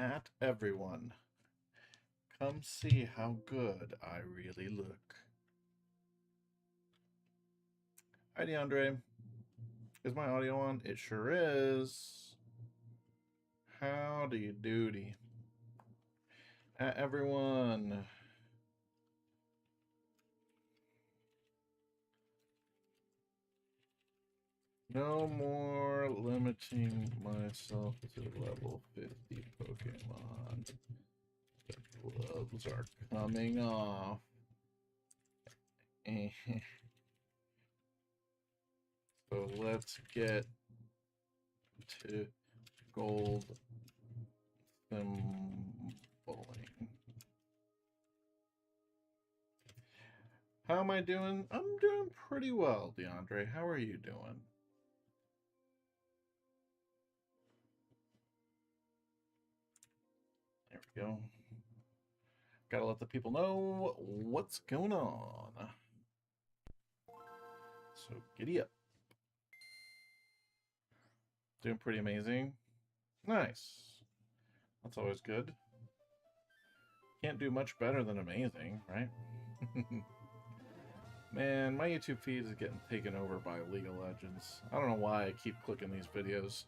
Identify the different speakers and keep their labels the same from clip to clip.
Speaker 1: at everyone. Come see how good I really look. Hi, DeAndre. Is my audio on? It sure is. Howdy doody. At everyone. No more limiting myself to level 50 Pokemon. The gloves are coming off. So let's get to gold symboling. How am I doing? I'm doing pretty well, DeAndre. How are you doing? There we go. Gotta let the people know what's going on. So giddy up. Doing pretty amazing. Nice. That's always good. Can't do much better than amazing, right? Man, my YouTube feed is getting taken over by League of Legends. I don't know why I keep clicking these videos.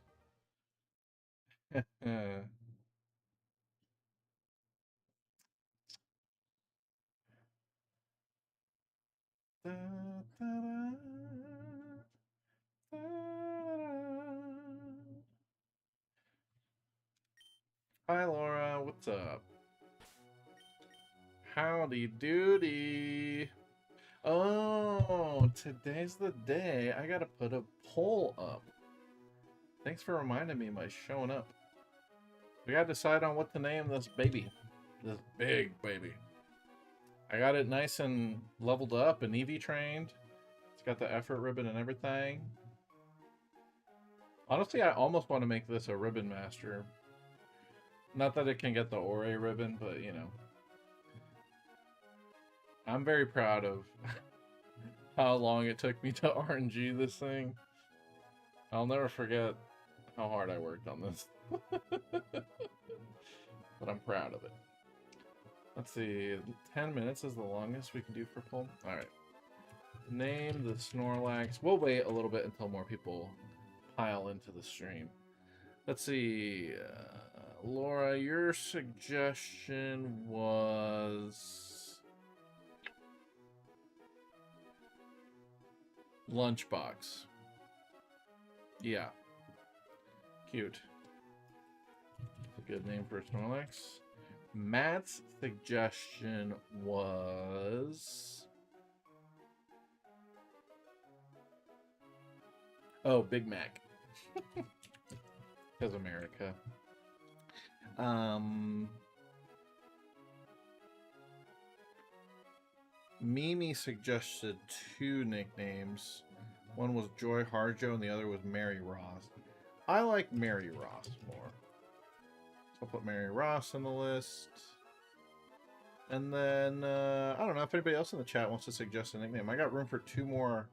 Speaker 1: Hi Laura, what's up? Howdy doody. Oh, today's the day. I gotta put a poll up. Thanks for reminding me by showing up. We gotta decide on what to name this baby. This big baby. I got it nice and leveled up and EV trained. It's got the effort ribbon and everything. Honestly, I almost want to make this a ribbon master. Not that it can get the Ore ribbon, but you know. I'm very proud of how long it took me to RNG this thing. I'll never forget how hard I worked on this. But I'm proud of it. Let's see, 10 minutes is the longest we can do for poll. Alright. Name the Snorlax. We'll wait a little bit until more people pile into the stream. Let's see. Laura, your suggestion was Lunchbox. Yeah. Cute. That's a good name for a Snorlax. Matt's suggestion was... Oh, Big Mac. Because America. Mimi suggested 2 nicknames. One was Joy Harjo and the other was Mary Ross. I like Mary Ross more. So I'll put Mary Ross on the list. And then, I don't know if anybody else in the chat wants to suggest a nickname. I got room for 2 more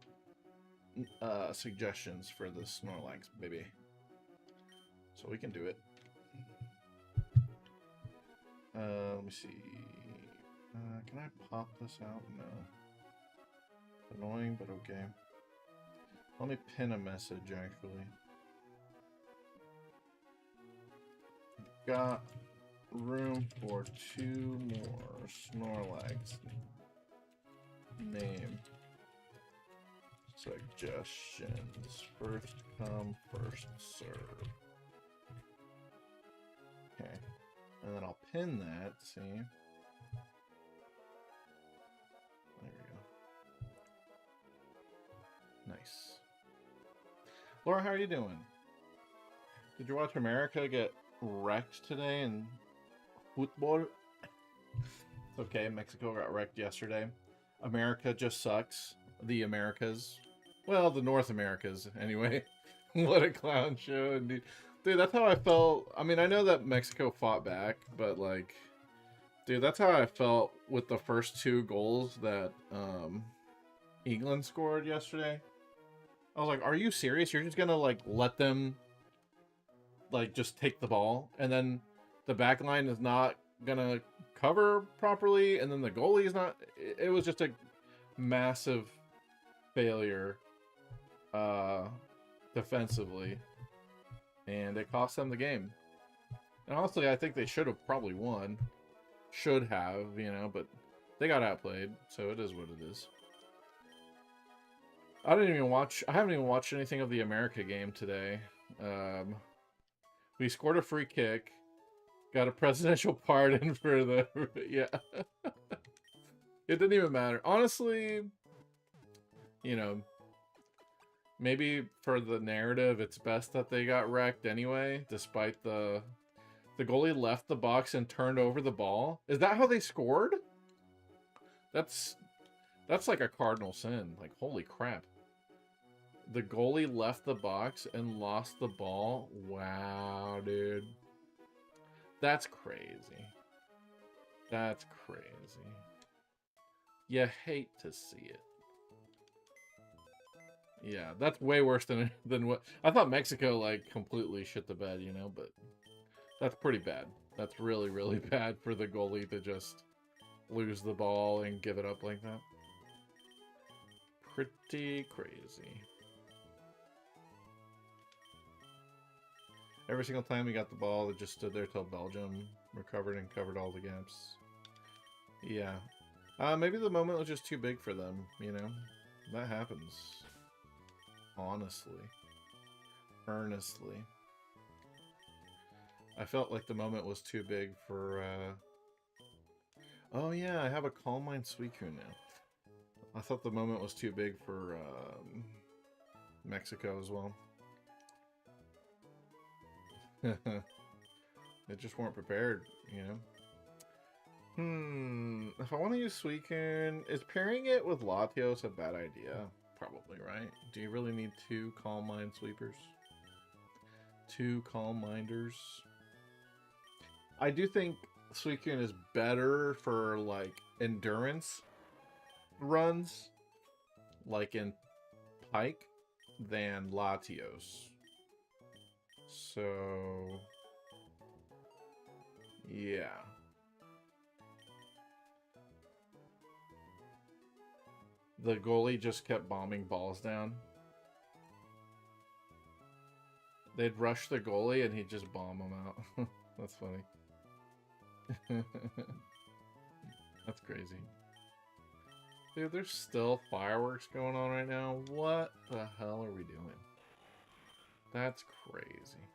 Speaker 1: suggestions for the Snorlax baby. So we can do it. Let me see. Can I pop this out? No. Annoying, but okay. Let me pin a message, actually. Got room for 2 more Snorlax name suggestions. First come, first serve. Okay. And then I'll pin that, see? There we go. Nice. Laura, how are you doing? Did you watch America get wrecked today in football? It's okay, Mexico got wrecked yesterday. America just sucks. The Americas. Well, the North Americas, anyway. What a clown show, dude. Dude, that's how I felt. I mean, I know that Mexico fought back, but like, dude, that's how I felt with the first 2 goals that England scored yesterday. I was like, are you serious? You're just gonna like let them like just take the ball, and then the back line is not gonna cover properly, and then the goalie is not. It was just a massive failure defensively, and it cost them the game. And honestly, I think they should have probably won. Should have, you know, but they got outplayed, so it is what it is. I haven't even watched anything of the America game today. We scored a free kick, got a presidential pardon for the yeah. It didn't even matter. Honestly, you know, maybe for the narrative, it's best that they got wrecked anyway, despite the goalie left the box and turned over the ball. Is that how they scored? That's like a cardinal sin. Like, holy crap. The goalie left the box and lost the ball. Wow, dude. That's crazy. That's crazy. You hate to see it. Yeah, that's way worse than what I thought. Mexico like completely shit the bed, you know, but that's pretty bad. That's really, really bad for the goalie to just lose the ball and give it up like that. Pretty crazy. Every single time we got the ball, it just stood there till Belgium recovered and covered all the gaps. Yeah. Maybe the moment was just too big for them, you know? That happens. Honestly. Earnestly. I felt like the moment was too big for, Oh yeah, I have a Calm Mind Suicune now. I thought the moment was too big for, Mexico as well. They just weren't prepared, you know? If I want to use Suicune, is pairing it with Latios a bad idea? Probably, right? Do you really need 2 Calm Mind Sweepers? 2 Calm Minders? I do think Suicune is better for, like, endurance runs, like in Pike, than Latios. So, yeah. The goalie just kept bombing balls down. They'd rush the goalie and he'd just bomb them out. That's funny. That's crazy. Dude, there's still fireworks going on right now. What the hell are we doing? That's crazy.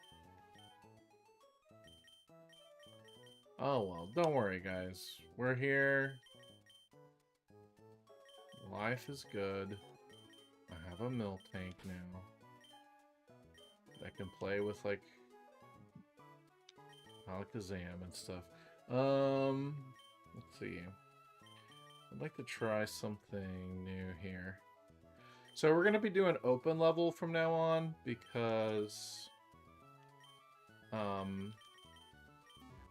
Speaker 1: Oh well, don't worry guys. We're here. Life is good. I have a milk tank now. That can play with like Alakazam and stuff. Let's see. I'd like to try something new here. So we're gonna be doing open level from now on because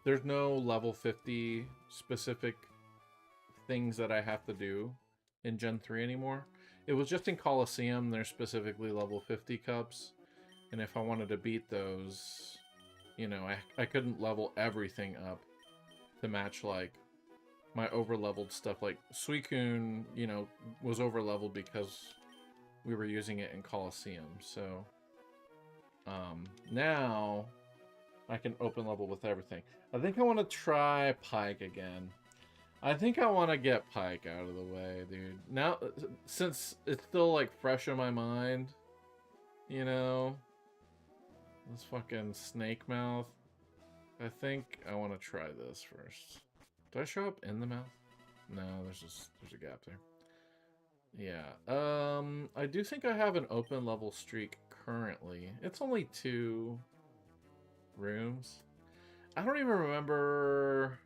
Speaker 1: there's no level 50 specific things that I have to do in Gen 3 anymore. It was just in Coliseum, there's specifically level 50 cups. And if I wanted to beat those, you know, I couldn't level everything up to match, like, my over-leveled stuff. Like, Suicune, you know, was over-leveled because we were using it in Coliseum. So, now I can open level with everything. I think I want to try Pike again. I think I want to get Pike out of the way, dude. Now, since it's still, like, fresh in my mind, you know, this fucking snake mouth, I think I want to try this first. Do I show up in the mouth? No, there's a gap there. Yeah, I do think I have an open level streak currently. It's only 2 rooms. I don't even remember.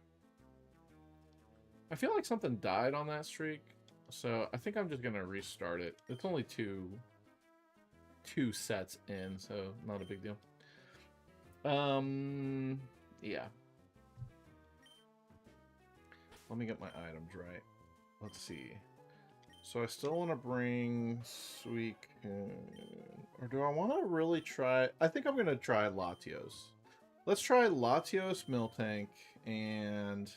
Speaker 1: I feel like something died on that streak, so I think I'm just gonna restart it. It's only two sets in, so not a big deal. Yeah. Let me get my items right. Let's see. So I still want to bring Suicune, or do I want to really try? I think I'm gonna try Latios. Let's try Latios, Miltank, and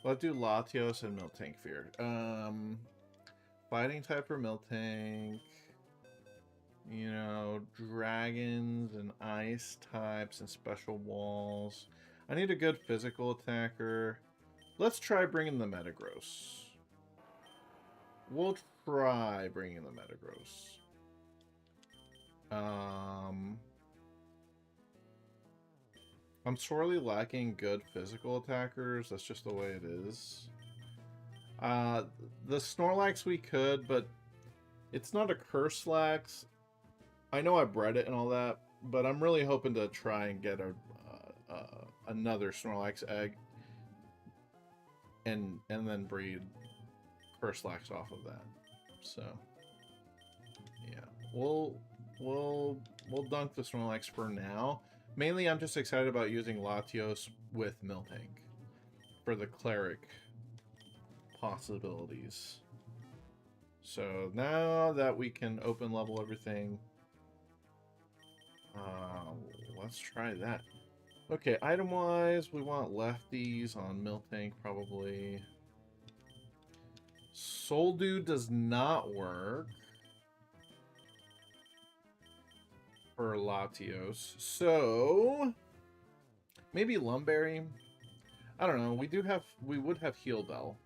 Speaker 1: let's do Latios and Miltank Fear. Fighting type for Miltank. You know, dragons and ice types and special walls. I need a good physical attacker. Let's try bringing the Metagross. We'll try bringing the Metagross. I'm sorely lacking good physical attackers. That's just the way it is. The Snorlax we could, but it's not a Curselax. I know I bred it and all that, but I'm really hoping to try and get another Snorlax egg and then breed Curselax off of that. So yeah, we'll dunk the Snorlax for now. Mainly, I'm just excited about using Latios with Miltank for the Cleric possibilities. So now that we can open level everything, let's try that. Okay, item-wise, we want lefties on Miltank, probably. Soldew does not work for Latios, so maybe Lumberry. I don't know. We would have Heal Bell.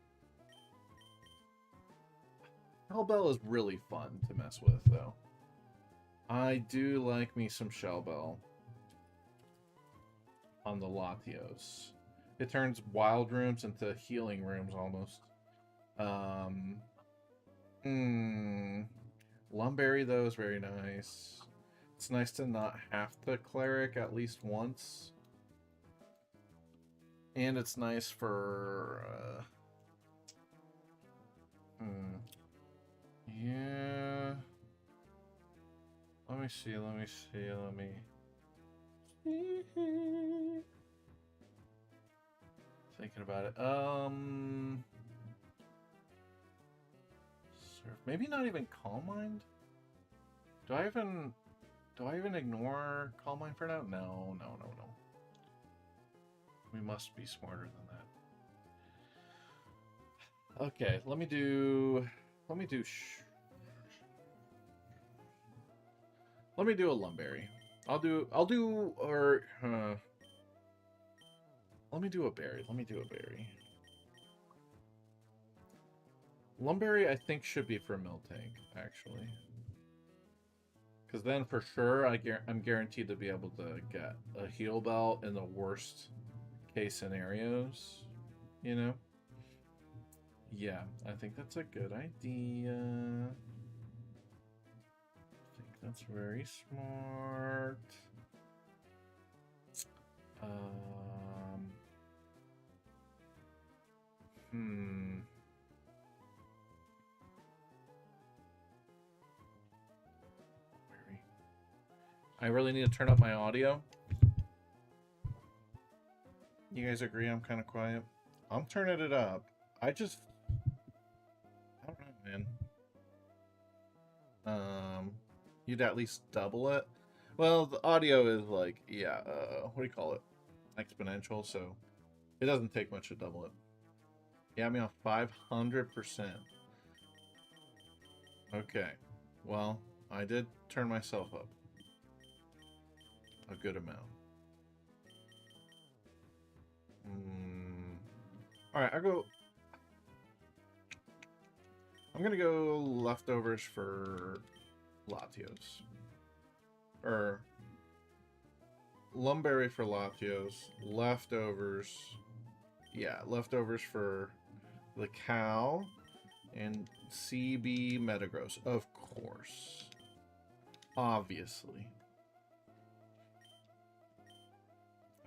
Speaker 1: Heal Bell is really fun to mess with, though. I do like me some Shell Bell on the Latios. It turns wild rooms into healing rooms almost. Lumberry, though, is very nice. It's nice to not have to Cleric at least once. And it's nice for... Yeah... Let me see. Thinking about it. Maybe not even Calm Mind? Do I even ignore Calm Mind for now? No. We must be smarter than that. Okay, let me do a Lumberry. Let me do a berry. Lumberry, I think, should be for Miltank, actually. Because then, for sure, I'm guaranteed to be able to get a Heal Bell in the worst case scenarios, you know? Yeah, I think that's a good idea. I think that's very smart. I really need to turn up my audio. You guys agree I'm kind of quiet? I'm turning it up. I don't know, man. You'd at least double it. Well, the audio is like, yeah, what do you call it? Exponential, so it doesn't take much to double it. Yeah, I'm on 500%. Okay. Well, I did turn myself up a good amount. Alright, I'm gonna go leftovers for Latios. Or Lumberry for Latios. Leftovers. Yeah, leftovers for the cow. And CB Metagross. Of course. Obviously.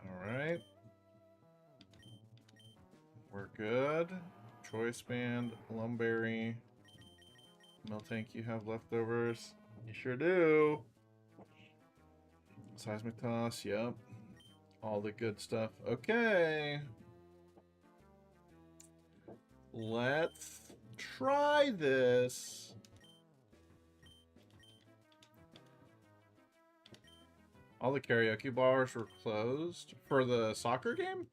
Speaker 1: Alright. We're good. Choice Band, Lumberry. Miltank, you have leftovers? You sure do. Seismic Toss, yep. All the good stuff. Okay. Let's try this. All the karaoke bars were closed for the soccer game?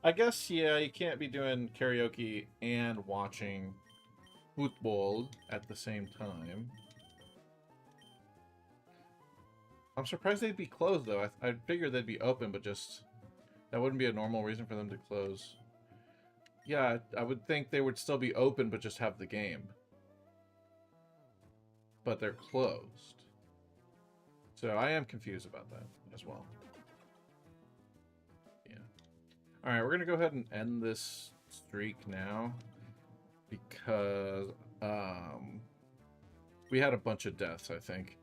Speaker 1: I guess, yeah, you can't be doing karaoke and watching football at the same time. I'm surprised they'd be closed, though. I figured they'd be open, but just... that wouldn't be a normal reason for them to close. Yeah, I would think they would still be open, but just have the game. But they're closed. So I am confused about that as well. Yeah. Alright, we're going to go ahead and end this streak now. Because we had a bunch of deaths, I think.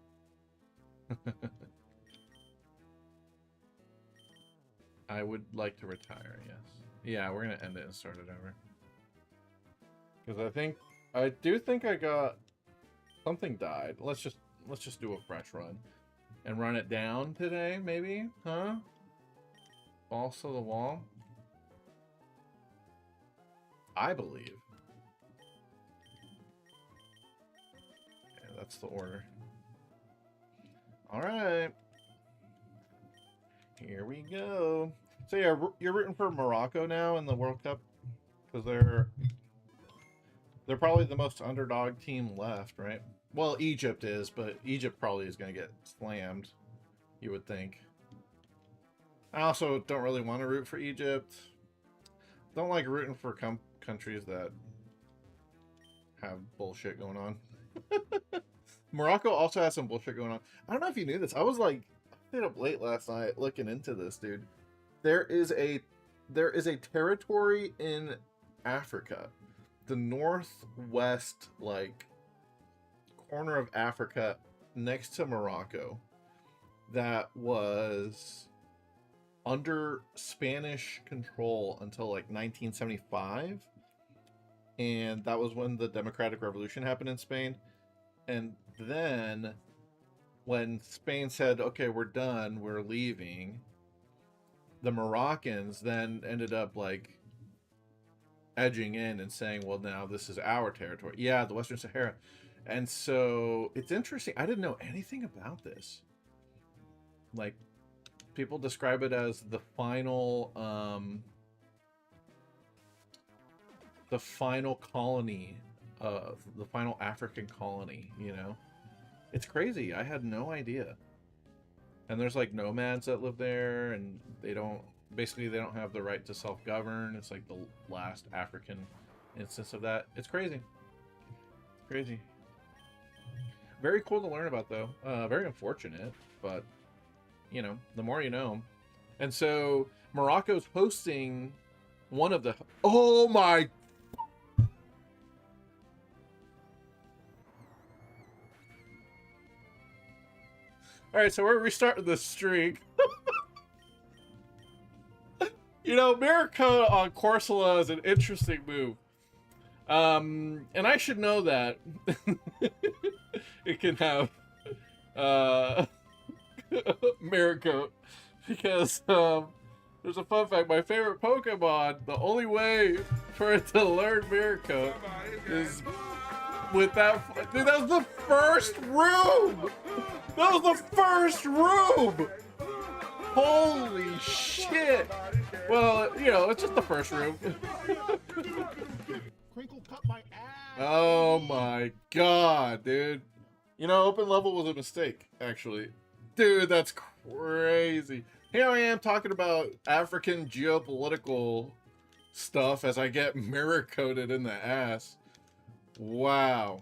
Speaker 1: I would like to retire, yes. Yeah, we're going to end it and start it over. Because I do think I got... something died. Let's just do a fresh run. And run it down today, maybe? Huh? Balls to the wall? I believe. Yeah, that's the order. Alright. Here we go. So yeah, you're rooting for Morocco now in the World Cup? Because they're probably the most underdog team left, right? Well, Egypt is, but Egypt probably is going to get slammed, you would think. I also don't really want to root for Egypt. Don't like rooting for countries that have bullshit going on. Morocco also has some bullshit going on. I don't know if you knew this. I stayed up late last night looking into this, dude. There is a territory in Africa, the northwest, corner of Africa next to Morocco, that was under Spanish control until 1975, and that was when the Democratic Revolution happened in Spain. And then when Spain said, okay, we're done, we're leaving, the Moroccans then ended up edging in and saying, well, now this is our territory. Yeah, the Western Sahara. And so it's interesting. I didn't know anything about this. People describe it as the final colony of the final African colony, you know? It's crazy. I had no idea. And there's nomads that live there, and they don't have the right to self-govern. It's the last African instance of that. It's crazy. Crazy. Very cool to learn about, though. Very unfortunate, but, you know, the more you know. And so, Morocco's hosting one of the... Oh my... Alright, so we're restarting the streak. You know, Miracote on Corsola is an interesting move. And I should know that. It can have Miracote, because there's a fun fact. My favorite Pokemon, the only way for it to learn Miracote is with that. Dude, that was the first room. That was the first room. Holy shit. Well, you know, it's just the first room.
Speaker 2: Crinkle cut my ass.
Speaker 1: Oh my god, dude. You know, open level was a mistake, actually. Dude, that's crazy. Here I am talking about African geopolitical stuff as I get mirror-coated in the ass. Wow.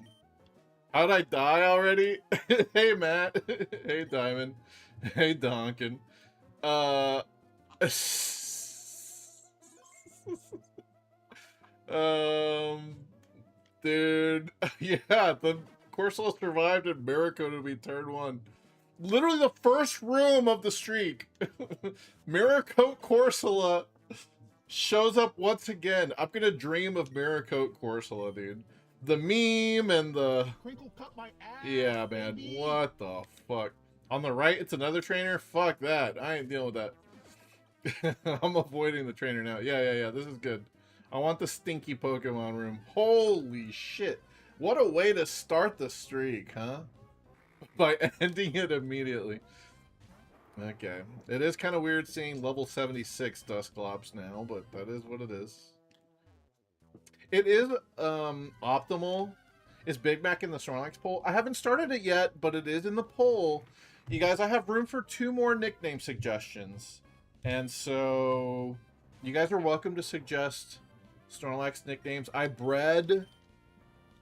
Speaker 1: How'd I die already? Hey, Matt. Hey, Diamond. Hey, Donkin. Dude. Yeah, the Corsola survived and Miracote will be turn 1. Literally the first room of the streak. Miracote Corsola shows up once again. I'm gonna dream of Miracote Corsola, dude. The meme and the...
Speaker 2: Crinkle cut my ass.
Speaker 1: Yeah, man.
Speaker 2: Baby.
Speaker 1: What the fuck? On the right, it's another trainer? Fuck that. I ain't dealing with that. I'm avoiding the trainer now. Yeah. This is good. I want the stinky Pokemon room. Holy shit. What a way to start the streak, huh? by ending it immediately. Okay. It is kind of weird seeing level 76 Dusclops now, but that is what it is. It is optimal. Is Big Mac in the Snorlax poll? I haven't started it yet, but it is in the poll. You guys, I have room for 2 more nickname suggestions. And so you guys are welcome to suggest Snorlax nicknames. I bred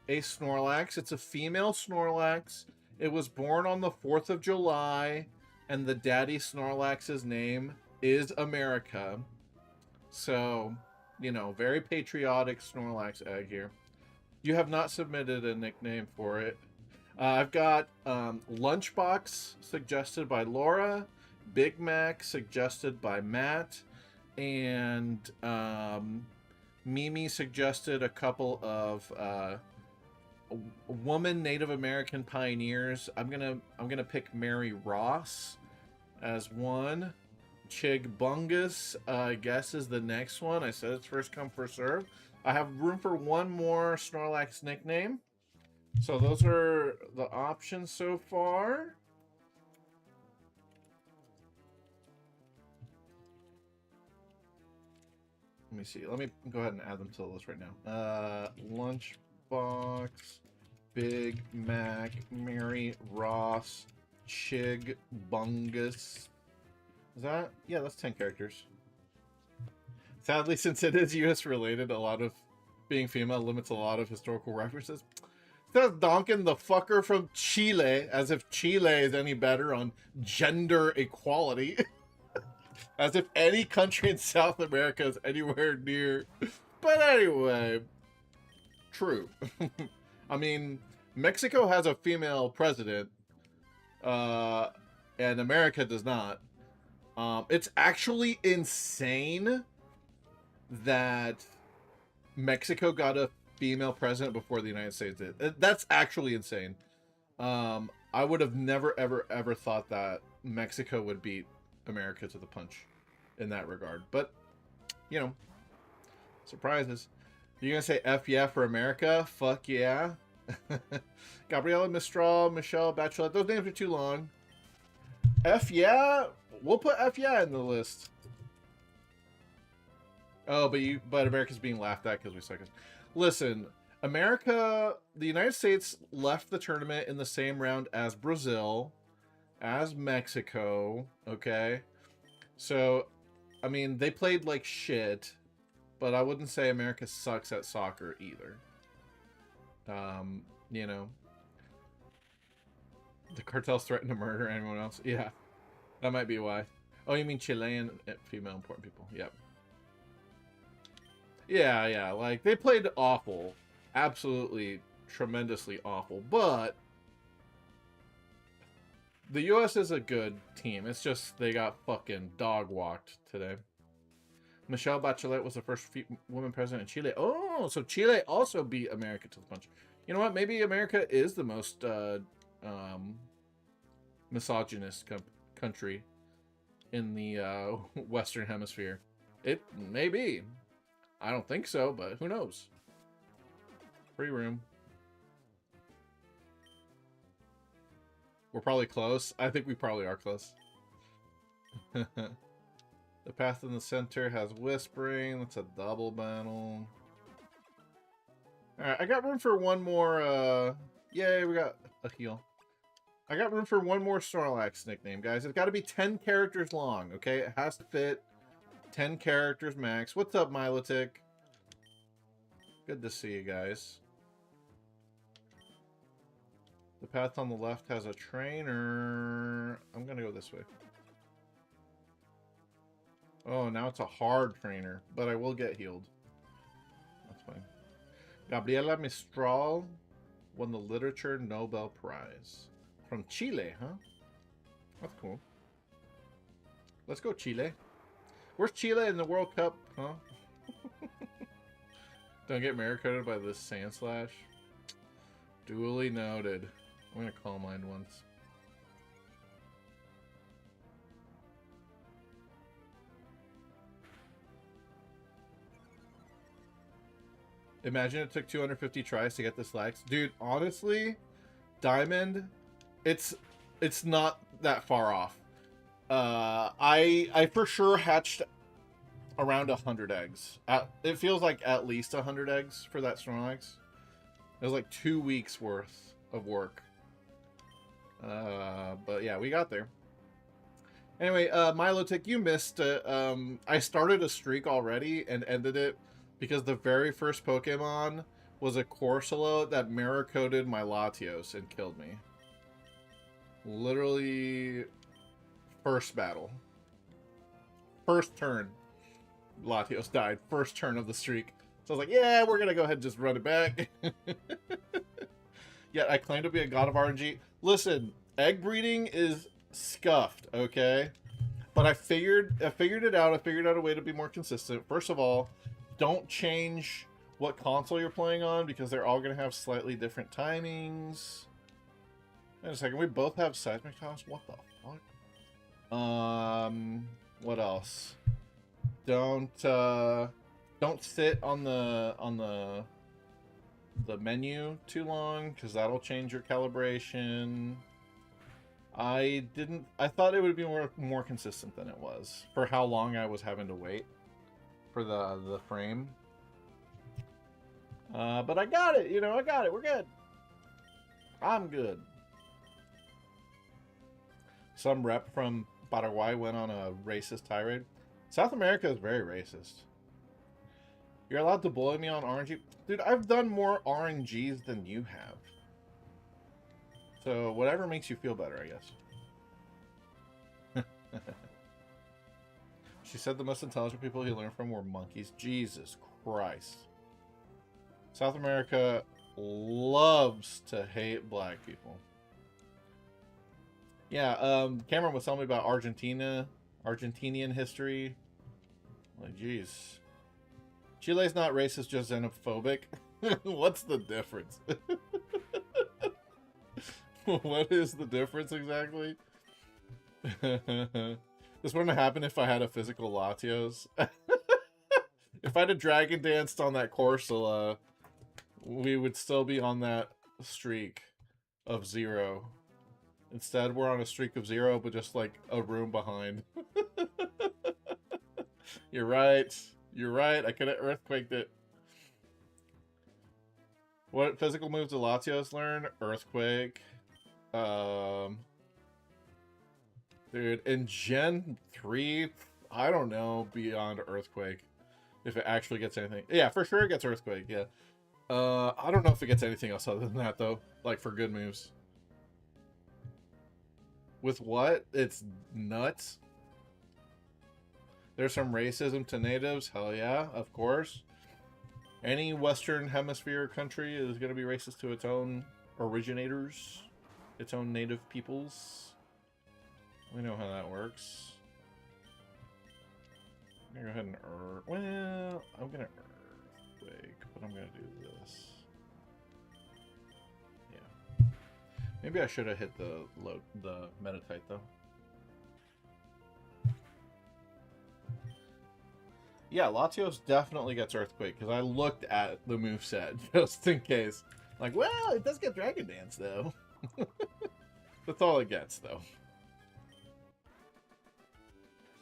Speaker 1: a Snorlax. It's a female Snorlax. It was born on the 4th of July, and the daddy Snorlax's name is America. So, you know, very patriotic Snorlax egg here. You have not submitted a nickname for it. I've got Lunchbox suggested by Laura, Big Mac suggested by Matt, and Mimi suggested a couple of woman Native American pioneers. I'm gonna pick Mary Ross as one. Chig Bungus, I guess, is the next one. I said it's first come, first serve. I have room for 1 more Snorlax nickname. So those are the options so far. Let me see. Let me go ahead and add them to the list right now. Lunchbox, Big Mac, Mary Ross, Chig Bungus. Is that? Yeah, that's 10 characters. Sadly, since it is US related, a lot of being female limits a lot of historical references. Says Donkin, the fucker from Chile, as if Chile is any better on gender equality. As if any country in South America is anywhere near. But anyway, true. I mean, Mexico has a female president, and America does not. It's actually insane that Mexico got a female president before the United States did. That's actually insane. I would have never, ever, ever thought that Mexico would beat America to the punch in that regard. But, you know, surprises. You're going to say F yeah for America? Fuck yeah. Gabriela Mistral, Michelle Bachelet. Those names are too long. F yeah? We'll put F yeah in the list. Oh, but America's being laughed at because we suck. Listen, America, the United States left the tournament in the same round as Brazil, as Mexico, okay? So, I mean, they played like shit, but I wouldn't say America sucks at soccer either. You know, the cartels threaten to murder anyone else. Yeah, that might be why. Oh, you mean Chilean female important people? Yep. Yeah, like, they played awful. Absolutely, tremendously awful. But the U.S. is a good team. It's just they got fucking dog-walked today. Michelle Bachelet was the first woman president in Chile. Oh, so Chile also beat America to the punch. You know what? Maybe America is the most misogynist country in the Western Hemisphere. It may be. I don't think so, but who knows? Free room. We're probably close. I think we probably are close. The path in the center has whispering. That's a double battle. Alright, I got room for 1 more, yay, we got a heal. I got room for 1 more Snorlax nickname, guys. It's got to be 10 characters long, okay? It has to fit 10 characters max. What's up, Milotic? Good to see you guys. The path on the left has a trainer. I'm gonna go this way. Oh, now it's a hard trainer, but I will get healed. That's fine. Gabriela Mistral won the Literature Nobel Prize. From Chile, huh? That's cool. Let's go, Chile. Where's Chile in the World Cup, huh? Don't get mirror-coated by this Sand Slash. Duly noted. I'm gonna call mine once. Imagine it took 250 tries to get this Lax. Dude, honestly, Diamond, it's not that far off. I for sure hatched around 100 eggs. It feels like at least 100 eggs for that Snorlax. It was like 2 weeks worth of work. But yeah, we got there. Anyway, Milotic, you missed it. I started a streak already and ended it because the very first Pokemon was a Corsola that mirror-coated my Latios and killed me. Literally, first battle. First turn, Latios died. First turn of the streak. So I was like, yeah, we're going to go ahead and just run it back. Yeah, I claim to be a god of RNG. Listen, egg breeding is scuffed, okay? But I figured it out. I figured out a way to be more consistent. First of all, don't change what console you're playing on because they're all going to have slightly different timings. Wait a second, we both have seismic tiles? What the fuck? What else? Don't sit on the menu too long because that'll change your calibration. I thought it would be more consistent than it was for how long I was having to wait for the frame. But I got it, you know, I got it. We're good. I'm good. Some rep from Paraguay went on a racist tirade. South America is very racist. You're allowed to bully me on RNG? Dude, I've done more RNGs than you have. So, whatever makes you feel better, I guess. She said the most intelligent people he learned from were monkeys. Jesus Christ. South America loves to hate black people. Yeah, Cameron was telling me about Argentinian history. Like, jeez. Chile's not racist, just xenophobic. What's the difference? What is the difference exactly? This wouldn't happen if I had a physical Latios. If I'd have dragon danced on that Corsola, we would still be on that streak of 0. Instead, we're on a streak of 0, but just like a room behind. You're right. You're right. I could have earthquaked it. What physical moves do Latios learn? Earthquake. Dude, in Gen 3, I don't know beyond Earthquake. If it actually gets anything. Yeah, for sure it gets Earthquake, yeah. I don't know if it gets anything else other than that, though. Like, for good moves. With what? It's nuts. There's some racism to natives. Hell yeah, of course. Any Western Hemisphere country is going to be racist to its own originators. Its own native peoples. We know how that works. I'm going to go ahead and well, I'm going to earthquake, but I'm going to do this. Yeah. Maybe I should have hit the Meditite, though. Yeah, Latios definitely gets Earthquake, because I looked at the moveset just in case. Like, well, it does get Dragon Dance, though. That's all it gets, though.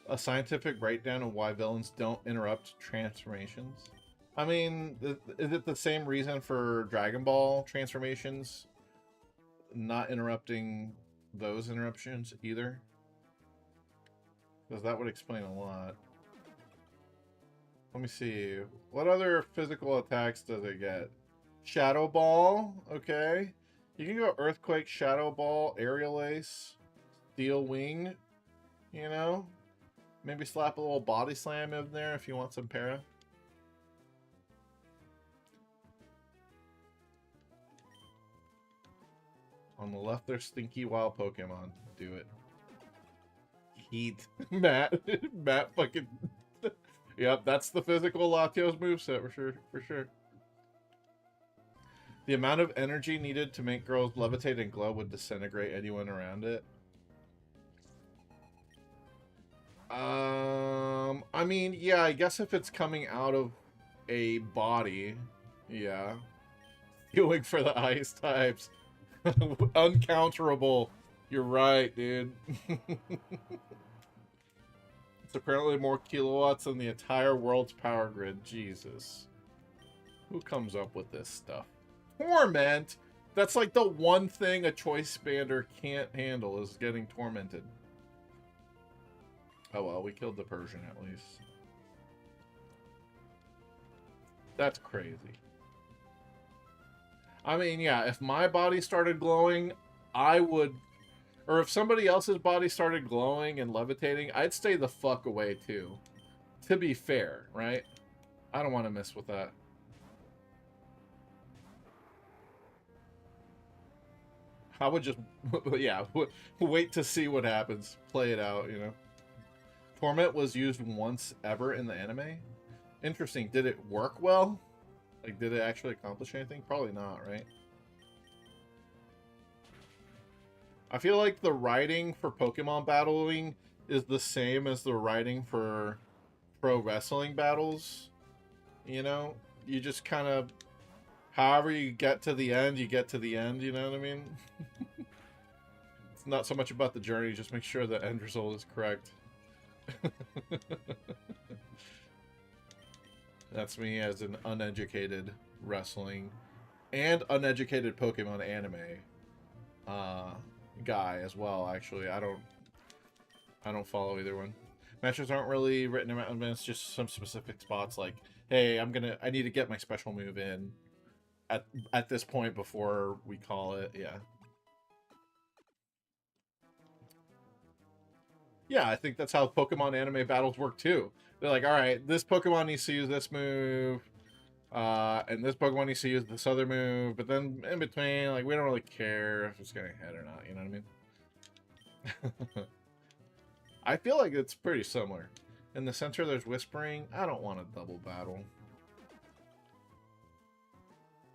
Speaker 1: A scientific breakdown of why villains don't interrupt transformations. I mean, is it the same reason for Dragon Ball transformations not interrupting those interruptions either? Because that would explain a lot. Let me see. What other physical attacks does it get? Shadow Ball. Okay. You can go Earthquake, Shadow Ball, Aerial Ace, Steel Wing. You know? Maybe slap a little Body Slam in there if you want some para. On the left, there's Stinky Wild Pokemon. Do it. Heat. Matt. Matt fucking... Yep, that's the physical Latios moveset for sure. The amount of energy needed to make girls levitate and glow would disintegrate anyone around it. I mean, yeah, I guess if it's coming out of a body, yeah. Going for the ice types. Uncounterable. You're right, dude. It's apparently more kilowatts than the entire world's power grid. Jesus. Who comes up with this stuff? Torment? That's like the one thing a choice expander can't handle is getting tormented. Oh well, we killed the Persian at least. That's crazy. I mean, yeah, if my body started glowing, I would... Or if somebody else's body started glowing and levitating, I'd stay the fuck away too. To be fair, right? I don't want to mess with that. I would just, yeah, wait to see what happens. Play it out, you know. Torment was used once ever in the anime. Interesting. Did it work well? Like, did it actually accomplish anything? Probably not, right? I feel like the writing for Pokemon battling is the same as the writing for pro wrestling battles. You know? You just kind of... However you get to the end, you get to the end, you know what I mean? It's not so much about the journey, just make sure the end result is correct. That's me as an uneducated wrestling and uneducated Pokemon anime guy as well, actually. I don't follow either one. Matches aren't really written in advance, just some specific spots like, hey, I need to get my special move in at this point before we call it. Yeah. Yeah, I think that's how Pokemon anime battles work too. They're like, all right, this Pokemon needs to use this move, and this Pokemon needs to use this other move, but then in between, like, we don't really care if it's getting hit or not, you know what I mean? I feel like it's pretty similar. In the center, there's Whispering. I don't want a double battle.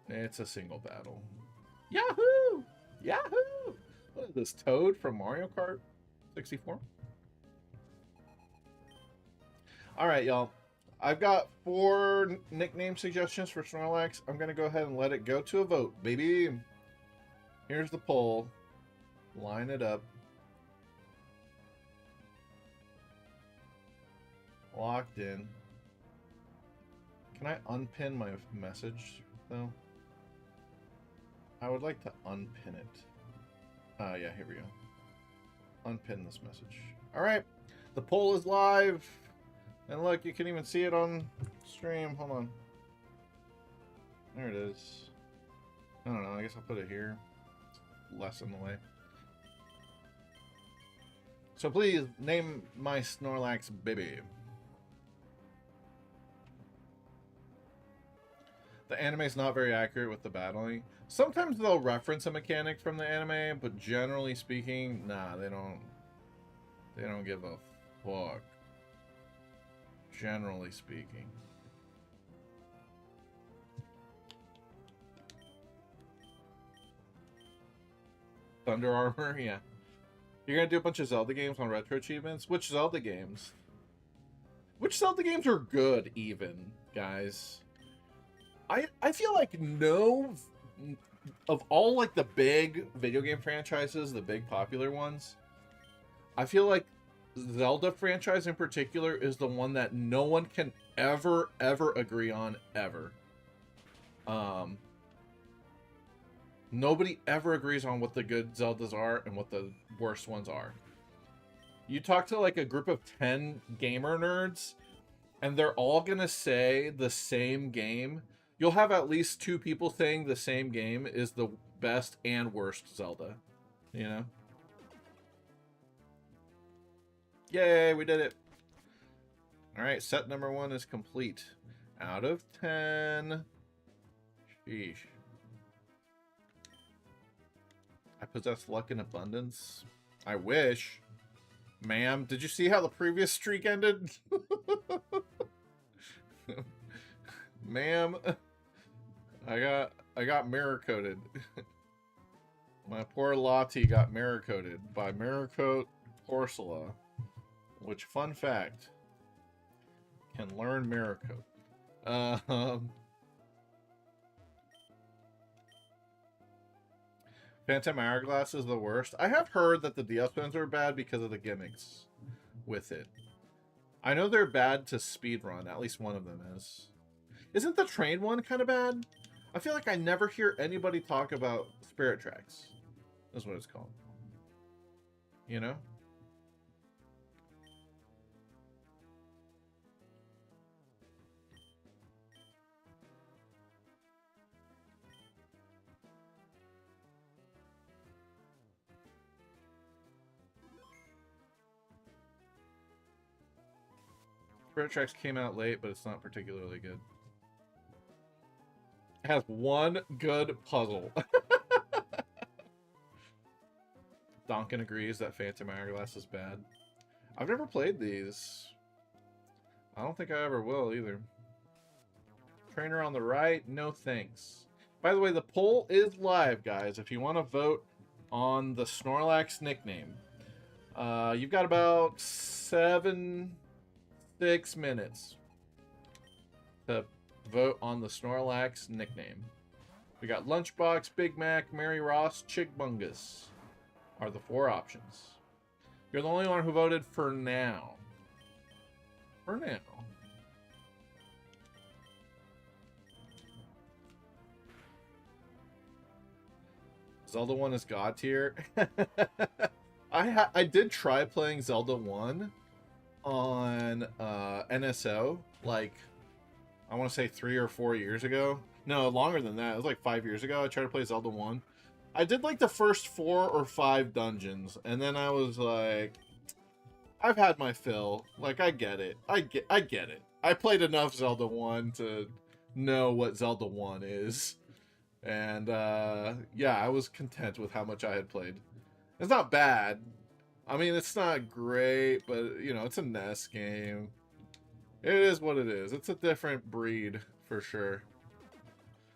Speaker 1: It's a single battle. Yahoo! Yahoo! What is this, Toad from Mario Kart 64? Alright, y'all. I've got 4 nickname suggestions for Snorlax. I'm going to go ahead and let it go to a vote, baby. Here's the poll. Line it up. Locked in. Can I unpin my message, though? I would like to unpin it. Yeah, here we go. Unpin this message. Alright. The poll is live. And look, you can even see it on stream. Hold on. There it is. I don't know. I guess I'll put it here. It's less in the way. So please, name my Snorlax baby. The anime is not very accurate with the battling. Sometimes they'll reference a mechanic from the anime, but generally speaking, nah, they don't. They don't give a fuck. Generally speaking. Thunder Armor, yeah. You're gonna do a bunch of Zelda games on retro achievements? Which Zelda games? Which Zelda games are good, even, guys? I feel like no... Of all, like, the big video game franchises, the big popular ones, I feel like Zelda franchise in particular is the one that no one can ever agree on, ever. Nobody ever agrees on what the good Zeldas are and what the worst ones are. You talk to like a group of 10 gamer nerds and they're all gonna say the same game. You'll have at least 2 people saying the same game is the best and worst Zelda, you know? Yay, we did it. Alright, set number 1 is complete. Out of 10. Sheesh. I possess luck in abundance. I wish. Ma'am, did you see how the previous streak ended? Ma'am, I got mirror coated. My poor Lottie got mirror coated by Mirror Coat Porcela. Which, fun fact, can learn Mirror Coat. Phantom Hourglass is the worst. I have heard that the DS ones are bad because of the gimmicks with it. I know they're bad to speedrun. At least one of them is. Isn't the train one kind of bad? I feel like I never hear anybody talk about Spirit Tracks. That's what it's called. You know? Spirit Tracks came out late, but it's not particularly good. It has one good puzzle. Donkin agrees that Phantom Hourglass is bad. I've never played these. I don't think I ever will either. Trainer on the right, no thanks. By the way, the poll is live, guys. If you want to vote on the Snorlax nickname, you've got about 6 minutes to vote on the Snorlax nickname. We got Lunchbox, Big Mac, Mary Ross, Chigbungus are the 4 options. You're the only one who voted for now. For now. Zelda 1 is God tier. I did try playing Zelda 1 on NSO, like, I want to say 3 or 4 years ago. No, longer than that. It was like 5 years ago. I tried to play Zelda 1. I did like the first 4 or 5 dungeons, and then I was like, I've had my fill. Like, I get it. I get it. I played enough Zelda 1 to know what Zelda 1 is. And yeah, I was content with how much I had played. It's not bad. I mean, it's not great, but, you know, it's a NES game. It is what it is. It's a different breed, for sure.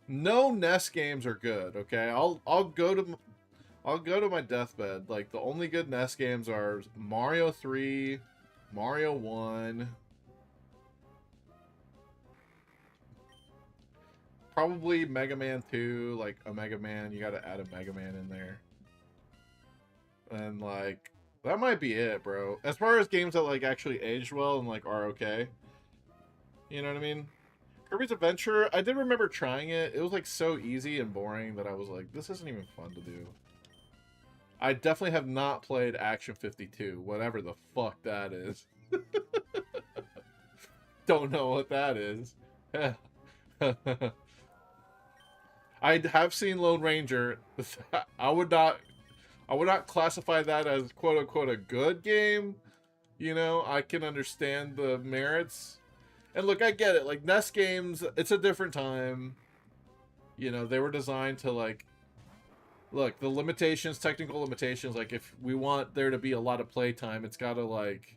Speaker 1: No NES games are good, okay? I'll go to my deathbed. Like, the only good NES games are Mario 3, Mario 1. Probably Mega Man 2, like a Mega Man. You gotta add a Mega Man in there. And, like, that might be it, bro. As far as games that, like, actually aged well and, like, are okay. You know what I mean? Kirby's Adventure, I did remember trying it. It was, like, so easy and boring that I was like, this isn't even fun to do. I definitely have not played Action 52, whatever the fuck that is. Don't know what that is. I have seen Lone Ranger. I would not classify that as quote unquote a good game. You know, I can understand the merits. And look, I get it. Like, NES games, it's a different time. You know, they were designed to, like, look, the limitations, technical limitations, like, if we want there to be a lot of playtime, it's got to, like,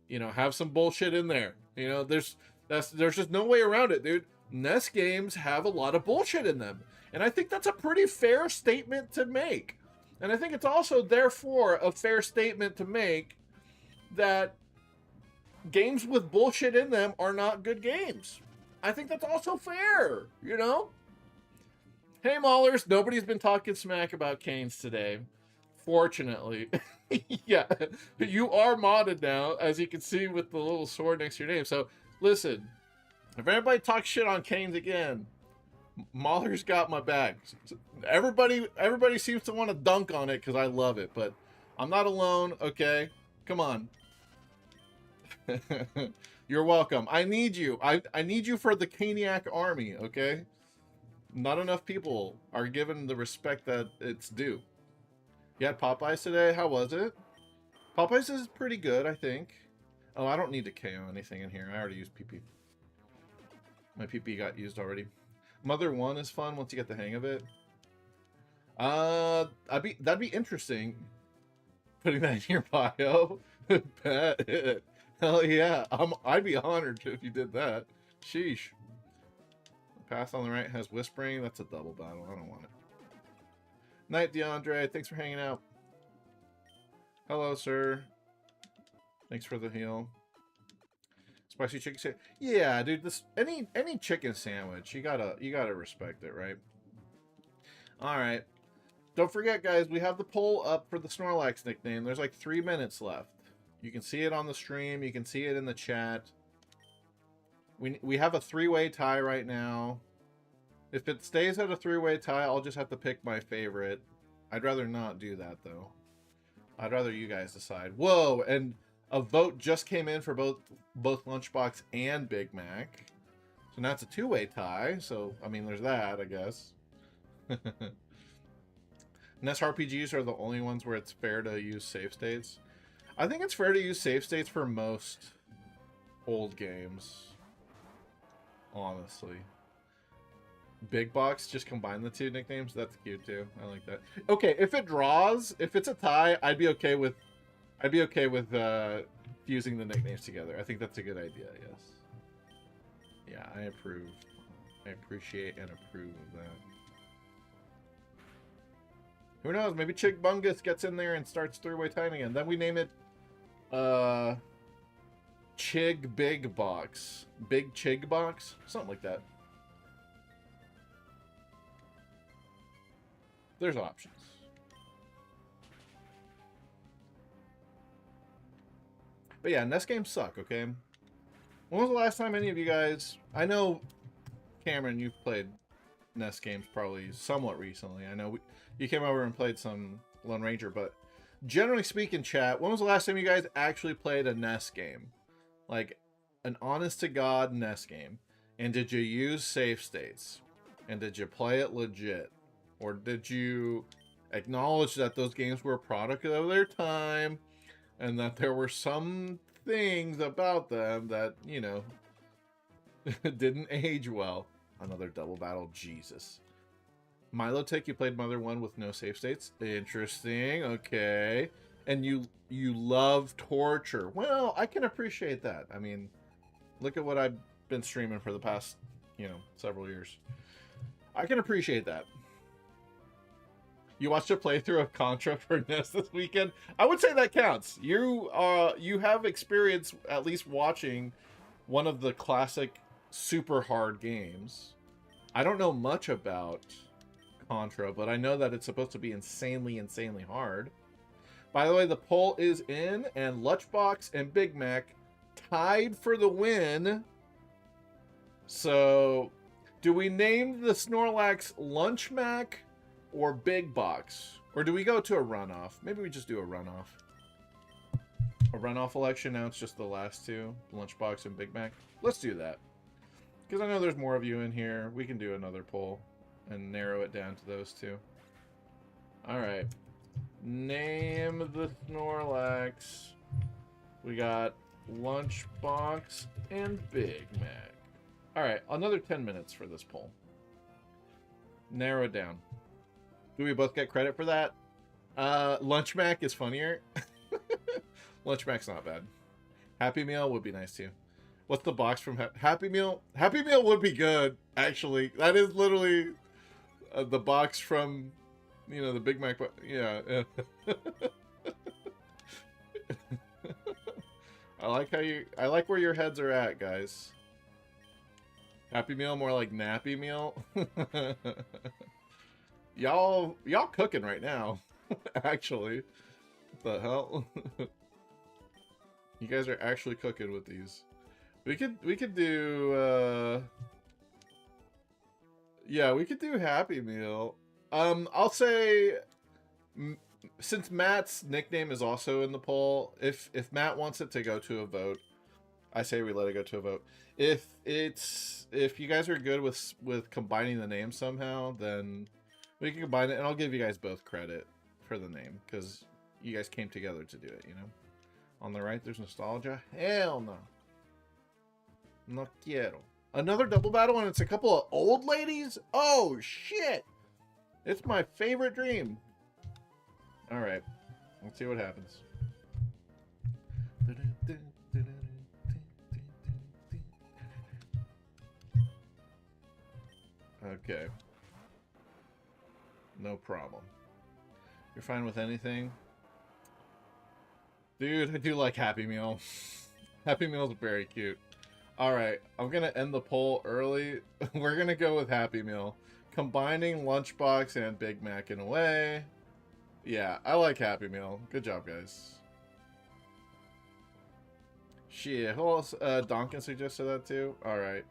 Speaker 1: you know, have some bullshit in there. You know, there's just no way around it, dude. NES games have a lot of bullshit in them. And I think that's a pretty fair statement to make. And I think it's also, therefore, a fair statement to make that games with bullshit in them are not good games. I think that's also fair, you know? Hey, Maulers, nobody's been talking smack about Canes today. Fortunately. Yeah, you are modded now, as you can see with the little sword next to your name. So, listen, if anybody talks shit on Canes again, Mahler's got my back. Everybody seems to want to dunk on it because I love it, but I'm not alone, okay? Come on. You're welcome. I need you. I need you for the Caniac army, okay? Not enough people are given the respect that it's due. You had Popeyes today? How was it? Popeyes is pretty good, I think. Oh, I don't need to KO anything in here. I already used PP. My PP got used already. Mother 1 is fun once you get the hang of it. That'd be interesting. Putting that in your bio. Bet. Hell yeah. I'd be honored if you did that. Sheesh. The path on the right has whispering. That's a double battle. I don't want it. Night, DeAndre. Thanks for hanging out. Hello, sir. Thanks for the heal. Spicy chicken sandwich. Yeah, dude. This any chicken sandwich, you gotta respect it, right? All right. Don't forget, guys, we have the poll up for the Snorlax nickname. There's like 3 minutes left. You can see it on the stream. You can see it in the chat. We have a 3-way tie right now. If it stays at a 3-way tie, I'll just have to pick my favorite. I'd rather not do that, though. I'd rather you guys decide. Whoa, and a vote just came in for both Lunchbox and Big Mac. So now it's a 2-way tie. So, I mean, there's that, I guess. NES RPGs are the only ones where it's fair to use save states. I think it's fair to use save states for most old games. Honestly. Big Box, just combine the 2 nicknames. That's cute too. I like that. Okay, if it draws, if it's a tie, I'd be okay with fusing the nicknames together. I think that's a good idea, yes. Yeah, I approve. I appreciate and approve of that. Who knows? Maybe Chig Bungus gets in there and starts 3-way tying again. Then we name it Chig Big Box. Big Chig Box? Something like that. There's options. But yeah, NES games suck, okay? When was the last time any of you guys... I know, Cameron, you've played NES games probably somewhat recently. I know you came over and played some Lone Ranger, but generally speaking, chat, when was the last time you guys actually played a NES game? Like, an honest-to-God NES game. And did you use save states? And did you play it legit? Or did you acknowledge that those games were a product of their time and that there were some things about them that, you know, didn't age well? Another double battle, Jesus. Milotic, you played Mother 1 with no save states? Interesting, okay. And you love torture. Well, I can appreciate that. I mean, look at what I've been streaming for the past, you know, several years. I can appreciate that. You watched a playthrough of Contra for NES this weekend? I would say that counts. You have experience at least watching one of the classic super hard games. I don't know much about Contra, but I know that it's supposed to be insanely hard. By the way, the poll is in, and Lunchbox and Big Mac tied for the win. So, do we name the Snorlax Lunch Mac or Big Box? Or do we go to a runoff? Maybe we just do a runoff. A runoff election, now it's just the last 2, Lunchbox and Big Mac. Let's do that. Because I know there's more of you in here. We can do another poll and narrow it down to those 2. Alright. Name the Snorlax. We got Lunchbox and Big Mac. Alright, another 10 minutes for this poll. Narrow it down. Do we both get credit for that? Lunch Mac is funnier. Lunch Mac's not bad. Happy Meal would be nice too. What's the box from Happy Meal? Happy Meal would be good, actually. That is literally the box from, you know, the Big Mac. Yeah. I like where your heads are at, guys. Happy Meal, more like Nappy Meal. Y'all cooking right now. Actually. What the hell? You guys are actually cooking with these. We could do yeah, we could do Happy Meal. I'll say, since Matt's nickname is also in the poll, if Matt wants it to go to a vote, I say we let it go to a vote. If you guys are good with combining the names somehow, then we can combine it, and I'll give you guys both credit for the name, because you guys came together to do it, you know? On the right, there's nostalgia. Hell no. No quiero. Another double battle, and it's a couple of old ladies? Oh, shit! It's my favorite dream. Alright. Let's see what happens. Okay. No problem. You're fine with anything? Dude, I do like Happy Meal. Happy Meal is very cute. Alright, I'm gonna end the poll early. We're gonna go with Happy Meal. Combining Lunchbox and Big Mac in a way. Yeah, I like Happy Meal. Good job, guys. Shit, who else? Donkin suggested that too? Alright.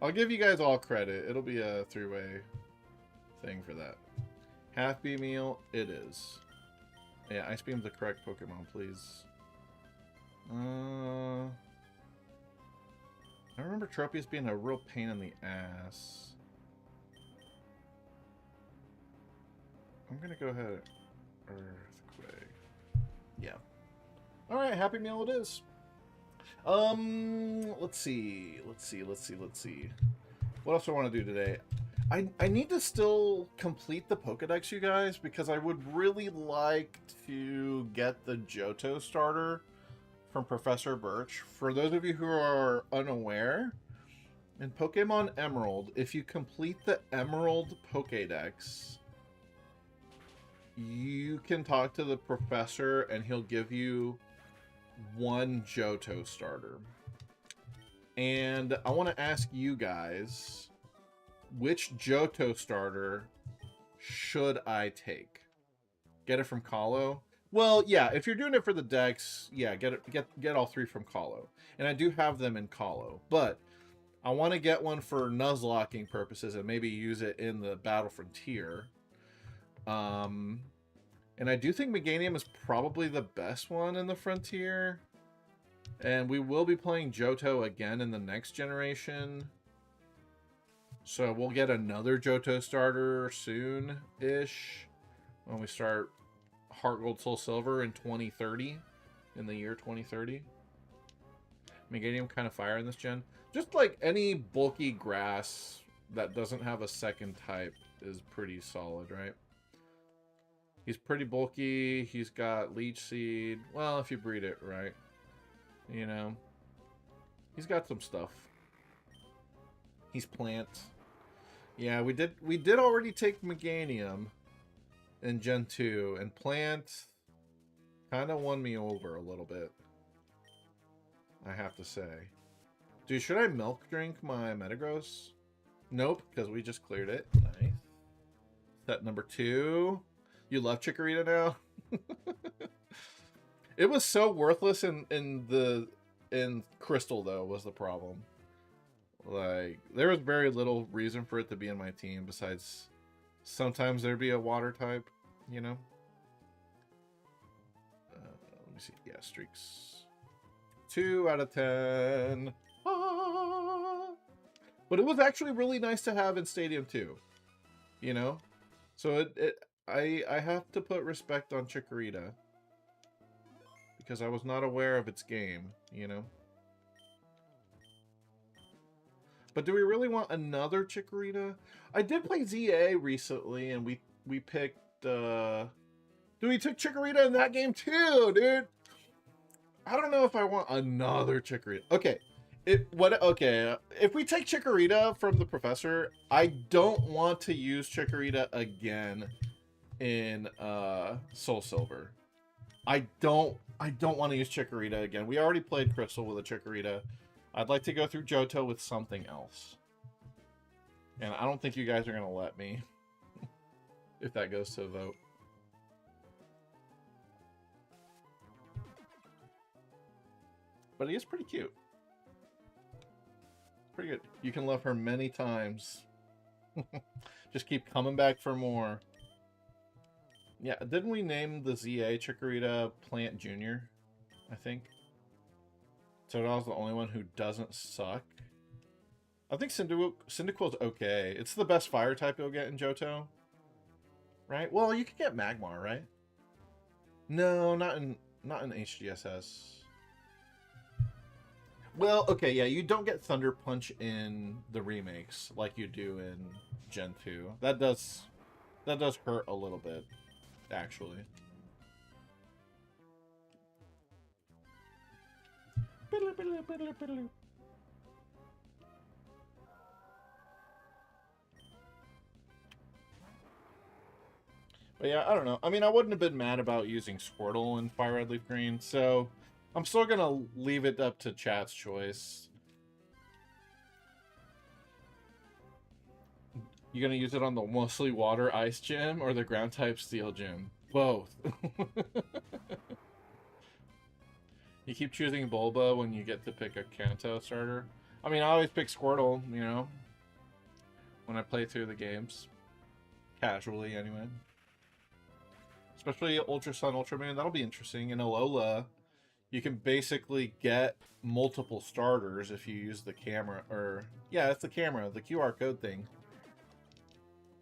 Speaker 1: I'll give you guys all credit. It'll be a three-way thing for that. Happy Meal, it is. Yeah, Ice Beam's the correct Pokemon, please. I remember Tropius being a real pain in the ass. I'm gonna go ahead. Earthquake. Yeah. Alright, Happy Meal it is. Let's see. What else do I want to do today? I need to still complete the Pokedex, you guys, because I would really like to get the Johto starter from Professor Birch. For those of you who are unaware, in Pokemon Emerald, if you complete the Emerald Pokedex, you can talk to the professor and he'll give you one Johto starter. And I want to ask you guys, which Johto starter should I take? Get it from Kahlo? Well, yeah, if you're doing it for the Dex, yeah, get all three from Kahlo. And I do have them in Kahlo, but I want to get one for Nuzlocking purposes and maybe use it in the Battle Frontier. And I do think Meganium is probably the best one in the Frontier. And we will be playing Johto again in the next generation. So we'll get another Johto starter soon-ish when we start Heart Gold Soul Silver in 2030. In the year 2030. Meganium kind of fire in this gen. Just like any bulky grass that doesn't have a second type is pretty solid, right? He's pretty bulky. He's got Leech Seed. Well, if you breed it right. You know. He's got some stuff. He's plant. Yeah, we did already take Meganium in Gen 2. And plant kind of won me over a little bit. I have to say. Dude, should I milk drink my Metagross? Nope, because we just cleared it. Nice. Set number 2. You love Chikorita now? It was so worthless in Crystal, though, was the problem. Like, there was very little reason for it to be in my team, besides sometimes there'd be a water type, you know? Let me see. Yeah, streaks. 2 out of 10. Ah. But it was actually really nice to have in Stadium 2, you know? So I have to put respect on Chikorita. Because I was not aware of its game, you know? But do we really want another Chikorita? I did play ZA recently, and we picked, Dude, we took Chikorita in that game too, dude! I don't know if I want another Chikorita. Okay. Okay, if we take Chikorita from the professor, I don't want to use Chikorita again in Soul Silver. I don't want to use Chikorita again. We already played Crystal with a Chikorita. I'd like to go through Johto with something else. And I don't think you guys are going to let me if that goes to a vote. But he is pretty cute. Pretty good. You can love her many times. Just keep coming back for more. Yeah, didn't we name the ZA Chikorita Plant Junior? I think. Totodil's the only one who doesn't suck. I think Cyndaquil's okay. It's the best fire type you'll get in Johto. Right? Well, you could get Magmar, right? No, not in HGSS. Well, okay, yeah, you don't get Thunder Punch in the remakes like you do in Gen 2. That does hurt a little bit, actually. But yeah, I don't know. I mean, I wouldn't have been mad about using Squirtle in Fire Red Leaf Green, so I'm still gonna leave it up to chat's choice. You gonna use it on the mostly water ice gym or the ground type steel gym? Both. You keep choosing Bulba when you get to pick a Kanto starter. I mean, I always pick Squirtle, you know, when I play through the games. Casually, anyway. Especially Ultra Sun, Ultra Moon. That'll be interesting. In Alola, you can basically get multiple starters if you use the camera. Or, yeah, it's the camera, the QR code thing.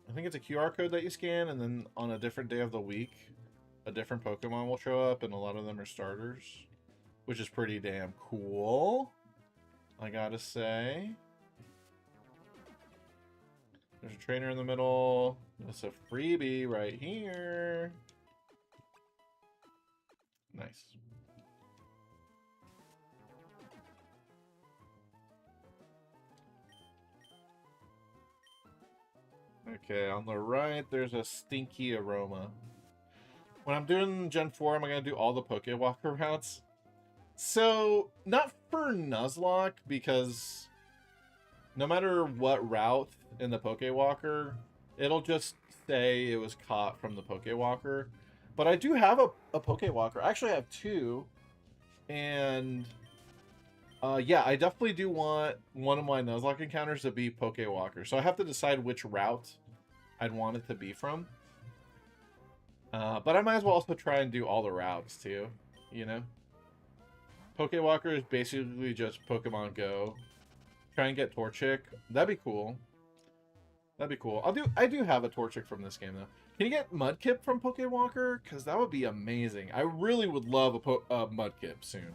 Speaker 1: I think it's a QR code that you scan, and then on a different day of the week, a different Pokemon will show up, and a lot of them are starters. Which is pretty damn cool, I gotta say. There's a trainer in the middle. There's a freebie right here. Nice. Okay, on the right, there's a stinky aroma. When I'm doing Gen 4, am I going to do all the Pokewalker routes? So, not for Nuzlocke, because no matter what route in the Pokewalker, it'll just say it was caught from the Pokewalker. But I do have a Pokewalker. I actually have two. And, yeah, I definitely do want one of my Nuzlocke encounters to be Pokewalker. So I have to decide which route I'd want it to be from. But I might as well also try and do all the routes, too. You know? Pokewalker is basically just Pokemon Go. Try and get Torchic. That'd be cool. That'd be cool. I do have a Torchic from this game, though. Can you get Mudkip from Pokewalker? Because that would be amazing. I really would love a Mudkip soon.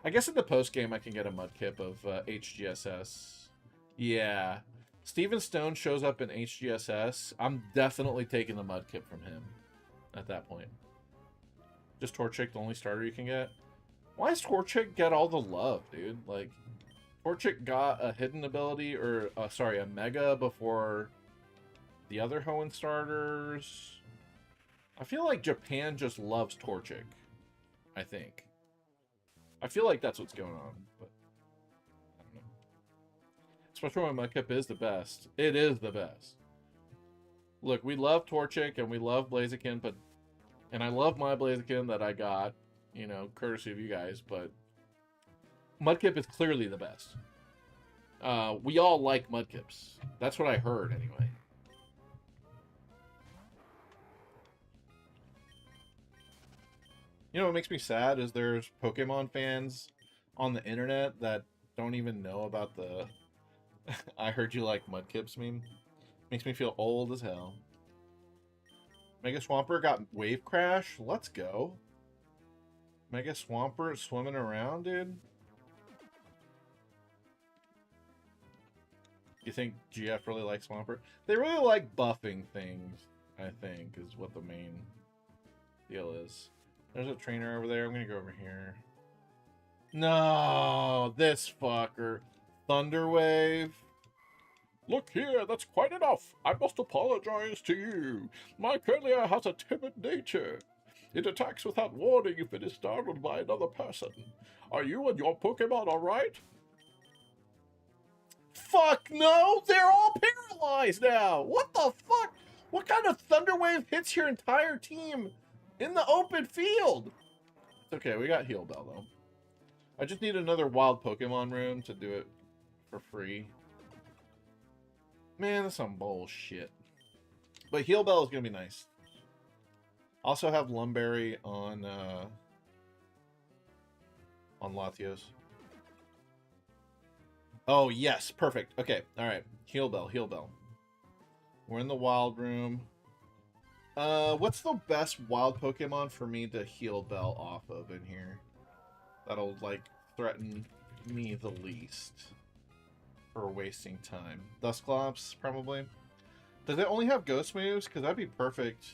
Speaker 1: I guess in the post-game I can get a Mudkip of HGSS. Yeah. Steven Stone shows up in HGSS. I'm definitely taking the Mudkip from him at that point. Just Torchic, the only starter you can get. Why does Torchic get all the love, dude? Like, Torchic got a hidden ability, or, sorry, a Mega before the other Hoenn starters. I feel like Japan just loves Torchic. I think. I feel like that's what's going on, but I don't know. Especially when Mudkip is the best. It is the best. Look, we love Torchic and we love Blaziken, but... And I love my Blaziken that I got, you know, courtesy of you guys, but Mudkip is clearly the best. We all like Mudkips. That's what I heard, anyway. You know what makes me sad is there's Pokemon fans on the internet that don't even know about the I heard you like Mudkips meme. Makes me feel old as hell. Mega Swampert got Wave Crash. Let's go. Mega Swampert swimming around, dude. You think GF really likes Swampert? They really like buffing things, I think, is what the main deal is. There's a trainer over there. I'm going to go over here. No, this fucker. Thunderwave.
Speaker 2: Look here, that's quite enough. I must apologize to you. My Curlier has a timid nature. It attacks without warning if it is startled by another person. Are you and your Pokemon alright?
Speaker 1: Fuck no! They're all paralyzed now! What the fuck? What kind of Thunderwave hits your entire team in the open field? It's okay, we got Heal Bell, though. I just need another wild Pokemon room to do it for free. Man, that's some bullshit. But Heal Bell is going to be nice. Also have Lumberry on Latios. Oh, yes. Perfect. Okay. All right. Heal Bell. Heal Bell. We're in the wild room. What's the best wild Pokemon for me to Heal Bell off of in here? That'll, like, threaten me the least for wasting time. Dusclops, probably. Does it only have ghost moves? Because that'd be perfect.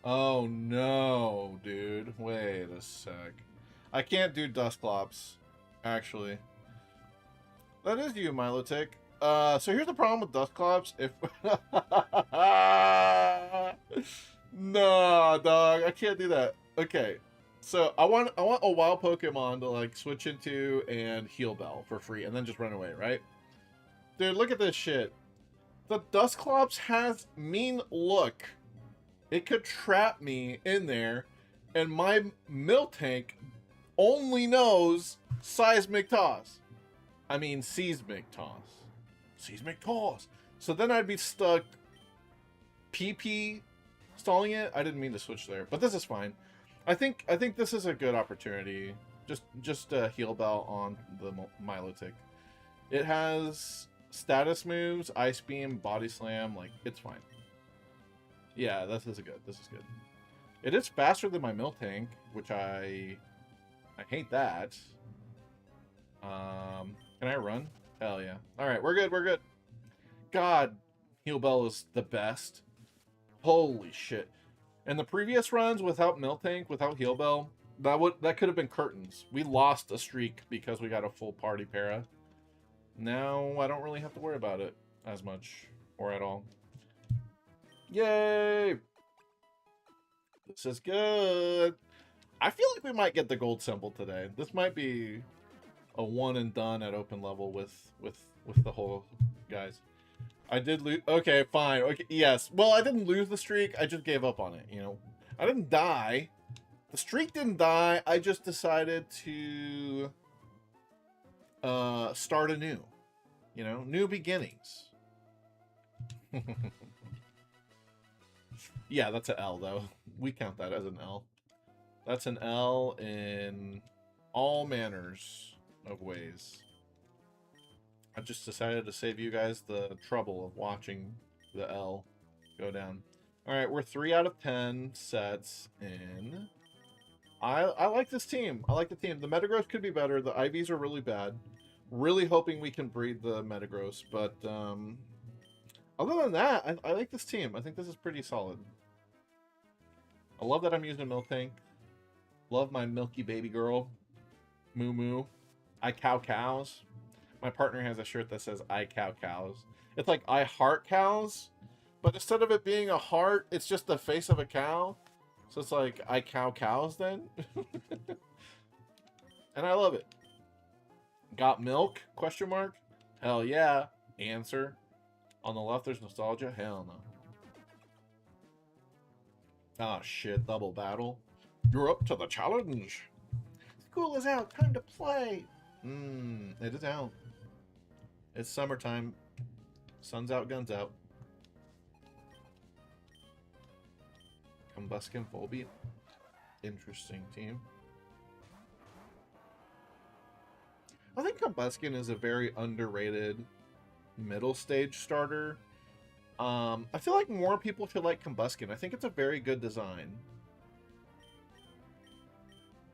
Speaker 1: Oh, no, dude. Wait a sec. I can't do Dusclops, actually. That is you, Milotic. So here's the problem with Dusclops. If no, dog, I can't do that. Okay, so I want a wild Pokemon to like switch into and Heal Bell for free, and then just run away, right? Dude, look at this shit. The Dusclops has mean look. It could trap me in there, and my Miltank only knows seismic toss. I mean seismic toss. Seismic toss. So then I'd be stuck PP stalling it. I didn't mean to switch there, but this is fine. I think this is a good opportunity. Just a heal bell on the Milotic. It has status moves, Ice Beam, Body Slam. Like, it's fine. Yeah, this is good. This is good. It is faster than my Miltank, which I hate that. Can I run? Hell yeah. All right, we're good. We're good. God, heal bell is the best. Holy shit. And the previous runs without Miltank, without heal bell, that could have been curtains. We lost a streak because we got a full party para. Now I don't really have to worry about it as much or at all. Yay! This is good. I feel like we might get the gold symbol today. This might be a one and done at open level with the whole guys. I did lose. Okay, fine. Okay, yes. Well, I didn't lose the streak. I just gave up on it. You know, I didn't die. The streak didn't die. I just decided to start anew. You know, new beginnings. Yeah, that's an L though. We count that as an L. That's an L in all manners of ways. I just decided to save you guys the trouble of watching the L go down. All right, we're 3 out of 10 sets in. I like this team. I like the team. The Metagross could be better. The IVs are really bad. Really hoping we can breed the Metagross, but other than that, I like this team. I think this is pretty solid. I love that I'm using Miltank. Love my milky baby girl. Moo Moo. I cow cows. My partner has a shirt that says I cow cows. It's like I heart cows, but instead of it being a heart, it's just the face of a cow. So it's like I cow cows then. And I love it. Got milk? Question mark. Hell yeah. Answer. On the left there's nostalgia. Hell no. Oh shit, double battle. You're up to the challenge. School is out. Time to play. It is out. It's summertime. Sun's out, guns out. Combuskin Volbeat. Interesting team. I think Combuskin is a very underrated middle stage starter. I feel like more people should like Combuskin. I think it's a very good design.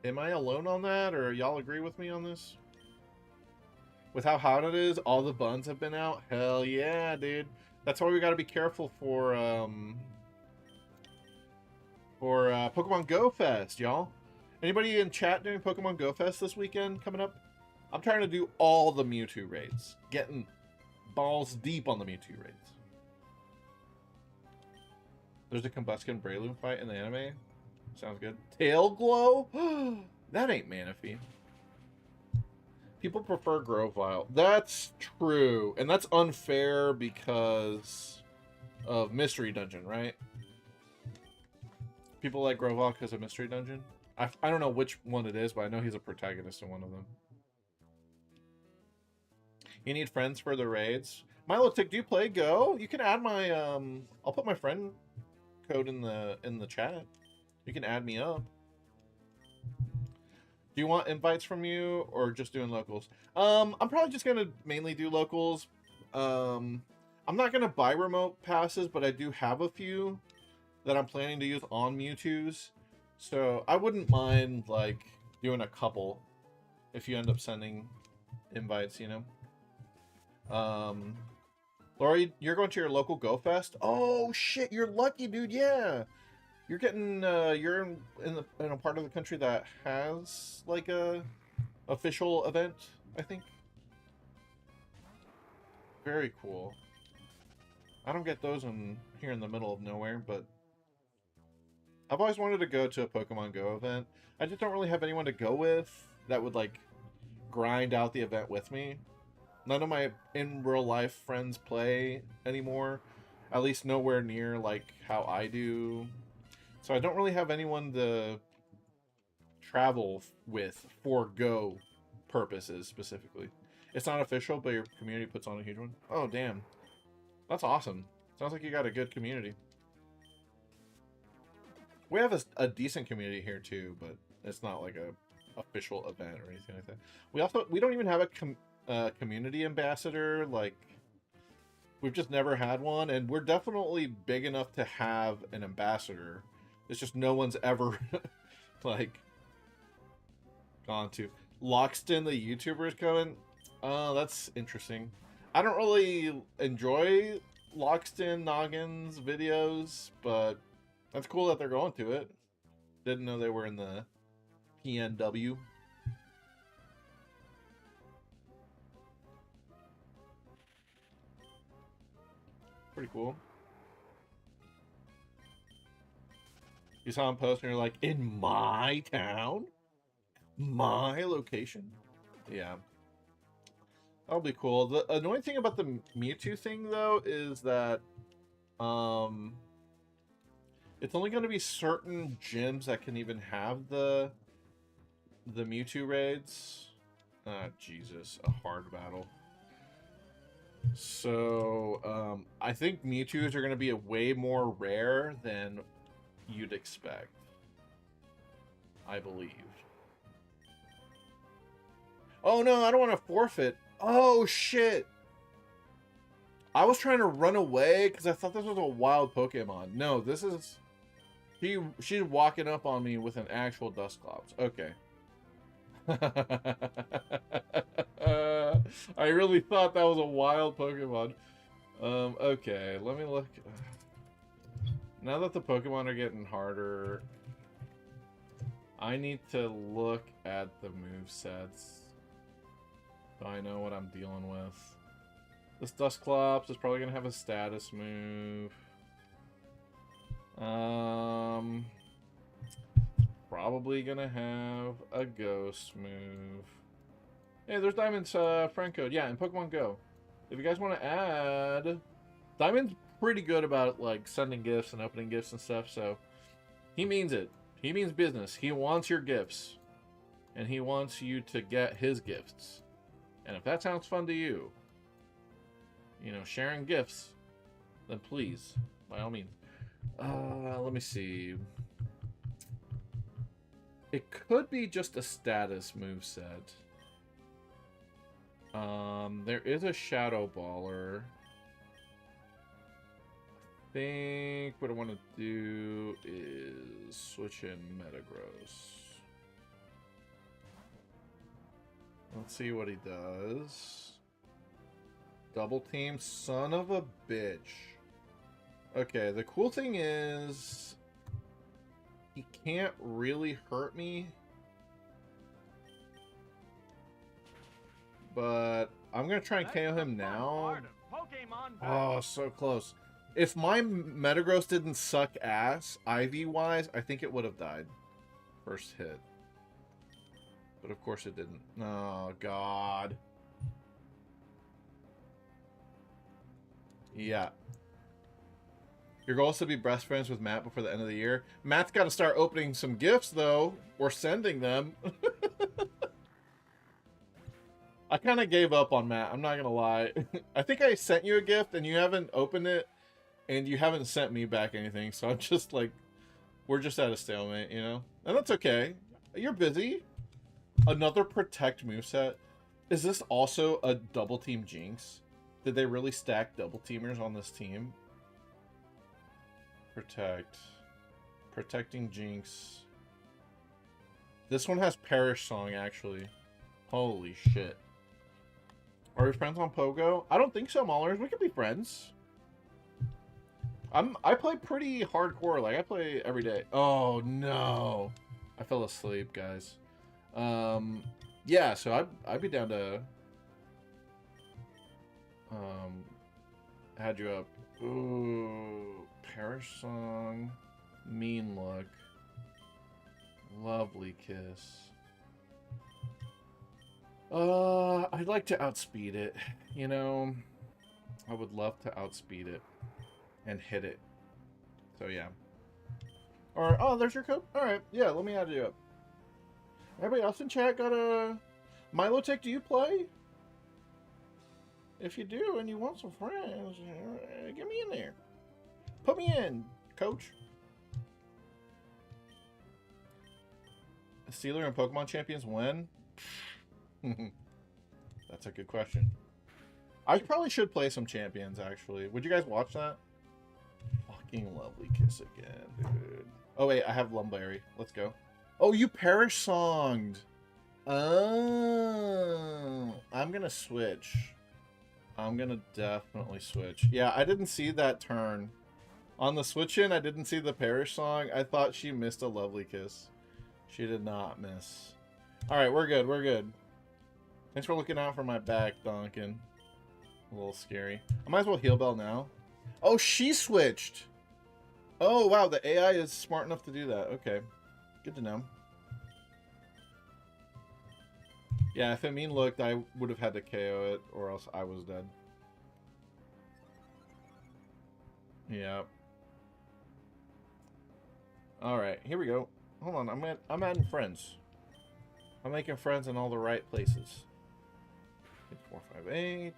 Speaker 1: Am I alone on that, or y'all agree with me on this? With how hot it is, all the buns have been out. Hell yeah, dude. That's why we gotta be careful for Pokemon Go Fest, y'all. Anybody in chat doing Pokemon Go Fest this weekend coming up? I'm trying to do all the Mewtwo raids. Getting balls deep on the Mewtwo raids. There's a Combuskin Breloom fight in the anime. Sounds good. Tail Glow? That ain't Manaphy. People prefer Grovyle. That's true. And that's unfair because of Mystery Dungeon, right? People like Grovyle because of Mystery Dungeon? I don't know which one it is, but I know he's a protagonist in one of them. You need friends for the raids? Milotic, do you play Go? You can add my I'll put my friend code in the chat. You can add me up. Do you want invites from you or just doing locals? I'm probably just gonna mainly do locals. I'm not gonna buy remote passes, but I do have a few that I'm planning to use on Mewtwo's. So I wouldn't mind like doing a couple if you end up sending invites, you know. Lori, you're going to your local Go Fest? Oh shit, you're lucky, dude. Yeah. You're getting you're in a part of the country that has like a official event, I think. Very cool. I don't get those here in the middle of nowhere, but I've always wanted to go to a Pokemon Go event. I just don't really have anyone to go with that would like grind out the event with me. None of my in real life friends play anymore. At least nowhere near like how I do. So I don't really have anyone to travel with for Go purposes specifically. It's not official, but your community puts on a huge one. Oh, damn. That's awesome. Sounds like you got a good community. We have a decent community here too, but it's not like a official event or anything like that. We don't even have a community ambassador. Like, we've just never had one, and we're definitely big enough to have an ambassador. It's just no one's ever like gone to. Lockston, the YouTuber, is going. Oh, that's interesting. I don't really enjoy Lockston Noggin's videos, but that's cool that they're going to it. Didn't know they were in the PNW. Pretty cool. You saw him post and you're like, in my town? My location? Yeah. That'll be cool. The annoying thing about the Mewtwo thing, though, is that it's only going to be certain gyms that can even have the Mewtwo raids. Ah, Jesus, a hard battle. So, I think Mewtwo's are going to be a way more rare than you'd expect. I believe. Oh, no, I don't want to forfeit. Oh, shit. I was trying to run away because I thought this was a wild Pokemon. No, this is... She's walking up on me with an actual Dusclops. Okay. I really thought that was a wild Pokemon. Okay, let me look. Now that the Pokemon are getting harder, I need to look at the movesets. So I know what I'm dealing with. This Dusclops is probably going to have a status move. Probably gonna have a ghost move. Hey, there's Diamond's friend code. Yeah, in Pokemon Go. If you guys want to add... Diamond's pretty good about like sending gifts and opening gifts and stuff, so... He means it. He means business. He wants your gifts. And he wants you to get his gifts. And if that sounds fun to you, you know, sharing gifts, then please, by all means. Let me see. It could be just a status moveset. There is a Shadow Baller. I think what I want to do is switch in Metagross. Let's see what he does. Double team, son of a bitch. Okay, the cool thing is he can't really hurt me. But I'm going to try and KO him now. Oh, so close. If my Metagross didn't suck ass, IV-wise, I think it would have died. First hit. But of course it didn't. Oh, God. Yeah. Your goal is to be best friends with Matt before the end of the year. Matt's got to start opening some gifts, though. Or sending them. I kind of gave up on Matt. I'm not going to lie. I think I sent you a gift and you haven't opened it. And you haven't sent me back anything. So I'm just like, we're just at a stalemate, you know? And that's okay. You're busy. Another Protect moveset. Is this also a double team Jinx? Did they really stack double teamers on this team? Protect. Protecting Jinx. This one has Perish Song, actually. Holy shit. Are we friends on Pogo? I don't think so, Maulers. We could be friends. I play pretty hardcore. Like, I play every day. Oh, no. I fell asleep, guys. Yeah, so I'd be down to... Had you up. Ooh, Perish Song. Mean Look. Lovely Kiss. I I'd like to outspeed it, you know? I would love to outspeed it and hit it. So, yeah. Or, oh, there's your code? Alright, yeah, let me add you up. Everybody else in chat got a... Milotech, do you play? If you do and you want some friends, get me in there. Put me in, coach. Steeler and Pokemon champions when? That's a good question. I probably should play some champions, actually. Would you guys watch that? Fucking lovely kiss again, dude. Oh, wait, I have Lumberry. Let's go. Oh, you Perish songed. Oh, I'm gonna switch. I'm gonna definitely switch. Yeah, I didn't see that turn. On the switch in, I didn't see the Perish song. I thought she missed a lovely kiss. She did not miss. Alright, we're good, we're good. Thanks for looking out for my back, Donkin. A little scary. I might as well heal Bell now. Oh, she switched! Oh, wow, the AI is smart enough to do that. Okay. Good to know. Yeah, if Amin looked, I would have had to KO it, or else I was dead. Yeah. Alright, here we go. Hold on, I'm adding friends. I'm making friends in all the right places. 458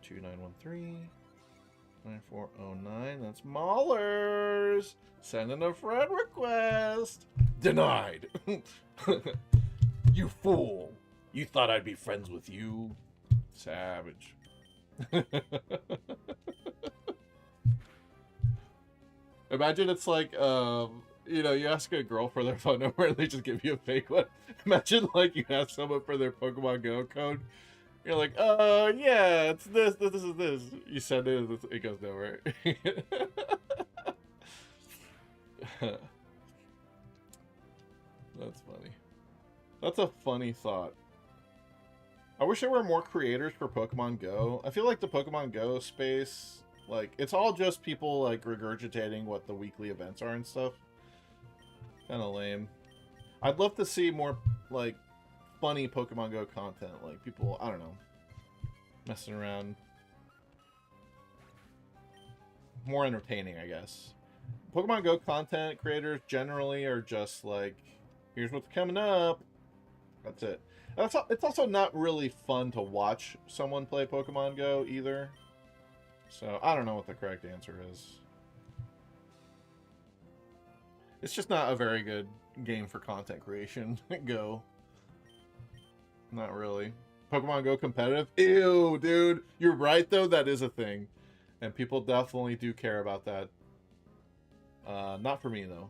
Speaker 1: 2913 9409. That's Maulers. Sending a friend request. Denied. You fool. You thought I'd be friends with you? Savage. Imagine it's like, you know, you ask a girl for their phone number and they just give you a fake one. Imagine, like, you ask someone for their Pokemon Go code. You're like, yeah, it's this is this. You send it, it goes nowhere. That's funny. That's a funny thought. I wish there were more creators for Pokemon Go. I feel like the Pokemon Go space, like, it's all just people, like, regurgitating what the weekly events are and stuff. Kind of lame. I'd love to see more, like, funny Pokemon Go content. Like, people, I don't know, messing around. More entertaining, I guess. Pokemon Go content creators generally are just like, here's what's coming up. That's it. It's also not really fun to watch someone play Pokemon Go either. So, I don't know what the correct answer is. It's just not a very good game for content creation. Go. Not really. Pokemon Go competitive? Ew, dude. You're right, though. That is a thing. And people definitely do care about that. Not for me, though.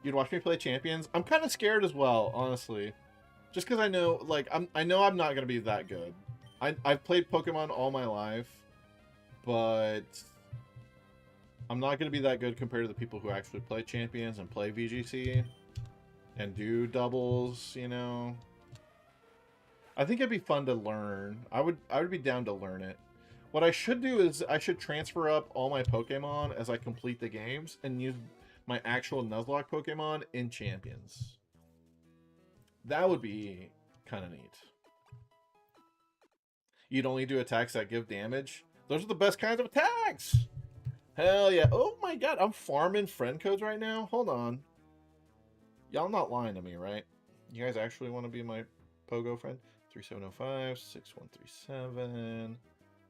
Speaker 1: You'd watch me play Champions? I'm kind of scared as well, honestly. Just because I know, like, I know I'm not going to be that good. I've played Pokemon all my life, but I'm not going to be that good compared to the people who actually play Champions and play VGC and do doubles, you know. I think it'd be fun to learn. I would be down to learn it. What I should do is I should transfer up all my Pokemon as I complete the games and use my actual Nuzlocke Pokemon in Champions. That would be kind of neat. You'd only do attacks that give damage. Those are the best kinds of attacks! Hell yeah. Oh my god, I'm farming friend codes right now? Hold on. Y'all not lying to me, right? You guys actually want to be my Pogo friend? 3705 6137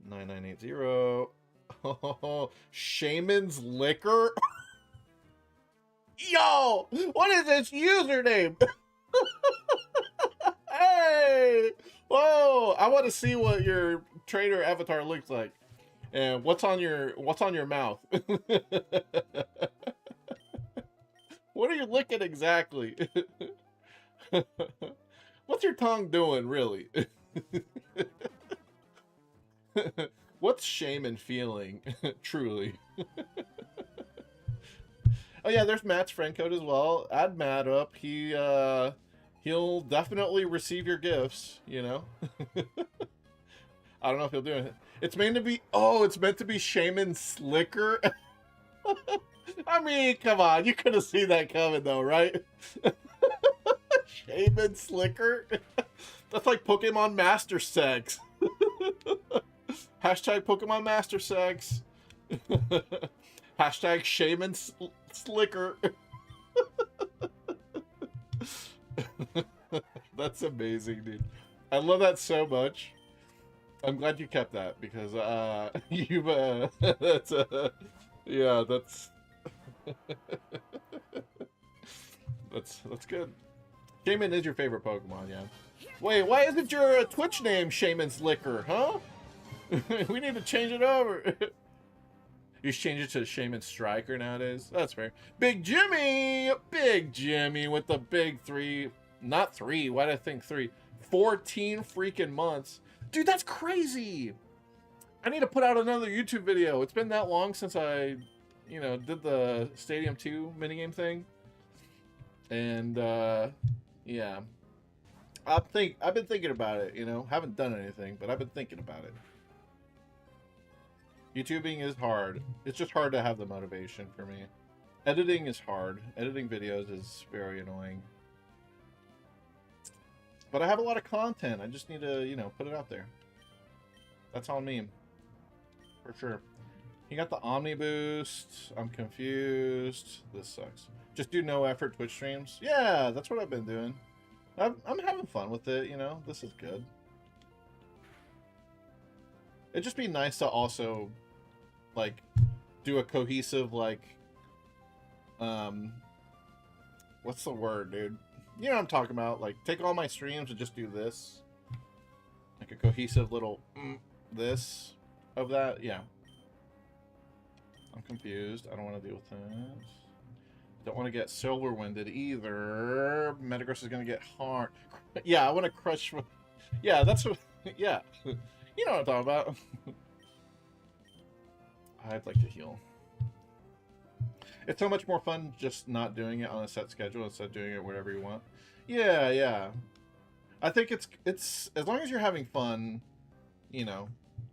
Speaker 1: 9980. Oh, Shaman's Liquor? Yo! What is this username? Hey! Whoa! I want to see what your trainer avatar looks like. And what's on your mouth? What are you licking exactly? What's your tongue doing, really? What's Shaman feeling, truly? Oh yeah, there's Matt's friend code as well. Add Matt up. He'll definitely receive your gifts, you know? I don't know if he'll do it. It's meant to be, oh, it's meant to be Shaman Slicker. I mean, come on, you could have seen that coming though, right? Shaman Slicker? That's like Pokemon Master Sex. Hashtag Pokemon Master Sex. Hashtag Shaman Slicker. That's amazing, dude. I love that so much. I'm glad you kept that because you've that's yeah, that's that's good. Shaman is your favorite Pokemon, yeah. Wait, why isn't your Twitch name Shaman's Liquor, huh? We need to change it over. You should change it to Shaman Striker nowadays. That's fair. Big Jimmy! Big Jimmy with the big 3. Not 3. Why did I think 3? 14 freaking months. Dude, that's crazy! I need to put out another YouTube video. It's been that long since I, you know, did the Stadium 2 minigame thing. And, yeah. I've been thinking about it, you know. Haven't done anything, but I've been thinking about it. YouTubing is hard. It's just hard to have the motivation for me. Editing is hard. Editing videos is very annoying. But I have a lot of content. I just need to, you know, put it out there. That's on me. For sure. You got the Omni Boost. I'm confused. This sucks. Just do no effort Twitch streams. Yeah, that's what I've been doing. I'm having fun with it, you know. This is good. It'd just be nice to also, like, do a cohesive, like, what's the word, dude? You know what I'm talking about. Like, take all my streams and just do this. Like a cohesive little this of that. Yeah. I'm confused. I don't want to deal with that. Don't want to get silver winded either. Metagross is going to get hard. Yeah, I want to crush. Yeah, that's what. Yeah. You know what I'm talking about. I'd like to heal. It's so much more fun just not doing it on a set schedule instead of doing it wherever you want. Yeah, yeah. I think it's as long as you're having fun, you know,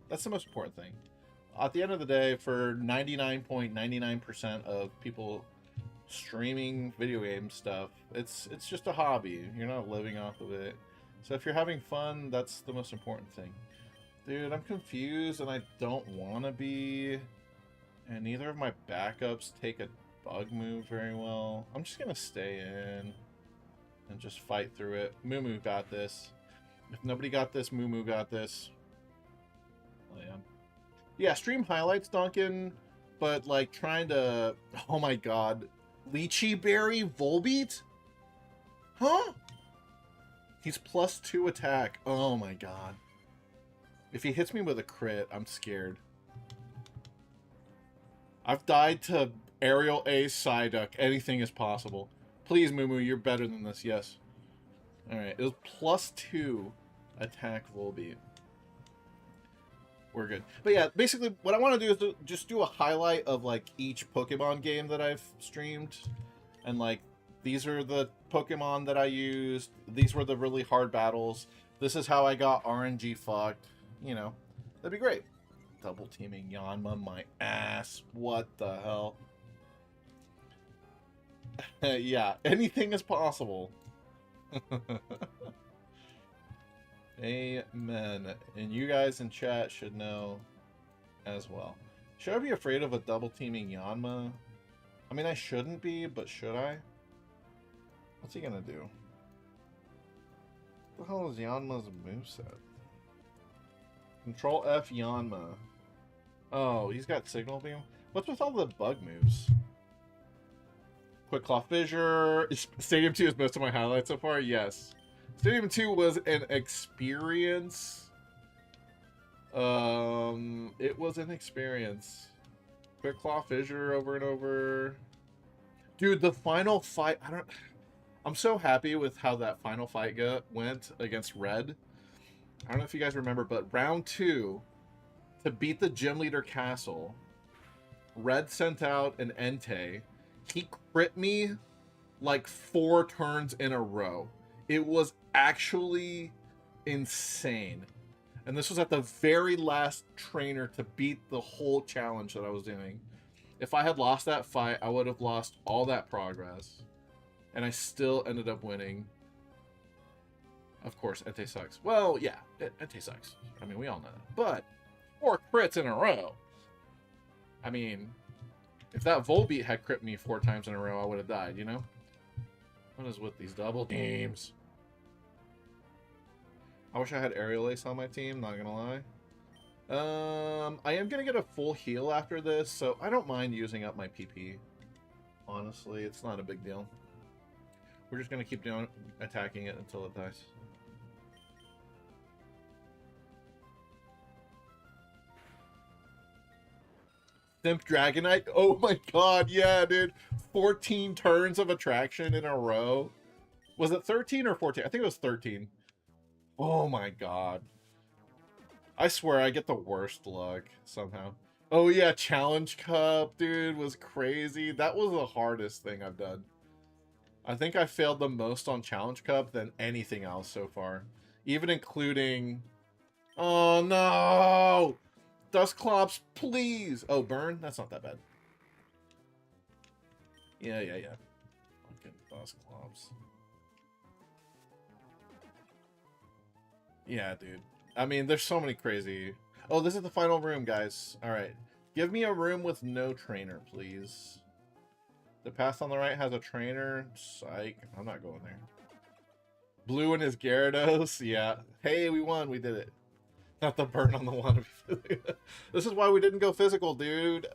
Speaker 1: that's the most important thing. At the end of the day, for 99.99% of people streaming video game stuff, it's just a hobby. You're not living off of it. So if you're having fun, that's the most important thing. Dude, I'm confused and I don't want to be. And neither of my backups take a bug move very well. I'm just going to stay in and just fight through it. Moo Moo got this. If nobody got this, Moo Moo got this. Oh, yeah. Yeah, stream highlights, Duncan, but like trying to... Oh my god. Lychee Berry Volbeat? Huh? He's +2 attack. Oh my god. If he hits me with a crit, I'm scared. I've died to Aerial Ace Psyduck. Anything is possible. Please, Moo Moo, you're better than this. Yes. Alright, it was +2 attack Volbeat. We're good. But yeah, basically what I want to do is just do a highlight of like each Pokemon game that I've streamed. And like, these are the Pokemon that I used. These were the really hard battles. This is how I got RNG fucked. You know, that'd be great. Double teaming Yanma, my ass. What the hell? Yeah, anything is possible. Amen. And you guys in chat should know as well. Should I be afraid of a double teaming Yanma? I mean, I shouldn't be, but should I? What's he gonna do? What the hell is Yanma's moveset? Control F Yanma. Oh, he's got Signal Beam? What's with all the bug moves? Quick Claw Fissure. Stadium 2 is most of my highlights so far? Yes. Stadium 2 was an experience. It was an experience. Quick Claw Fissure over and over. Dude, the final fight... I'm so happy with how that final fight went against Red. I don't know if you guys remember, but round 2, to beat the Gym Leader Castle, Red sent out an Entei. He crit me like 4 turns in a row. It was actually insane. And this was at the very last trainer to beat the whole challenge that I was doing. If I had lost that fight, I would have lost all that progress. And I still ended up winning. Of course, Entei sucks. Well, yeah, Entei sucks. I mean, we all know that. But 4 crits in a row. I mean, if that Volbeat had crit me 4 times in a row, I would have died, you know? What is with these double teams? I wish I had Aerial Ace on my team, not gonna lie. I am gonna get a full heal after this, so I don't mind using up my PP. Honestly, it's not a big deal. We're just gonna keep doing attacking it until it dies. Simp Dragonite? Oh my god, yeah, dude. 14 turns of attraction in a row. Was it 13 or 14? I think it was 13. Oh my god. I swear I get the worst luck somehow. Oh yeah, Challenge Cup, dude, was crazy. That was the hardest thing I've done. I think I failed the most on Challenge Cup than anything else so far. Even including... Oh no! Dusclops, please! Oh, burn? That's not that bad. Yeah. Fucking Dusclops. Yeah, dude. I mean, there's so many crazy... Oh, this is the final room, guys. Alright. Give me a room with no trainer, please. The path on the right has a trainer. Psych. I'm not going there. Blue and his Gyarados. Yeah. Hey, we won. We did it. Not the burn on the wannabe. This is why we didn't go physical, dude.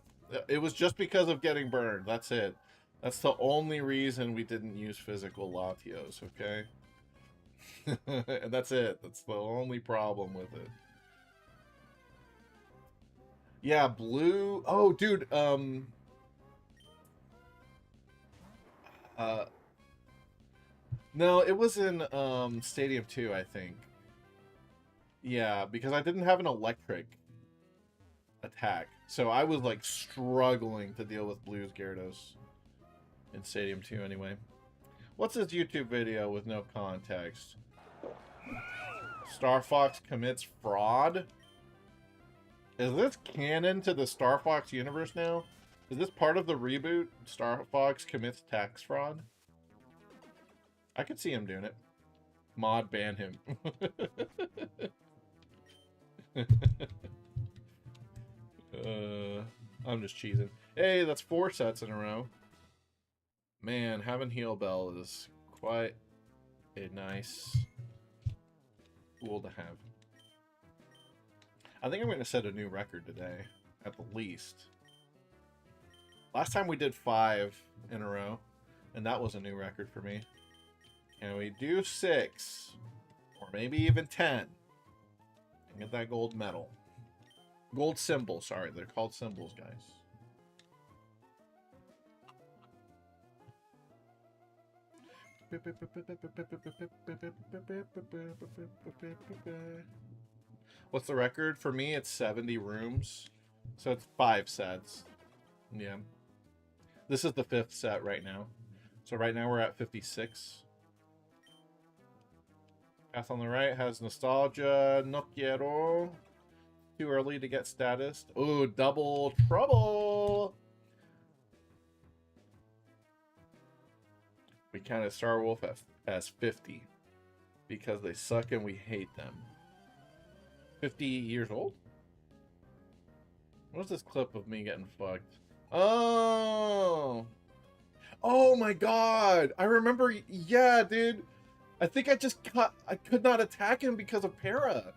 Speaker 1: It was just because of getting burned. That's it. That's the only reason we didn't use physical Latios, okay? And that's it. That's the only problem with it. Yeah, blue. Oh, dude. No, it was in Stadium 2, I think. Yeah, because I didn't have an electric attack. So I was like struggling to deal with Blue's Gyarados in Stadium 2 anyway. What's this YouTube video with no context? Star Fox commits fraud? Is this canon to the Star Fox universe now? Is this part of the reboot? Star Fox commits tax fraud? I could see him doing it. Mod ban him. I'm just cheesing. Hey, that's 4 sets in a row. Man, having Heal Bell is quite a nice tool to have. I think I'm going to set a new record today, at the least. Last time we did 5 in a row, and that was a new record for me. Can we do 6? Or maybe even 10? And get that gold medal. Gold symbol, sorry. They're called symbols, guys. What's the record? For me, it's 70 rooms. So it's 5 sets. Yeah. This is the 5th set right now. So right now we're at 56. Path on the right has Nostalgia. No quiero. Too early to get status. Ooh, double trouble! We counted Star Wolf as 50. Because they suck and we hate them. 50 years old? What's this clip of me getting fucked? Oh! Oh my god! I remember, yeah, dude. I think I could not attack him because of Para.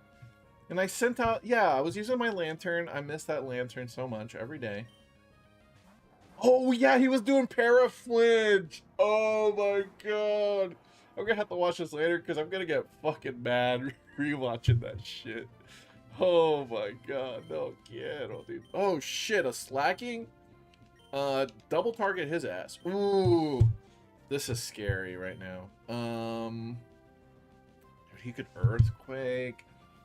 Speaker 1: And I sent out, yeah, I was using my lantern. I miss that lantern so much every day. Oh yeah, he was doing Para flinch. Oh my god. I'm gonna have to watch this later because I'm gonna get fucking mad rewatching that shit. Oh my god, no quiero, dude. Oh shit, a slacking? Double target his ass. Ooh. This is scary right now. He could Earthquake.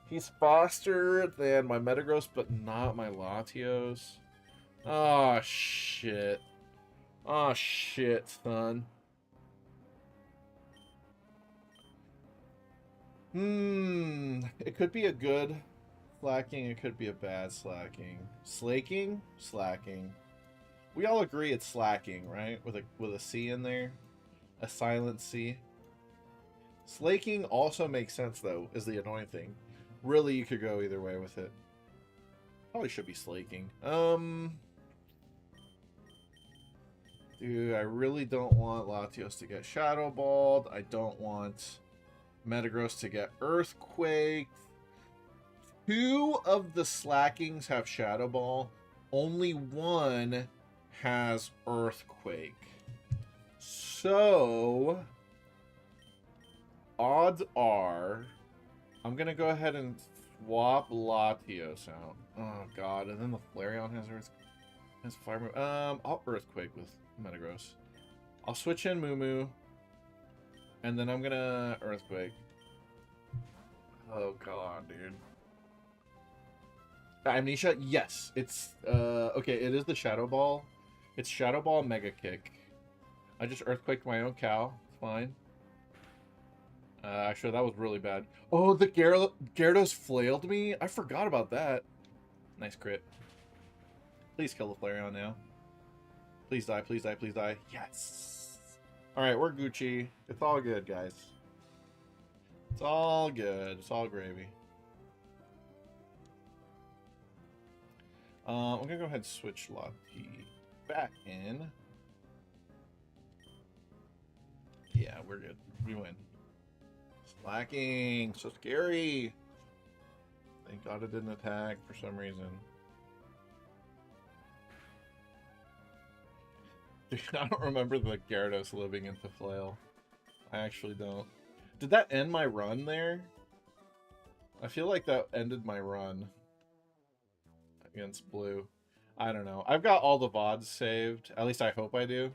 Speaker 1: He's faster than my Metagross, but not my Latios. Oh, shit. Oh, shit, son. It could be a good slacking. It could be a bad slacking. Slaking? Slacking. We all agree it's slacking, right? With a C in there. A silent C. Slaking also makes sense, though, is the annoying thing. Really, you could go either way with it. Probably should be slaking. Dude, I really don't want Latios to get Shadow Balled. I don't want Metagross to get Earthquake. 2 of the Slackings have Shadow Ball. Only 1 has Earthquake. So, odds are, I'm going to go ahead and swap Latios out. Oh, God. And then the Flareon has Fire Move. I'll Earthquake with Metagross. I'll switch in Moo. And then I'm going to Earthquake. Oh, God, dude. Amnesia? Yes. It's, okay, it is the Shadow Ball. It's Shadow Ball Mega Kick. I just Earthquaked my own cow. It's fine. Actually, that was really bad. Oh, the Gyarados flailed me? I forgot about that. Nice crit. Please kill the Flareon now. Please die, please die, please die. Yes! Alright, we're Gucci. It's all good, guys. It's all good. It's all gravy. I'm gonna go ahead and switch Lottie back in. Yeah, we're good. We win. Slacking. So scary. Thank God it didn't attack for some reason. Dude, I don't remember the Gyarados living into Flail. I actually don't. Did that end my run there? I feel like that ended my run against Blue. I don't know. I've got all the VODs saved. At least I hope I do.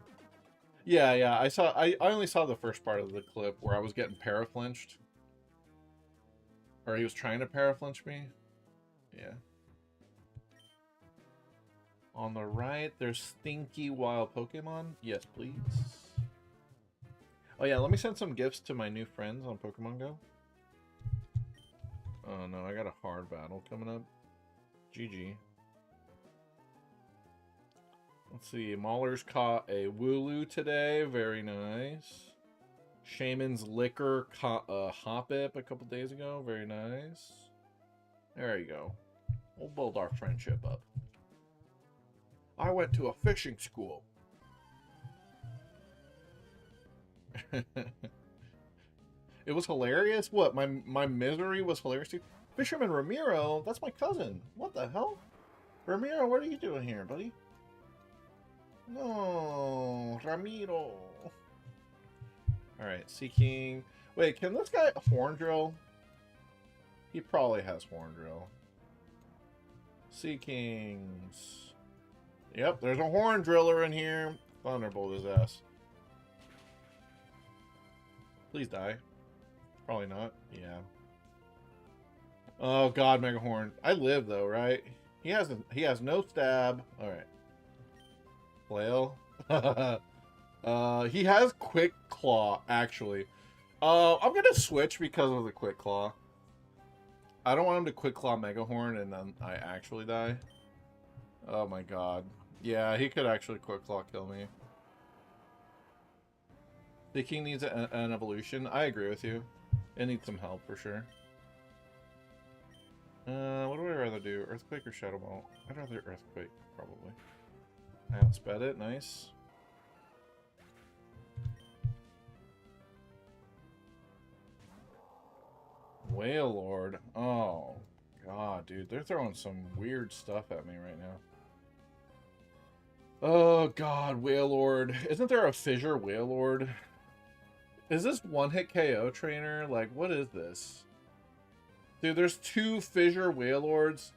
Speaker 1: Yeah. I only saw the first part of the clip where I was getting paraflinched. Or he was trying to paraflinch me. Yeah. On the right, there's stinky wild Pokemon. Yes, please. Oh yeah, let me send some gifts to my new friends on Pokemon Go. Oh no, I got a hard battle coming up. GG. Let's see, Mahler's caught a Wooloo today. Very nice. Shaman's Liquor caught a Hoppip a couple days ago. Very nice. There you go. We'll build our friendship up. I went to a fishing school. It was hilarious? What? My misery was hilarious? Fisherman Ramiro? That's my cousin. What the hell? Ramiro, what are you doing here, buddy? No, Ramiro. Alright, Seeking. Wait, can this guy Horn Drill? He probably has Horn Drill. Seekings. Yep, there's a Horn Driller in here. Thunderbolt his ass. Please die. Probably not. Yeah. Oh god, Mega Horn. I live though, right? He has no stab. Alright. Flail. He has Quick Claw, actually. I'm gonna switch because of the Quick Claw. I don't want him to Quick Claw Mega Horn and then I actually die. Oh my god. Yeah, he could actually Quick Claw kill me. The King needs an evolution. I agree with you. It needs some help for sure. What would I rather do? Earthquake or Shadow Ball? I'd rather Earthquake, probably. I outsped it. Nice. Wailord. Oh, God, dude. They're throwing some weird stuff at me right now. Oh, God, Wailord. Isn't there a Fissure Wailord? Is this one-hit KO trainer? Like, what is this? Dude, there's 2 Fissure Wailords.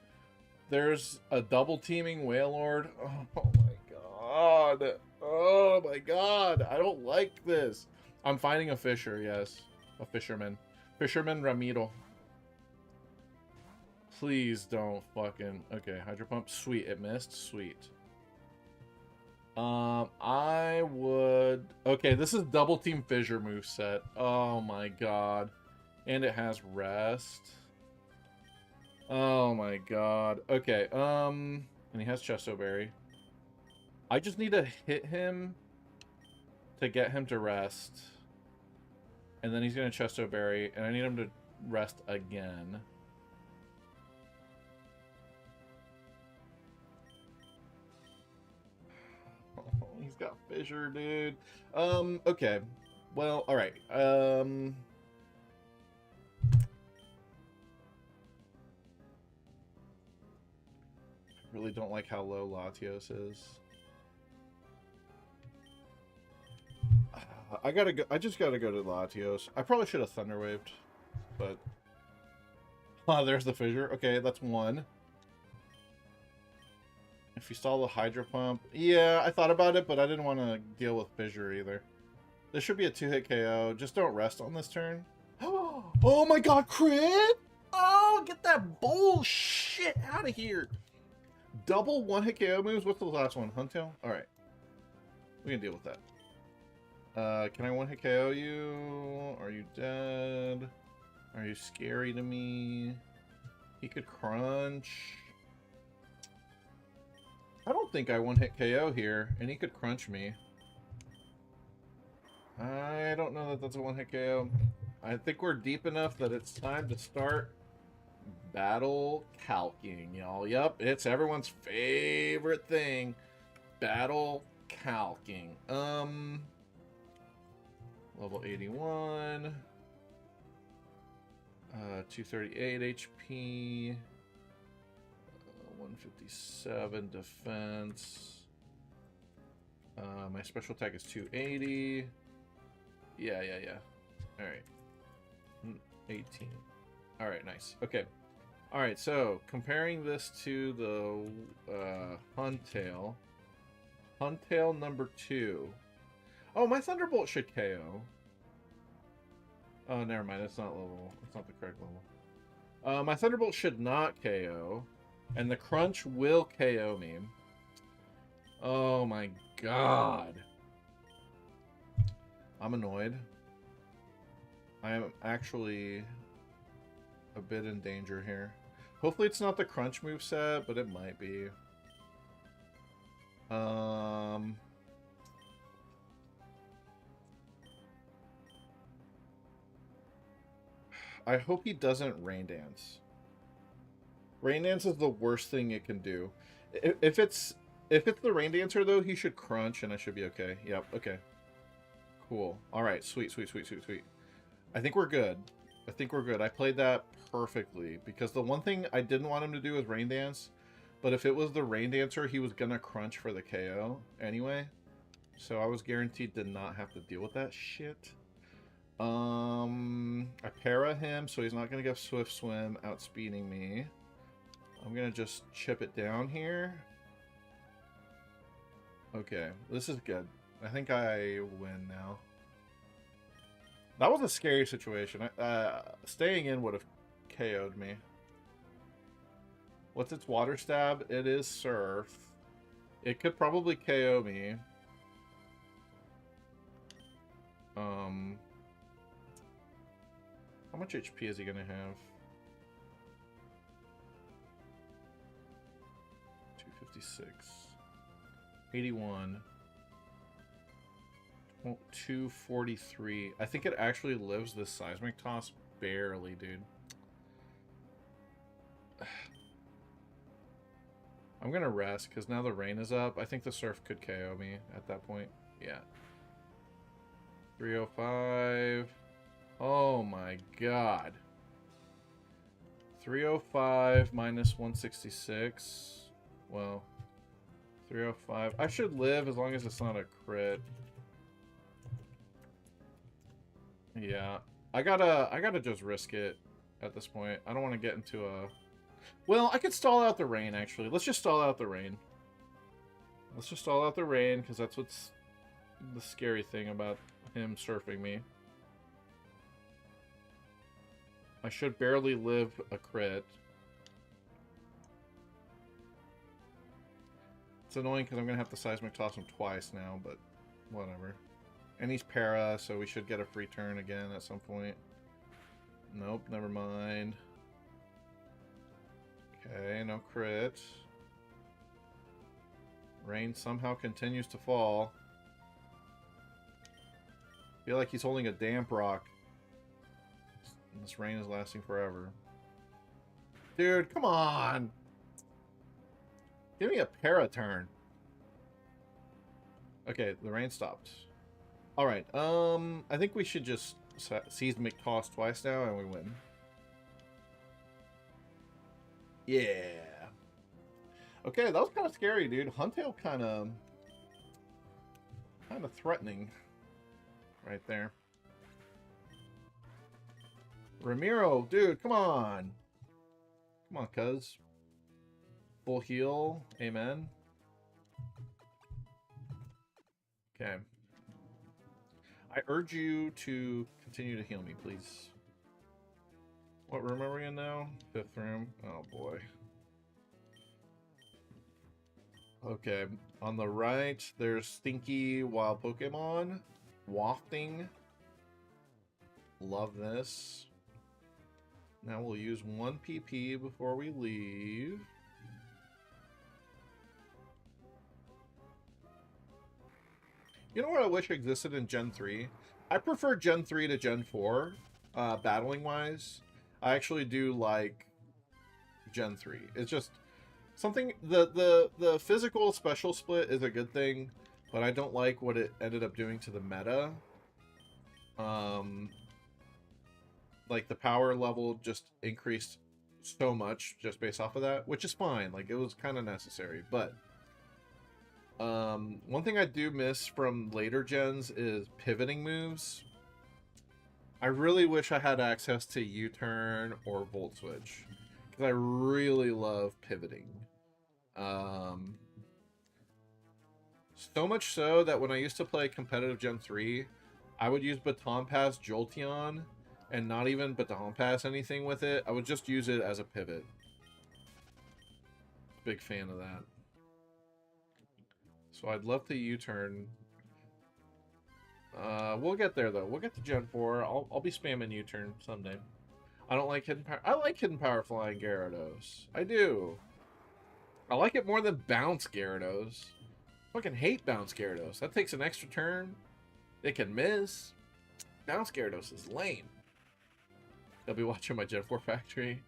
Speaker 1: There's a double-teaming Wailord. Oh, my God. Oh, my God. I don't like this. I'm finding a Fissure, yes. A Fisherman. Fisherman Ramiro. Please don't fucking... Okay, Hydro Pump. Sweet, it missed. Sweet. I would... Okay, this is double team Fissure moveset. Oh my god. And it has rest. Oh my god. Okay, and he has Chesto Berry. I just need to hit him to get him to rest. And then he's going to Chesto Berry, and I need him to rest again. Oh, he's got Fissure, dude. Okay. Well, alright. I really don't like how low Latios is. I just gotta go to Latios. I probably should have Thunder Waved, but there's the Fissure. Okay, that's one. If you stall the Hydro Pump, yeah, I thought about it, but I didn't want to deal with Fissure either. This should be a 2-hit KO. Just don't rest on this turn. Oh my god, crit! Oh, get that bullshit out of here! Double 1-hit KO moves. What's the last one? Huntail? Alright. We can deal with that. Can I 1-hit KO you? Are you dead? Are you scary to me? He could crunch. I don't think I 1-hit KO here, and he could crunch me. I don't know that that's a 1-hit KO. I think we're deep enough that it's time to start battle calking, y'all. Yep, it's everyone's favorite thing. Battle calking. Level 81. 238 HP. 157 defense. My special attack is 280. Yeah. Alright. 18. Alright, nice. Okay. Alright, so comparing this to the Huntail. Huntail number 2. Oh, my Thunderbolt should KO. Oh, never mind. It's not level. It's not the correct level. My Thunderbolt should not KO. And the Crunch will KO me. Oh my god. I'm annoyed. I am actually a bit in danger here. Hopefully it's not the Crunch moveset, but it might be. I hope he doesn't Rain Dance. Rain Dance is the worst thing it can do. If it's the Rain Dancer though, he should crunch and I should be okay. Yep, okay. Cool. Alright, sweet. I think we're good. I played that perfectly. Because the one thing I didn't want him to do was Rain Dance. But if it was the Rain Dancer, he was gonna crunch for the KO anyway. So I was guaranteed to not have to deal with that shit. I para him, so he's not gonna get Swift Swim outspeeding me. I'm gonna just chip it down here. Okay, this is good. I think I win now. That was a scary situation. Staying in would have KO'd me. What's its water stab? It is Surf. It could probably KO me. How much HP is he gonna have? 256. 81. 243. I think it actually lives this Seismic Toss barely, dude. I'm gonna rest because now the rain is up. I think the Surf could KO me at that point. Yeah. 305. Oh my god. 305 minus 166. Well, 305. I should live as long as it's not a crit. Yeah. I gotta just risk it at this point. I don't want to get into a... Well, I could stall out the rain, actually. Let's just stall out the rain. Let's just stall out the rain, because that's what's the scary thing about him surfing me. I should barely live a crit. It's annoying because I'm going to have to Seismic Toss him twice now, but whatever. And he's para, so we should get a free turn again at some point. Nope, never mind. Okay, no crit. Rain somehow continues to fall. I feel like he's holding a damp rock. This rain is lasting forever. Dude, come on! Give me a para-turn. Okay, the rain stopped. Alright, I think we should just seismic toss twice now and we win. Yeah. Okay, that was kind of scary, dude. Huntail kind of threatening right there. Ramiro, dude, come on. Come on, cuz. Full heal. Amen. Okay. I urge you to continue to heal me, please. What room are we in now? 5th room. Oh, boy. Okay. On the right, there's Stinky Wild Pokemon. Wafting. Love this. Now we'll use 1 PP before we leave. You know what I wish existed in Gen 3? I prefer Gen 3 to Gen 4, battling-wise. I actually do like Gen 3. It's just something... The physical special split is a good thing, but I don't like what it ended up doing to the meta. Like, the power level just increased so much just based off of that, which is fine. Like, it was kind of necessary, but... one thing I do miss from later gens is pivoting moves. I really wish I had access to U-turn or Volt Switch, because I really love pivoting. So much so that when I used to play competitive Gen 3, I would use Baton Pass Jolteon and not even Baton Pass anything with it. I would just use it as a pivot. Big fan of that. So I'd love to U-turn. We'll get there though. We'll get to Gen 4. I'll be spamming U-turn someday. I don't like hidden power. I like hidden power flying Gyarados. I do. I like it more than bounce Gyarados. Fucking hate bounce Gyarados. That takes an extra turn. It can miss. Bounce Gyarados is lame. They'll be watching my Gen 4 factory.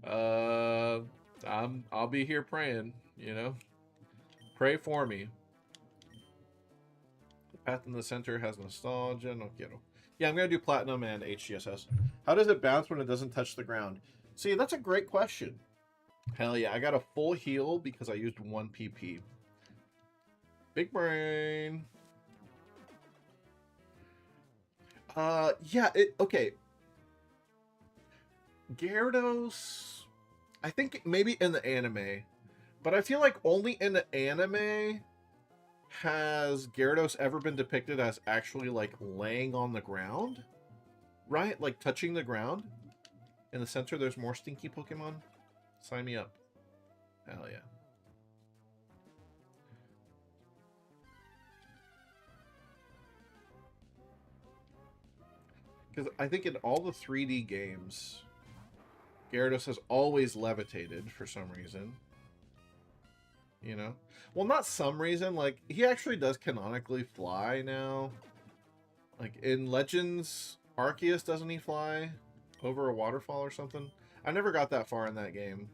Speaker 1: I'll be here praying, you know. Pray for me. The path in the center has nostalgia. No quiero. Yeah, I'm going to do Platinum and HGSS. How does it bounce when it doesn't touch the ground? See, that's a great question. Hell yeah, I got a full heal because I used 1 PP. Big brain. Yeah, okay. Gyarados, I think maybe in the anime, but I feel like only in the anime has Gyarados ever been depicted as actually, like, laying on the ground? Right? Like, touching the ground? In the center, there's more stinky Pokemon? Sign me up. Hell yeah. Because I think in all the 3D games, Gyarados has always levitated for some reason. You know? Well, not some reason. Like, he actually does canonically fly now. Like, in Legends Arceus, doesn't he fly over a waterfall or something? I never got that far in that game.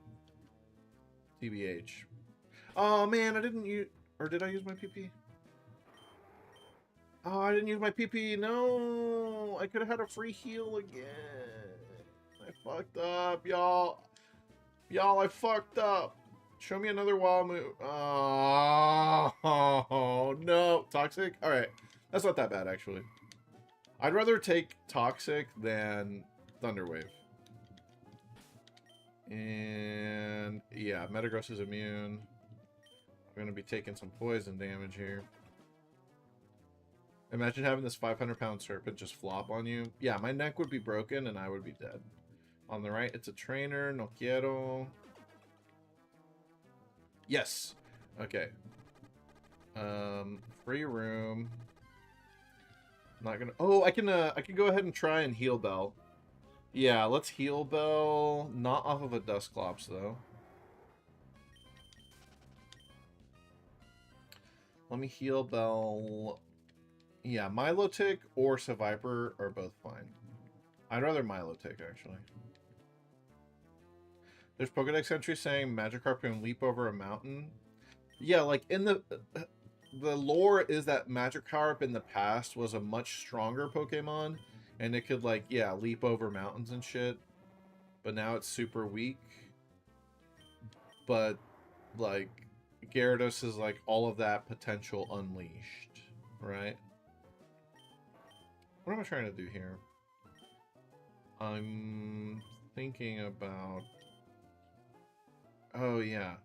Speaker 1: TBH. Oh, man, I didn't use... Or did I use my PP? Oh, I didn't use my PP. No! I could have had a free heal again. I fucked up, y'all. Y'all, I fucked up. Show me another wild move. Oh, no. Toxic? Alright. That's not that bad, actually. I'd rather take Toxic than Thunderwave. And, yeah, Metagross is immune. I'm going to be taking some poison damage here. Imagine having this 500-pound serpent just flop on you. Yeah, my neck would be broken and I would be dead. On the right, it's a trainer. No quiero. Yes. Okay. Free room. Not gonna... Oh, I can go ahead and try and heal Bell. Yeah, let's heal Bell. Not off of a Dusclops, though. Let me heal Bell. Yeah, Milotic or Seviper are both fine. I'd rather Milotic, actually. There's Pokedex entry saying Magikarp can leap over a mountain. Yeah, like in the lore is that Magikarp in the past was a much stronger Pokemon, and it could, like, yeah, leap over mountains and shit. But now it's super weak. But, like, Gyarados is, like, all of that potential unleashed, right? What am I trying to do here? I'm thinking about... Oh, yeah.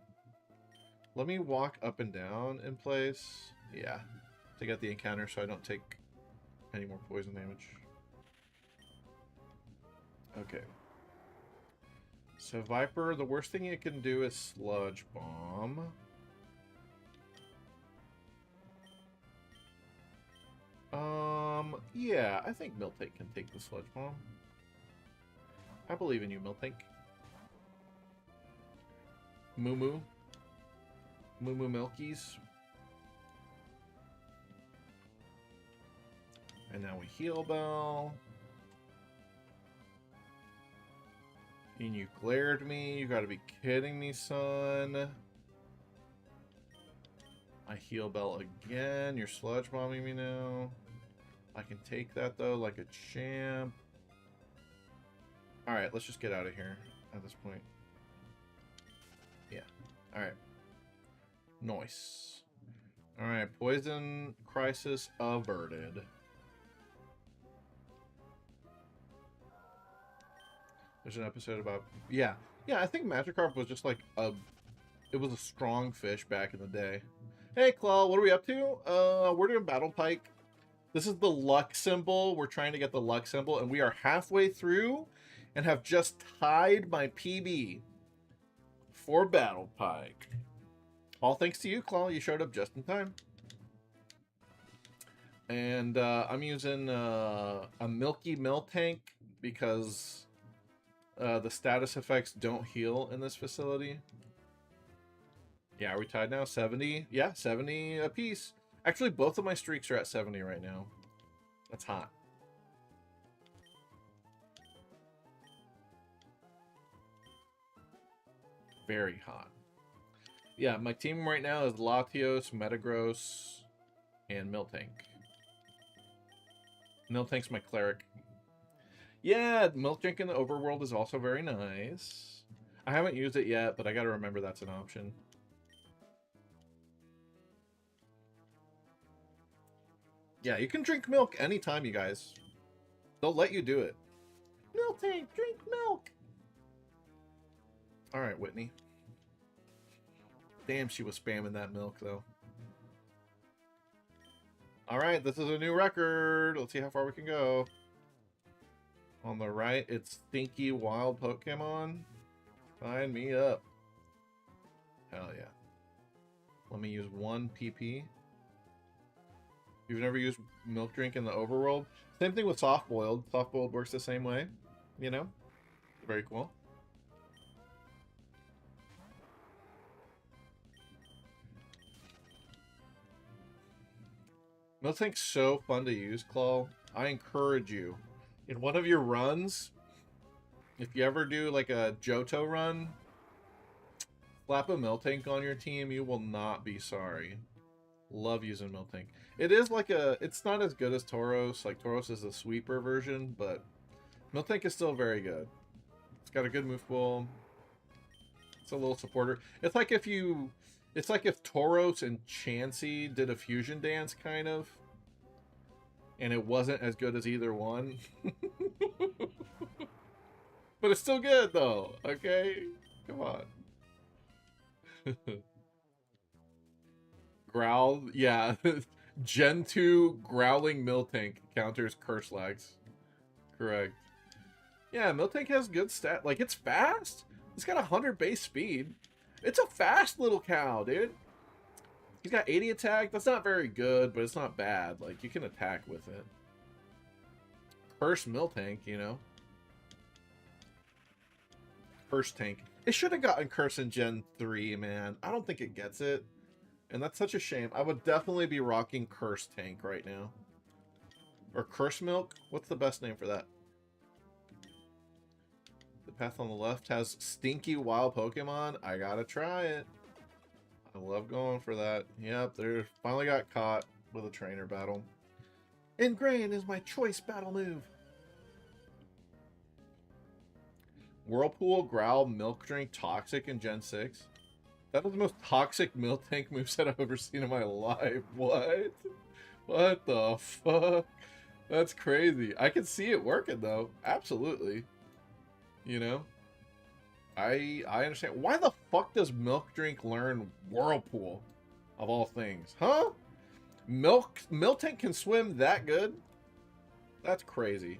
Speaker 1: Let me walk up and down in place. Yeah. To get the encounter so I don't take any more poison damage. Okay. So Viper, the worst thing it can do is Sludge Bomb. Yeah, I think Miltank can take the Sludge Bomb. I believe in you, Miltank. Moo Moo. Moo Moo Milkies. And now we Heal Bell. And you glared me. You gotta be kidding me, son. I Heal Bell again. You're Sludge Bombing me now. I can take that, though, like a champ. Alright, let's just get out of here at this point. Yeah. Alright. Nice. Alright, Poison Crisis averted. There's an episode about... Yeah. Yeah, I think Magikarp was just like a... It was a strong fish back in the day. Hey, Claw, what are we up to? We're doing Battle Pike. This is the luck symbol. We're trying to get the luck symbol, and we are halfway through and have just tied my PB for Battle Pike. All thanks to you, Claw. You showed up just in time. And I'm using a Milky Miltank because the status effects don't heal in this facility. Yeah, are we tied now? 70? Yeah, 70 apiece. Actually, both of my streaks are at 70 right now. That's hot. Very hot. Yeah, my team right now is Latios, Metagross, and Miltank. Miltank's my cleric. Yeah, Miltank in the overworld is also very nice. I haven't used it yet, but I gotta remember that's an option. Yeah, you can drink milk anytime, you guys. They'll let you do it. Miltank, drink milk! Alright, Whitney. Damn, she was spamming that milk, though. Alright, this is a new record. Let's see how far we can go. On the right, it's Stinky Wild Pokemon. Sign me up. Hell yeah. Let me use one PP. You've never used milk drink in the overworld? Same thing with soft boiled. Soft boiled works the same way, you know? Very cool. Miltank's so fun to use, Claw. I encourage you, in one of your runs, if you ever do like a Johto run, slap a Miltank on your team, you will not be sorry. Love using Miltank. It is like it's not as good as Tauros. Like, Tauros is a sweeper version, but Miltank is still very good. It's got a good move pool. It's a little supporter. It's like if Tauros and Chansey did a fusion dance, kind of. And it wasn't as good as either one. But it's still good, though. Okay? Come on. Growl, yeah. Gen 2 Growling Miltank counters Curse Legs. Correct. Yeah, Miltank has good stat. Like, it's fast. It's got 100 base speed. It's a fast little cow, dude. He's got 80 attack. That's not very good, but it's not bad. Like, you can attack with it. Curse Miltank, you know. Curse Tank. It should have gotten Curse in Gen 3, man. I don't think it gets it. And that's such a shame. I would definitely be rocking Curse Tank right now. Or Curse Milk? What's the best name for that? path on the left has stinky wild Pokemon. I gotta try it. I love going for that. Yep, they finally got caught with a trainer battle. Ingrain is my choice battle move. Whirlpool, Growl, Milk Drink, Toxic in Gen 6. That was the most toxic Miltank moveset I've ever seen in my life. What? What the fuck? That's crazy. I can see it working though. Absolutely. You know? I understand. Why the fuck does Milk Drink learn Whirlpool? Of all things. Huh? Miltank can swim that good? That's crazy.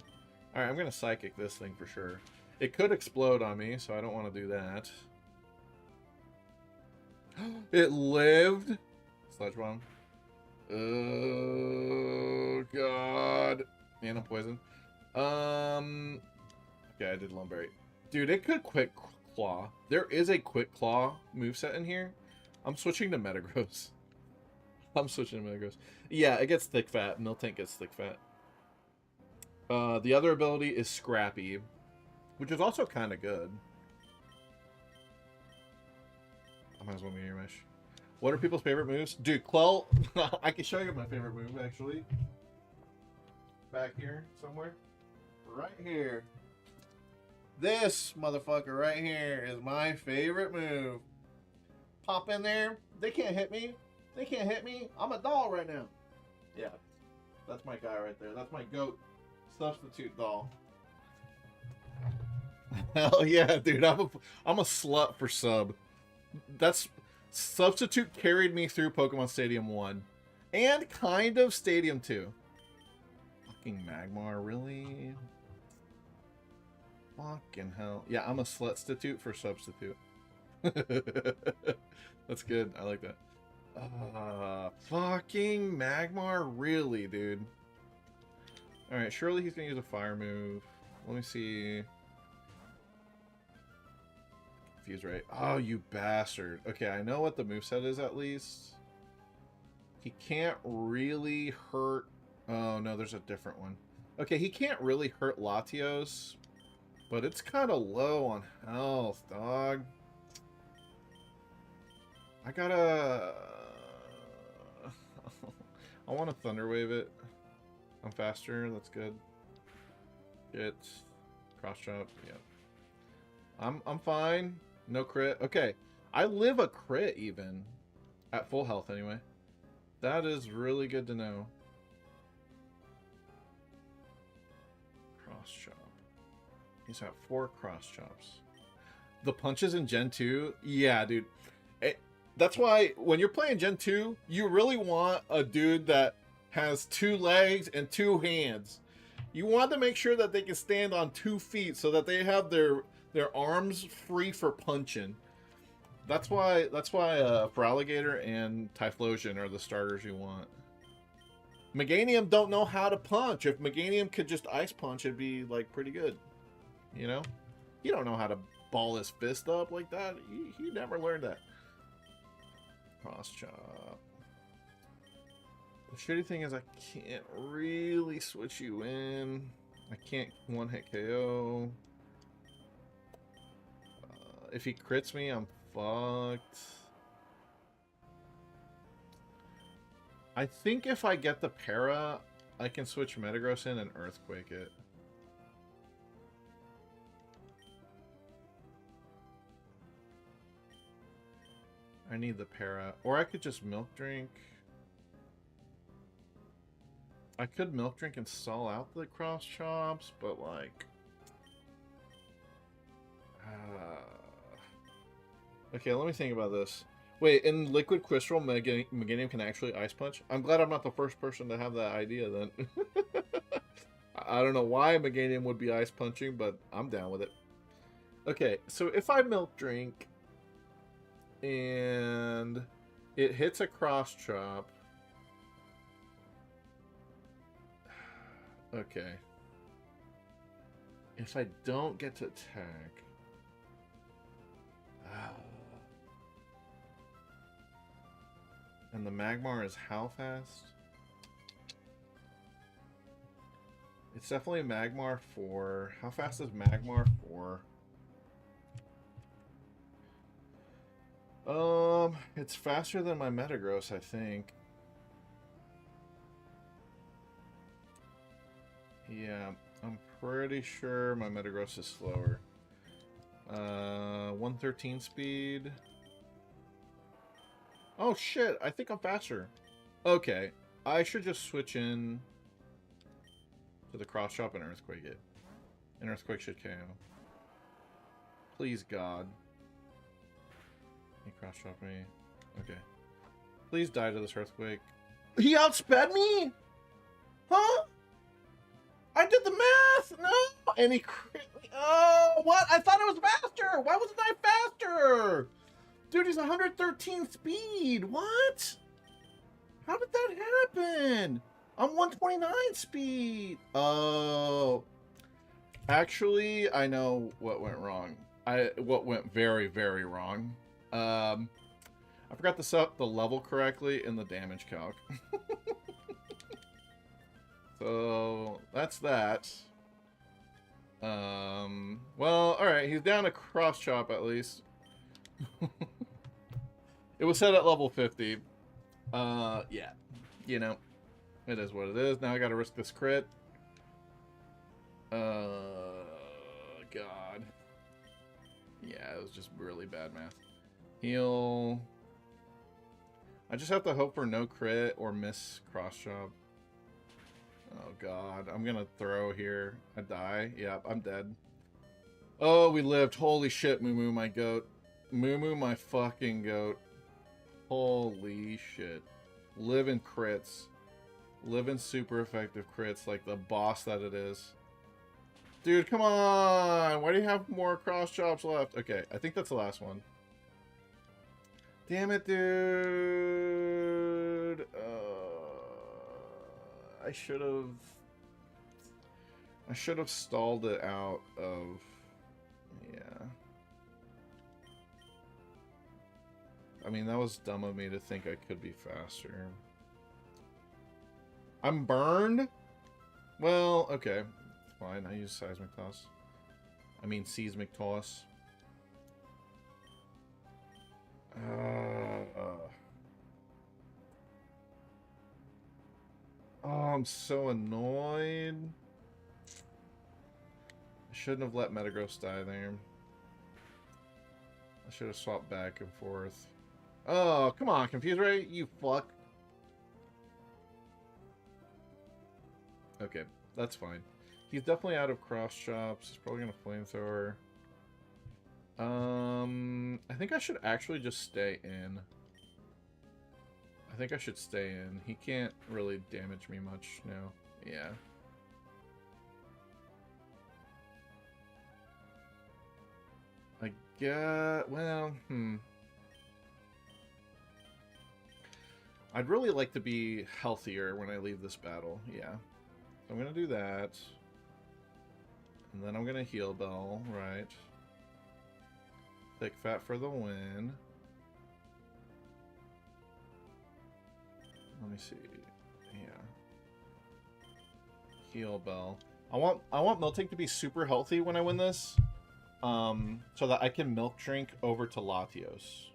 Speaker 1: Alright, I'm gonna Psychic this thing for sure. It could explode on me, so I don't want to do that. It lived. Sludge Bomb. Oh god. And I'm poisoned. Okay, I did Lumberry. Dude, it could Quick Claw. There is a Quick Claw moveset in here. I'm switching to Metagross. I'm switching to Metagross. Yeah, it gets Thick Fat. Miltank gets Thick Fat. The other ability is Scrappy, which is also kind of good. I might as well mirror mesh. What are people's favorite moves? Dude, Quell. I can show you my favorite move, actually. Back here, somewhere. Right here. This motherfucker right here is my favorite move. Pop in there. They can't hit me. They can't hit me. I'm a doll right now. Yeah. That's my guy right there. That's my GOAT substitute doll. Hell yeah, dude. I'm a slut for sub. That's substitute carried me through Pokemon Stadium 1 and kind of Stadium 2. Fucking Magmar, really? Fucking hell. Yeah, I'm a slutstitute for substitute. That's good. I like that. Fucking Magmar, really, dude. Alright, surely he's gonna use a fire move. Let me see. Confused, right? Oh, you bastard. Okay, I know what the moveset is at least. He can't really hurt... Oh, no, there's a different one. Okay, he can't really hurt Latios, but it's kind of low on health, dog. I gotta... I want to Thunder Wave it. I'm faster, that's good. Get Cross Chop, yeah. I'm fine. No crit. Okay, I live a crit even. At full health anyway. That is really good to know. Cross Chop. He's at 4 Cross Chops. The punches in Gen 2? Yeah, dude. That's why when you're playing Gen 2, you really want a dude that has 2 legs and 2 hands. You want to make sure that they can stand on 2 feet so that they have their arms free for punching. That's why Feraligatr and Typhlosion are the starters you want. Meganium don't know how to punch. If Meganium could just ice punch, it'd be like pretty good. You know? You don't know how to ball his fist up like that. He never learned that. Cross Chop. The shitty thing is I can't really switch you in. I can't one-hit KO. If he crits me, I'm fucked. I think if I get the para, I can switch Metagross in and Earthquake it. I need the para. Or I could just Milk Drink. I could Milk Drink and stall out the Cross Chops, but like... Okay, let me think about this. Wait, in Liquid Crystal, Meganium can actually Ice Punch? I'm glad I'm not the first person to have that idea then. I don't know why Meganium would be Ice Punching, but I'm down with it. Okay, so if I Milk Drink and it hits a Cross Chop. Okay. If I don't get to attack... And the Magmar is how fast? It's definitely Magmar 4. How fast is Magmar 4? It's faster than my Metagross, I think. Yeah, I'm pretty sure my Metagross is slower. 113 speed. Oh shit, I think I'm faster. Okay, I should just switch in to the cross chop and earthquake it. An earthquake should KO. Please God. He cross chop me. Okay. Please die to this earthquake. He outsped me? Huh? I did the math! No! And he crit me. Oh, what? I thought I was faster! Why wasn't I faster? Dude, he's 113 speed. What? How did that happen? I'm 129 speed. Oh. Actually, I know what went wrong. What went very, very wrong. I forgot to set the level correctly in the damage calc. So that's that. Well, alright, he's down to cross chop at least. It was set at level 50. Yeah. You know, it is what it is. Now I gotta risk this crit. God. Yeah, it was just really bad math. Heal. I just have to hope for no crit or miss cross chop. Oh god, I'm gonna throw here. I die. Yep, I'm dead. Oh, we lived. Holy shit, Moo Moo, my goat. Moo Moo, my fucking goat. Holy shit. Living crits. Living super effective crits like the boss that it is. Dude, come on! Why do you have more cross chops left? Okay, I think that's the last one. Damn it, dude! I should have stalled it out of... Yeah. I mean, that was dumb of me to think I could be faster. I'm burned? Well, okay. Fine, I use seismic toss. I mean seismic toss. Oh, I'm so annoyed. I shouldn't have let Metagross die there. I should have swapped back and forth. Oh, come on, Confuse Ray, you fuck. Okay, that's fine. He's definitely out of cross chops. He's probably gonna flamethrower. I think I should actually just stay in. I think I should stay in. He can't really damage me much now. Yeah. I get... Well, I'd really like to be healthier when I leave this battle. Yeah. So I'm gonna do that. And then I'm gonna heal Bell, right? Thick Fat for the win. Let me see. Yeah. Heal Bell. I want Miltank to be super healthy when I win this. So that I can milk drink over to Latios.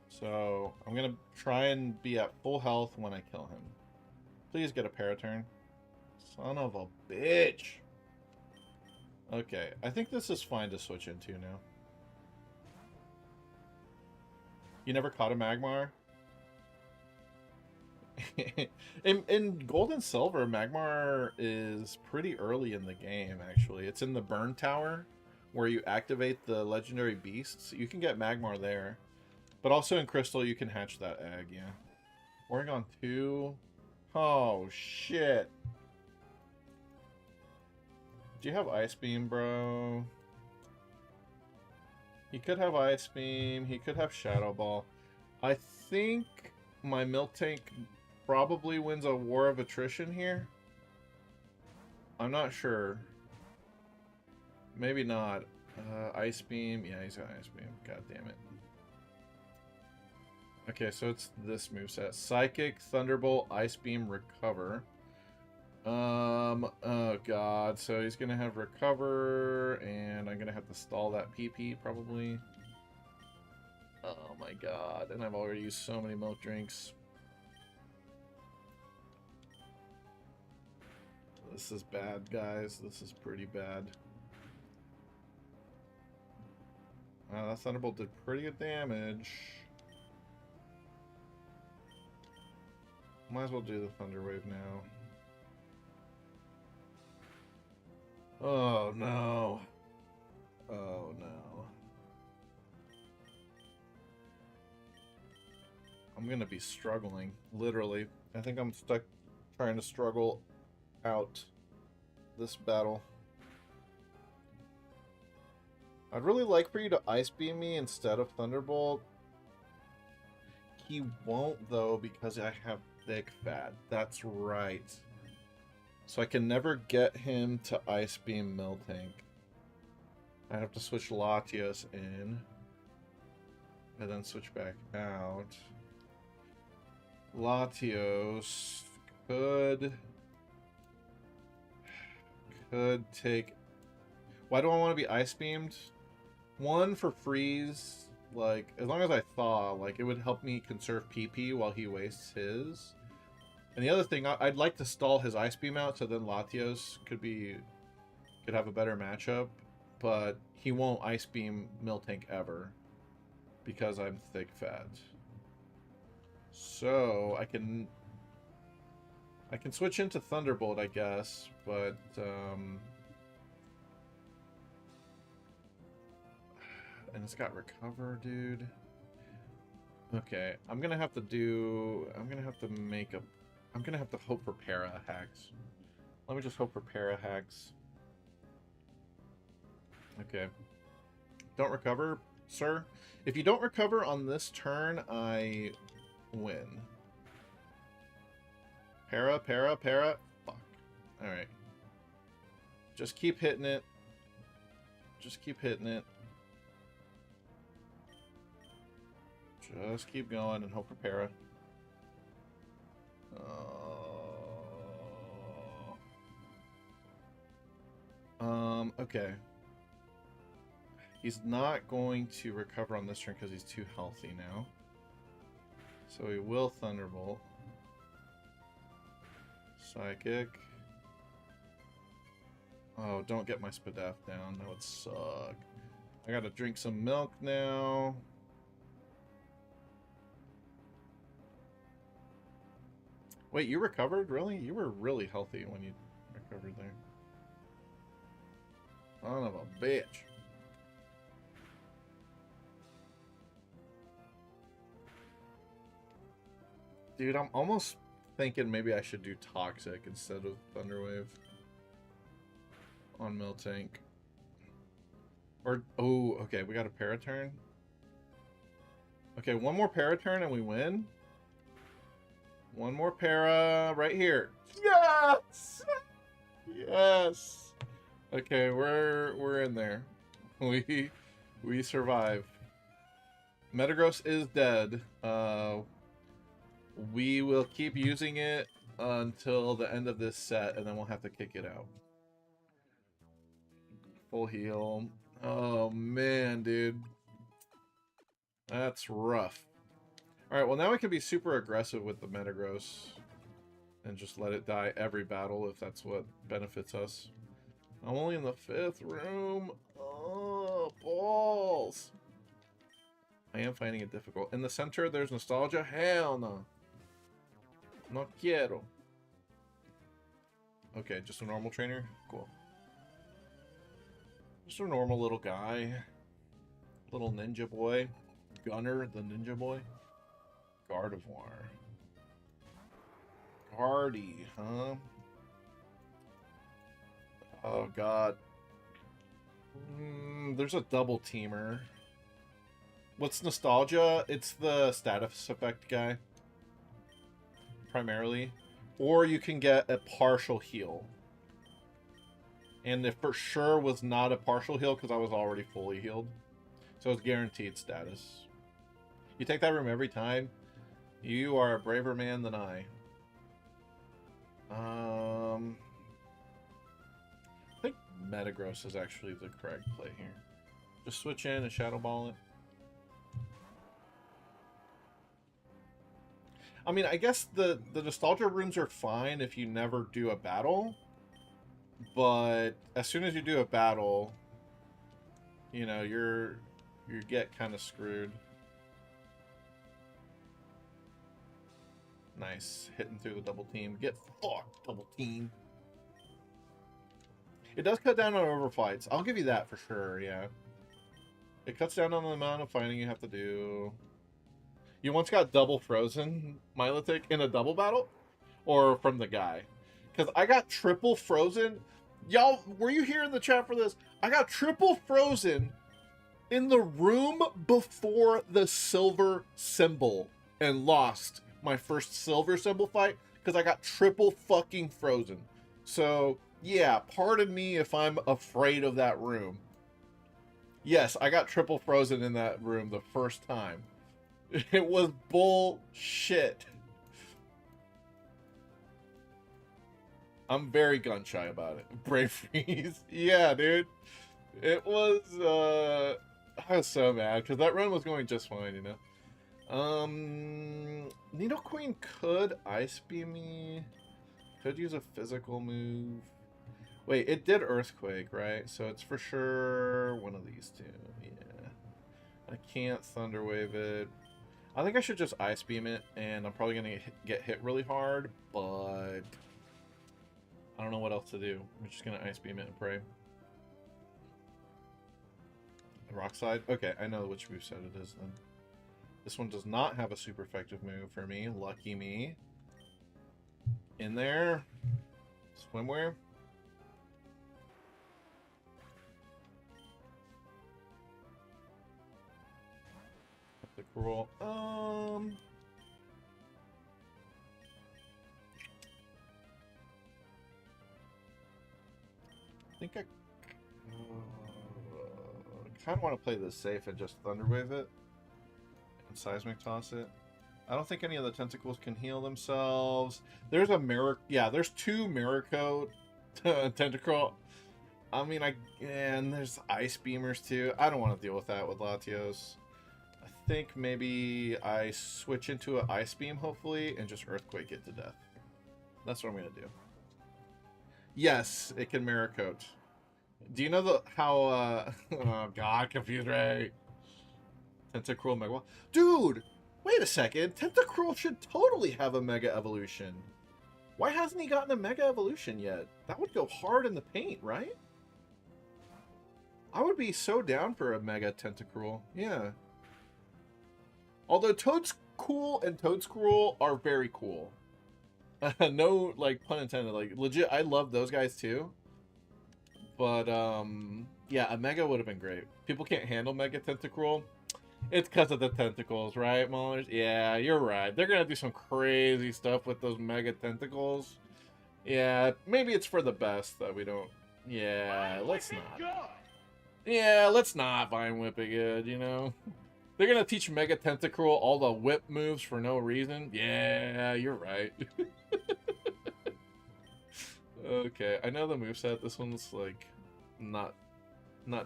Speaker 1: So I'm gonna try and be at full health when I kill him. Please get a Paraturn. Son of a bitch. Okay, I think this is fine to switch into now. You never caught a Magmar? in Gold and Silver, Magmar is pretty early in the game, actually. It's in the Burn Tower, where you activate the legendary beasts. You can get Magmar there. But also in Crystal, you can hatch that egg, yeah. Oregon 2. Oh, shit. Do you have Ice Beam, bro? He could have Ice Beam. He could have Shadow Ball. I think my Miltank probably wins a War of Attrition here. I'm not sure. Maybe not. Ice Beam. Yeah, he's got Ice Beam. God damn it. Okay, so it's this moveset. Psychic, Thunderbolt, Ice Beam, Recover. Oh god, so he's gonna have Recover, and I'm gonna have to stall that PP, probably. my god. And I've already used so many milk drinks. This is bad, guys. This is pretty bad. Wow, that Thunderbolt did pretty good damage. Might as well do the Thunder Wave now. Oh no. Oh no. I'm gonna be struggling, literally. I think I'm stuck trying to struggle out this battle. I'd really like for you to Ice Beam me instead of Thunderbolt. He won't, though, because I have Thick Fat. That's right. So I can never get him to Ice Beam Miltank. I have to switch Latios in. And then switch back out. Latios could take... Why do I want to be Ice Beamed? One, for freeze. Like, as long as I thaw, like, it would help me conserve PP while he wastes his. And the other thing, I'd like to stall his Ice Beam out so then Latios could have a better matchup. But he won't Ice Beam Miltank ever because I'm Thick Fat. So I can switch into Thunderbolt, I guess, but and it's got Recover, dude. Okay, I'm gonna have to hope for Para hacks. Let me just hope for Para hacks. Okay. Don't recover, sir. If you don't recover on this turn, I win. Para. Fuck. Alright. Just keep hitting it. Just keep hitting it. Just keep going and hope for Para. Okay. He's not going to recover on this turn because he's too healthy now. So he will Thunderbolt. Psychic. Oh, don't get my Spadaf down. That would suck. I gotta drink some milk now. Wait, you recovered? Really? You were really healthy when you recovered there. Son of a bitch. Dude, I'm almost thinking maybe I should do Toxic instead of Thunderwave on Miltank. Or, oh, okay, we got a Paraturn. Okay, one more Paraturn and we win. One more Para right here. Yes! Yes! Okay, we're in there. We survive. Metagross is dead. We will keep using it until the end of this set, and then we'll have to kick it out. Full heal. Oh, man, dude. That's rough. Alright, well, now we can be super aggressive with the Metagross. And just let it die every battle if that's what benefits us. I'm only in the 5th room. Oh, balls. I am finding it difficult. In the center, there's Nostalgia. Hell no. No quiero. Okay, just a normal trainer? Cool. Just a normal little guy. Little ninja boy. Gunner, the ninja boy. Gardevoir. Hardy, huh? Oh, God. There's a double teamer. What's Nostalgia? It's the status effect guy. Primarily. Or you can get a partial heal. And it for sure was not a partial heal because I was already fully healed. So it's guaranteed status. You take that room every time. You are a braver man than I. I think Metagross is actually the correct play here. Just switch in and Shadow Ball it. I mean, I guess the nostalgia rooms are fine if you never do a battle, but as soon as you do a battle, you know, you get kind of screwed. Nice, hitting through the double team. Get fucked, double team. It does cut down on overfights. I'll give you that for sure, yeah. It cuts down on the amount of fighting you have to do. You once got double frozen, Milotic, in a double battle? Or from the guy? Because I got triple frozen. Y'all, were you here in the chat for this? I got triple frozen in the room before the silver symbol and lost my first silver symbol fight because I got triple fucking frozen. So, yeah, pardon me if I'm afraid of that room. Yes, I got triple frozen in that room the first time. It was bullshit. I'm very gun shy about it. Brave freeze. Yeah, dude. It was, I was so mad because that run was going just fine, you know? Nidoqueen could Ice Beam me. Could use a physical move. Wait, it did Earthquake, right? So it's for sure one of these two. Yeah. I can't Thunder Wave it. I think I should just Ice Beam it, and I'm probably going to get hit really hard, but I don't know what else to do. I'm just going to Ice Beam it and pray. Rock Slide? Okay, I know which moveset it is then. This one does not have a super effective move for me. Lucky me. In there. Swimwear. The cruel. I think I kind of want to play this safe and just Thunderwave it and Seismic Toss it. I don't think any of the tentacles can heal themselves. There's a yeah, there's two Miracle Tentacruel. I mean, and there's Ice Beamers too. I don't want to deal with that with Latios. I think maybe I switch into an Ice Beam, hopefully, and just Earthquake it to death. That's what I'm going to do. Yes, it can Miracoat. Do you know how, oh god, confused Ray. Tentacruel Mega... Dude! Wait a second. Tentacruel should totally have a Mega Evolution. Why hasn't he gotten a Mega Evolution yet? That would go hard in the paint, right? I would be so down for a Mega Tentacruel. Yeah. Although Toadcool and Toadscruel are very cool. No, like, pun intended. Like, legit, I love those guys too. But, yeah, a Mega would have been great. People can't handle Mega Tentacruel. It's because of the tentacles, right, Maulers? Yeah, you're right. They're going to do some crazy stuff with those Mega Tentacles. Yeah, maybe it's for the best that we don't... Yeah, let's not. Yeah, let's not Vine Whip it good, you know? They're going to teach Mega Tentacruel all the whip moves for no reason. Yeah, you're right. Okay, I know the moveset. This one's, like, not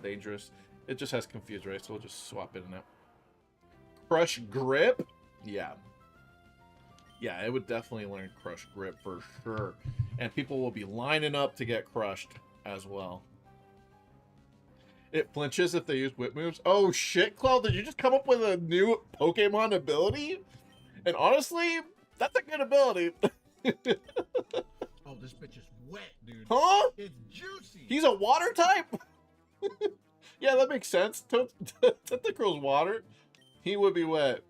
Speaker 1: dangerous. It just has Confuse Ray, so we'll just swap in and out. Crush Grip? Yeah. Yeah, it would definitely learn Crush Grip for sure. And people will be lining up to get crushed as well. It flinches if they use whip moves. Oh shit, Claude, did you just come up with a new Pokemon ability? And honestly, that's a good ability.
Speaker 3: Oh, this bitch is wet, dude.
Speaker 1: Huh?
Speaker 3: It's juicy.
Speaker 1: He's a water type? Yeah, that makes sense. Tentacruel's water. He would be wet.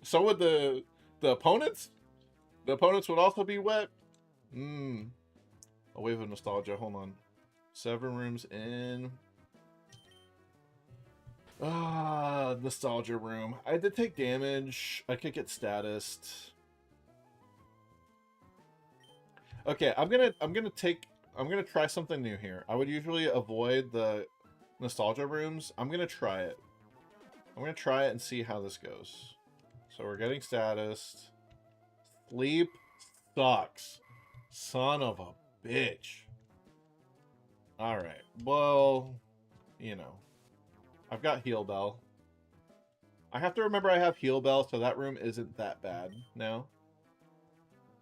Speaker 1: So would the opponents? The opponents would also be wet? A wave of nostalgia. Hold on. 7 rooms in. Ah, nostalgia room. I did take damage. I could get statused. Okay, I'm gonna try something new here. I would usually avoid the nostalgia rooms. I'm gonna try it. I'm gonna try it and see how this goes. So we're getting statused. Sleep sucks. Son of a bitch. Alright, well, you know. I've got Heal Bell. I have to remember I have heal bell, so that room isn't that bad now.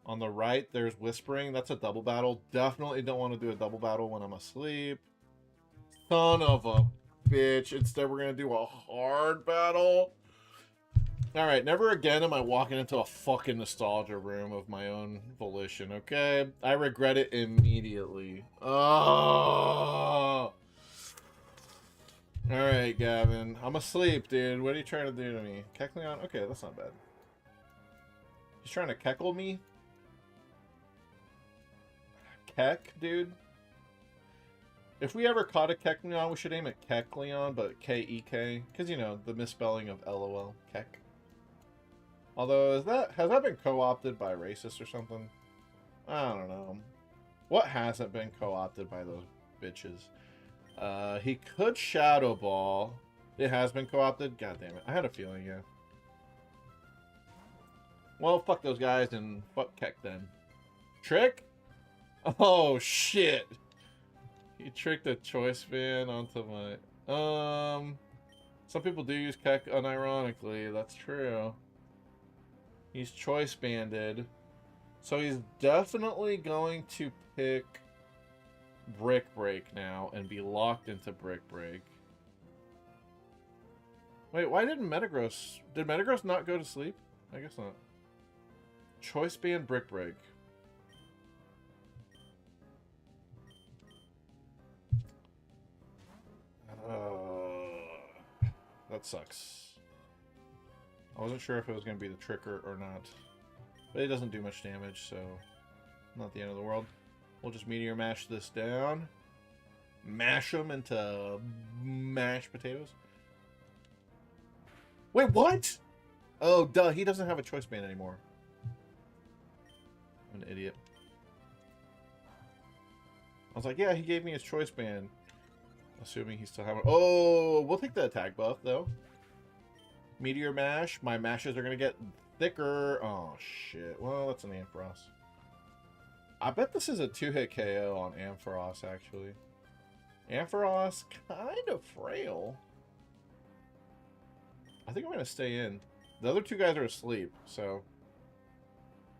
Speaker 1: On the right, there's whispering. That's a double battle. Definitely don't want to do a double battle when I'm asleep. Son of a bitch. Instead, we're going to do a hard battle. Alright, never again am I walking into a fucking nostalgia room of my own volition, okay? I regret it immediately. Oh! Alright, Gavin. I'm asleep, dude. What are you trying to do to me? Kecleon? Okay, that's not bad. He's trying to keckle me? Keck, dude? If we ever caught a Kecleon, we should aim at Kecleon, but K-E-K. Because, you know, the misspelling of LOL. Keck. Although, has that been co-opted by racists or something? I don't know. What hasn't been co-opted by those bitches? He could Shadow Ball. It has been co-opted? God damn it. I had a feeling, yeah. Well, fuck those guys and fuck Keck then. Trick? Oh, shit. He tricked a choice fan onto my... Some people do use Keck unironically. That's true. He's choice banded. So he's definitely going to pick Brick Break now and be locked into Brick Break. Wait, why didn't Metagross... Did Metagross not go to sleep? I guess not. Choice band Brick Break. That sucks. I wasn't sure if it was going to be the Tricker or not. But it doesn't do much damage, so not the end of the world. We'll just Meteor Mash this down. Mash them into mashed potatoes. Wait, what? Oh, duh, he doesn't have a choice band anymore. I'm an idiot. I was like, yeah, he gave me his choice band. Assuming he still haven't. Oh, we'll take the attack buff, though. Meteor Mash. My mashes are going to get thicker. Oh, shit. Well, that's an Ampharos. I bet this is a 2-hit KO on Ampharos, actually. Ampharos, kind of frail. I think I'm going to stay in. The other two guys are asleep, so...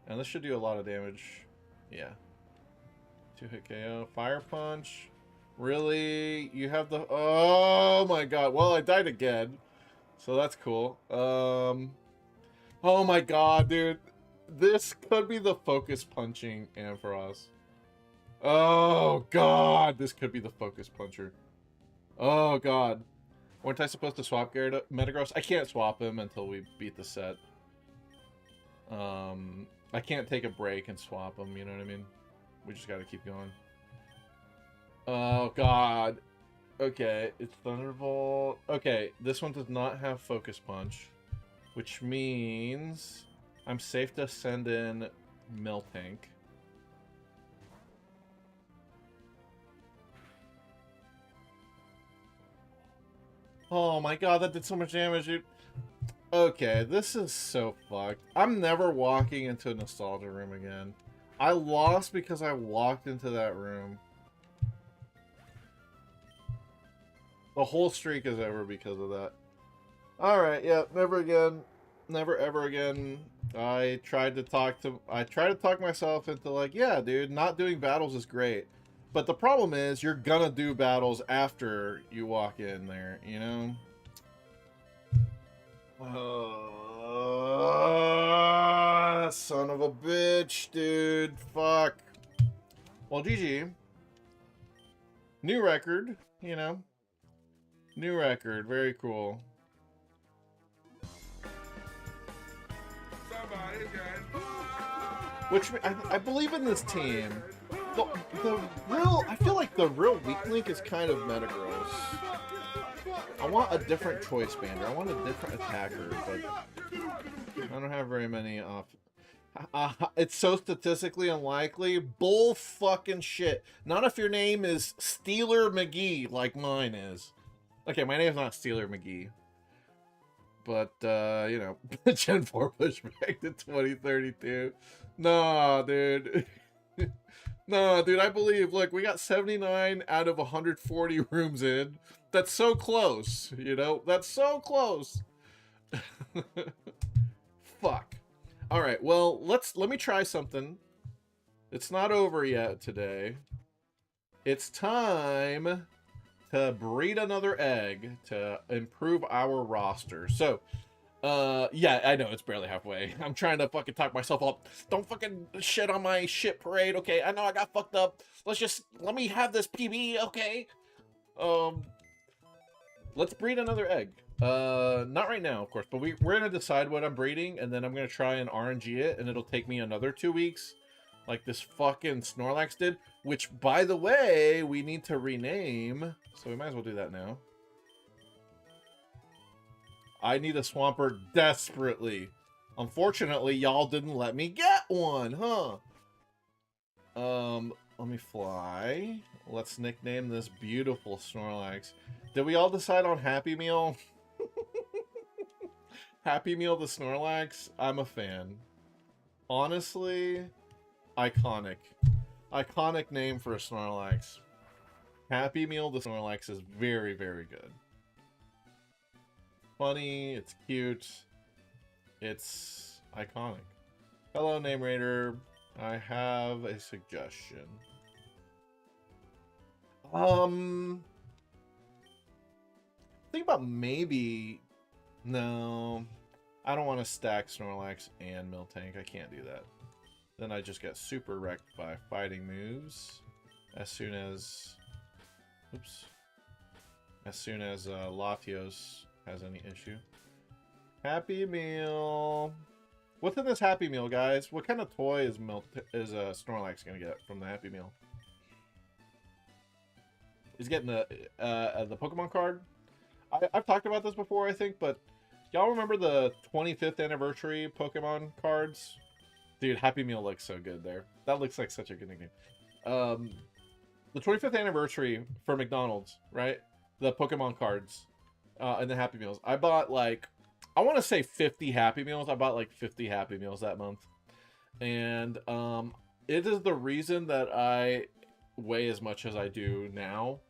Speaker 1: And this should do a lot of damage. Yeah. 2-hit KO. Fire Punch. Really? You have the... Oh, my God. Well, I died again. So that's cool. Oh my God, dude. This could be the focus punching Ampharos. Oh God, this could be the focus puncher. Oh God. Weren't I supposed to swap Metagross? I can't swap him until we beat the set. I can't take a break and swap him, you know what I mean? We just gotta keep going. Oh God. Okay, it's Thunderbolt. Okay, this one does not have Focus Punch, which means I'm safe to send in Miltank. Oh my God, that did so much damage, dude. Okay, this is so fucked. I'm never walking into a nostalgia room again. I lost because I walked into that room. The whole streak is over because of that. Alright, yeah, never again. Never ever again. I tried to talk myself into like, yeah, dude, not doing battles is great. But the problem is you're gonna do battles after you walk in there, you know? Son of a bitch, dude. Fuck. Well, GG. New record, you know? New record, very cool. Which, I believe in this team. I feel like the real weak link is kind of Metagross. I want a different choice bander. I want a different attacker, but I don't have very many off. It's so statistically unlikely. Bull fucking shit. Not if your name is Steeler McGee like mine is. Okay, my name's not Steeler McGee. But, you know, Gen 4 pushback to 2032. Nah, dude. No, dude, I believe, look, we got 79 out of 140 rooms in. That's so close, you know? That's so close. Fuck. All right. Well, let me try something. It's not over yet today. It's time to breed another egg to improve our roster. So, yeah, I know it's barely halfway. I'm trying to fucking talk myself up. Don't fucking shit on my shit parade, okay? I know I got fucked up. Let me have this PB, okay? Let's breed another egg. Not right now, of course, but we're gonna decide what I'm breeding, and then I'm gonna try and RNG it, and it'll take me another 2 weeks, like this fucking Snorlax did, which, by the way, we need to rename, so we might as well do that now. I need a Swampert desperately. Unfortunately, y'all didn't let me get one, huh? Let me fly. Let's nickname this beautiful Snorlax. Did we all decide on Happy Meal? Happy Meal the Snorlax? I'm a fan. Honestly, iconic. Iconic name for a Snorlax. Happy Meal the Snorlax is very, very good. Funny, it's cute, it's iconic. Hello, Name Raider. I have a suggestion. Think about maybe... No, I don't want to stack Snorlax and Miltank. I can't do that. Then I just get super wrecked by fighting moves as soon as... Oops. As soon as Latios has any issue. Happy Meal. What's in this Happy Meal, guys? What kind of toy is Snorlax gonna get from the Happy Meal? He's getting the Pokemon card. I've talked about this before, I think, but y'all remember the 25th anniversary Pokemon cards? Dude, Happy Meal looks so good there. That looks like such a good nickname. The 25th anniversary for McDonald's, right? The Pokemon cards and the Happy Meals. I bought like, I want to say 50 Happy Meals. I bought like 50 Happy Meals that month. And it is the reason that I weigh as much as I do now,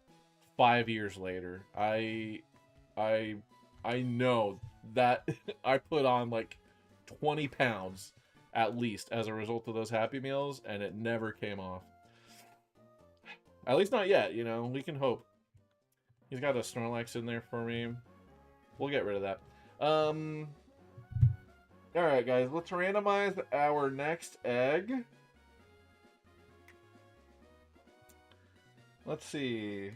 Speaker 1: 5 years later. I know that I put on like 20 pounds at least as a result of those Happy Meals, and it never came off. At least not yet, you know. We can hope. He's got a Snorlax in there for me. We'll get rid of that. Alright, guys. Let's randomize our next egg. Let's see.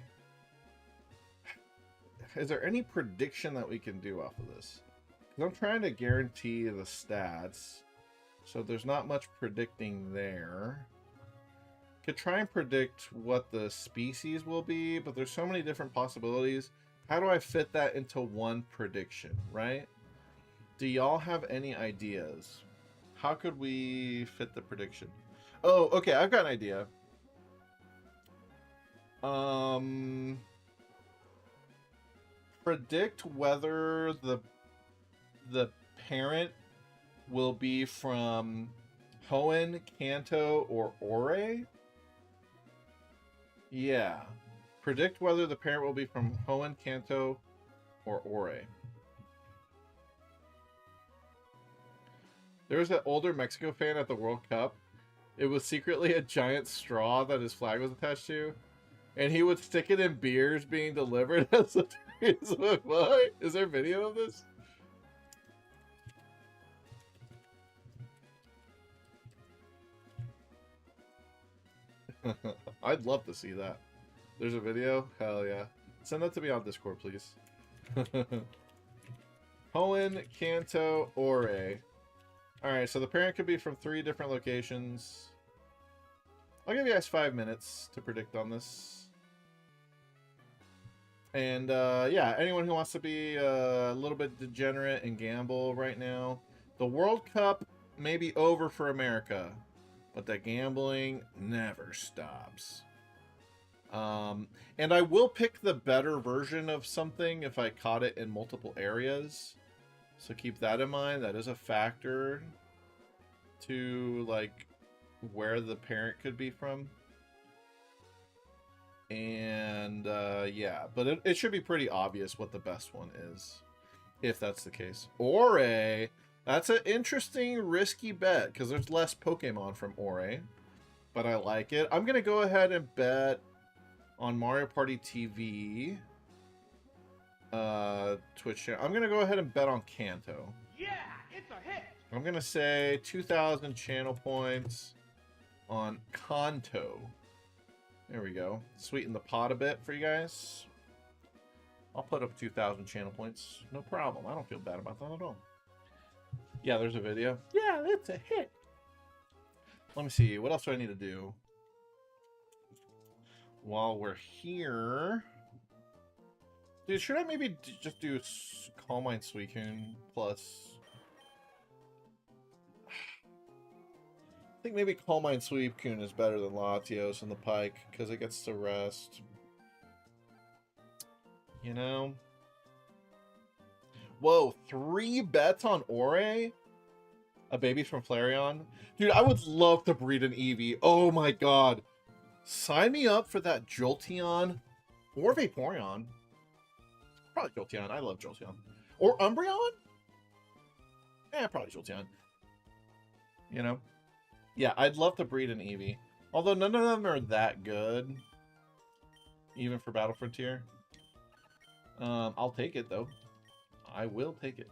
Speaker 1: Is there any prediction that we can do off of this? Because I'm trying to guarantee the stats. So there's not much predicting there. Could try and predict what the species will be, but there's so many different possibilities. How do I fit that into one prediction, right? Do y'all have any ideas? How could we fit the prediction? Oh, okay, I've got an idea. Predict whether the parent will be from Hoenn, Kanto, or Ore. Yeah. Predict whether the parent will be from Hoenn, Kanto, or Ore. There was an older Mexico fan at the World Cup. It was secretly a giant straw that his flag was attached to. And he would stick it in beers being delivered as a what? Is there a video of this? I'd love to see that. There's a video? Hell yeah. Send that to me on Discord, please. Hoenn, Kanto, Ore. Alright, so the parent could be from 3 different locations. I'll give you guys 5 minutes to predict on this. And, yeah, anyone who wants to be a little bit degenerate and gamble right now. The World Cup may be over for America, but the gambling never stops. And I will pick the better version of something if I caught it in multiple areas. So keep that in mind. That is a factor to, like, where the parent could be from. And, yeah. But it should be pretty obvious what the best one is. if that's the case. Ore, that's an interesting, risky bet because there's less Pokemon from Ore, but I like it. I'm gonna go ahead and bet on Mario Party TV. Twitch channel. I'm gonna go ahead and bet on Kanto.
Speaker 3: Yeah, it's a hit.
Speaker 1: I'm gonna say 2,000 channel points on Kanto. There we go. Sweeten the pot a bit for you guys. I'll put up 2,000 channel points. No problem. I don't feel bad about that at all. Yeah, there's a video. Yeah, it's a hit. Let me see. What else do I need to do? While we're here... Dude, should I maybe just do Calm Mind Suicune plus... I think maybe Calm Mind Suicune is better than Latios and the Pike, because it gets to rest. You know? Whoa, 3 bets on Ore? A baby from Flareon? Dude, I would love to breed an Eevee. Oh my god. Sign me up for that Jolteon or Vaporeon. Probably Jolteon. I love Jolteon. Or Umbreon? Probably Jolteon. You know? Yeah, I'd love to breed an Eevee. Although none of them are that good. Even for Battle Frontier. I'll take it, though. I will take it.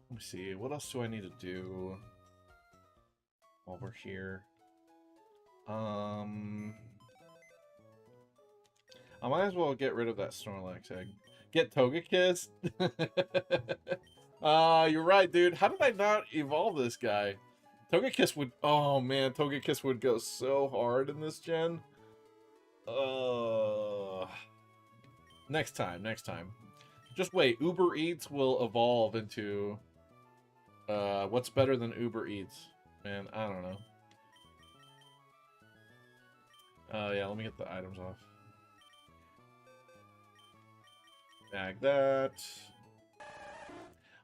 Speaker 1: Let me see. What else do I need to do while we're here? I might as well get rid of that Snorlax egg. Get Togekiss? You're right, dude. How did I not evolve this guy? Togekiss would... Oh, man. Togekiss would go so hard in this gen. Next time. Next time. Just wait. Uber Eats will evolve into... what's better than Uber Eats? Man, I don't know. Yeah, let me get the items off. Bag that.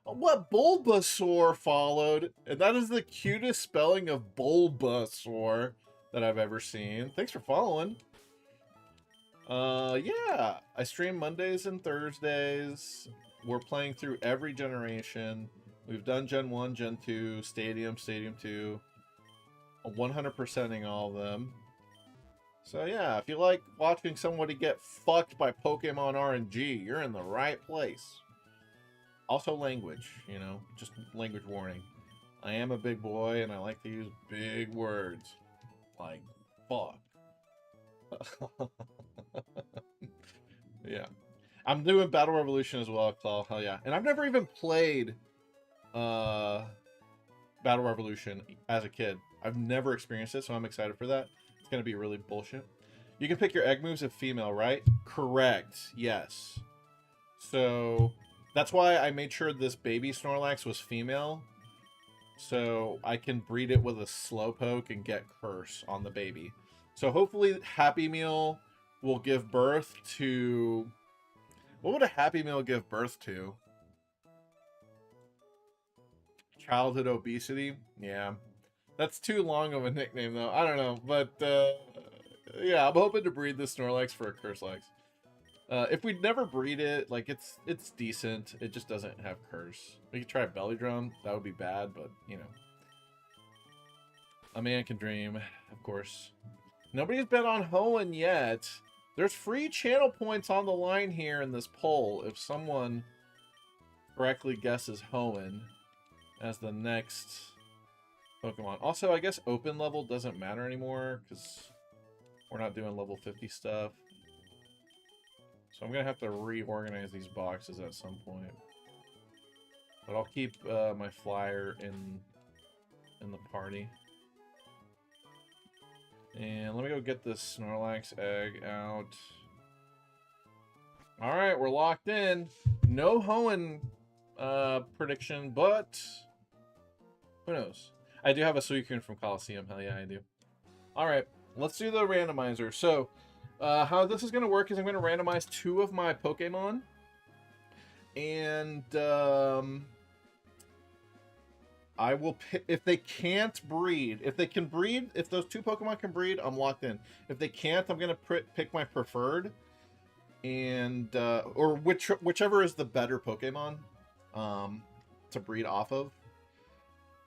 Speaker 1: What Bulbasaur followed? And that is the cutest spelling of Bulbasaur that I've ever seen. Thanks for following. Yeah. I stream Mondays and Thursdays. We're playing through every generation. We've done Gen 1, Gen 2, Stadium, Stadium 2. 100%ing all of them. So yeah, if you like watching somebody get fucked by Pokemon RNG, you're in the right place. Also language, you know, just language warning. I am a big boy and I like to use big words. Like, fuck. Yeah. I'm doing Battle Revolution as well, Claw. Hell yeah. And I've never even played Battle Revolution as a kid. I've never experienced it, so I'm excited for that. It's going to be really bullshit. You can pick your egg moves if female, right? Correct. Yes. So that's why I made sure this baby Snorlax was female. So I can breed it with a Slowpoke and get Curse on the baby. So hopefully Happy Meal will give birth to... What would a Happy Meal give birth to? Childhood obesity? Yeah. That's too long of a nickname, though. I don't know. But, yeah, I'm hoping to breed this Snorlax for a Curselax. If we'd never breed it, like, it's decent. It just doesn't have Curse. We could try Belly Drum. That would be bad, but, you know. A man can dream, of course. Nobody's bet on Hoenn yet. There's free channel points on the line here in this poll if someone correctly guesses Hoenn as the next Pokemon. Also, I guess open level doesn't matter anymore because we're not doing level 50 stuff. So I'm going to have to reorganize these boxes at some point. But I'll keep my flyer in the party. And let me go get this Snorlax egg out. Alright, we're locked in. No Hoenn prediction, but who knows? I do have a Suicune from Coliseum. Hell yeah, I do. Alright, let's do the randomizer. So, how this is going to work is I'm going to randomize 2 of my Pokemon. And, I will pick, if they can't breed, if they can breed, if those 2 Pokemon can breed, I'm locked in. If they can't, I'm going to pick my preferred. and or whichever is the better Pokemon to breed off of.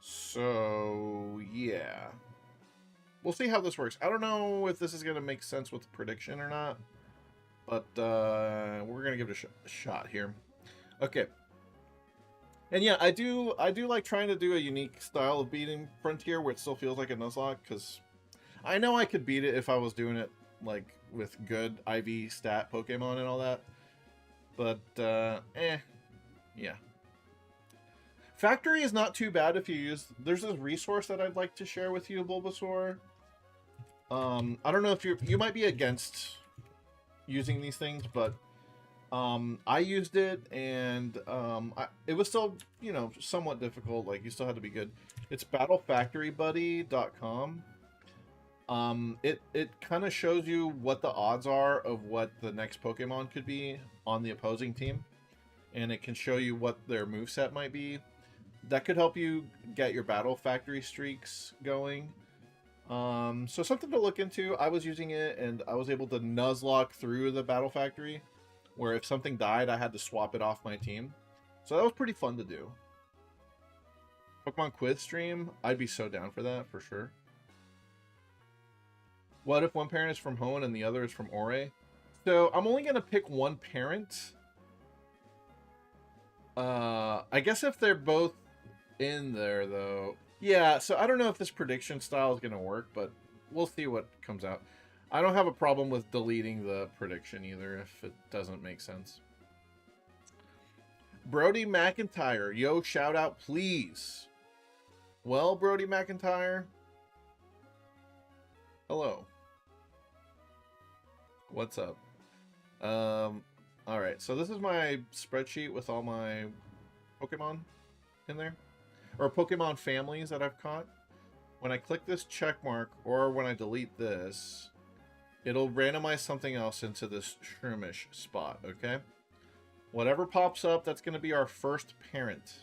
Speaker 1: So yeah, we'll see how this works. I don't know if this is gonna make sense with prediction or not, but we're gonna give it a shot here. Okay. And yeah, I do like trying to do a unique style of beating Frontier where it still feels like a Nuzlocke, because I know I could beat it if I was doing it like with good IV stat Pokemon and all that. But yeah. Factory is not too bad if you use. There's this resource that I'd like to share with you, Bulbasaur. I don't know if you might be against using these things, but I used it, and it was still, you know, somewhat difficult. Like, you still had to be good. It's battlefactorybuddy.com. It kind of shows you what the odds are of what the next Pokemon could be on the opposing team, and it can show you what their moveset might be. That could help you get your Battle Factory streaks going. So something to look into. I was using it, and I was able to Nuzlocke through the Battle Factory, where if something died, I had to swap it off my team. So that was pretty fun to do. Pokemon quiz stream, I'd be so down for that, for sure. What if one parent is from Hoenn and the other is from Ore? So I'm only going to pick one parent. I guess if they're both in there, though. Yeah, so I don't know if this prediction style is going to work, but we'll see what comes out. I don't have a problem with deleting the prediction either if it doesn't make sense. Brody McIntyre. Yo, shout out, please. Well, Brody McIntyre. Hello. What's up? Alright, so this is my spreadsheet with all my Pokemon in there. Or Pokemon families that I've caught. When I click this check mark, or when I delete this, it'll randomize something else into this Shroomish spot, okay? Whatever pops up, that's going to be our first parent.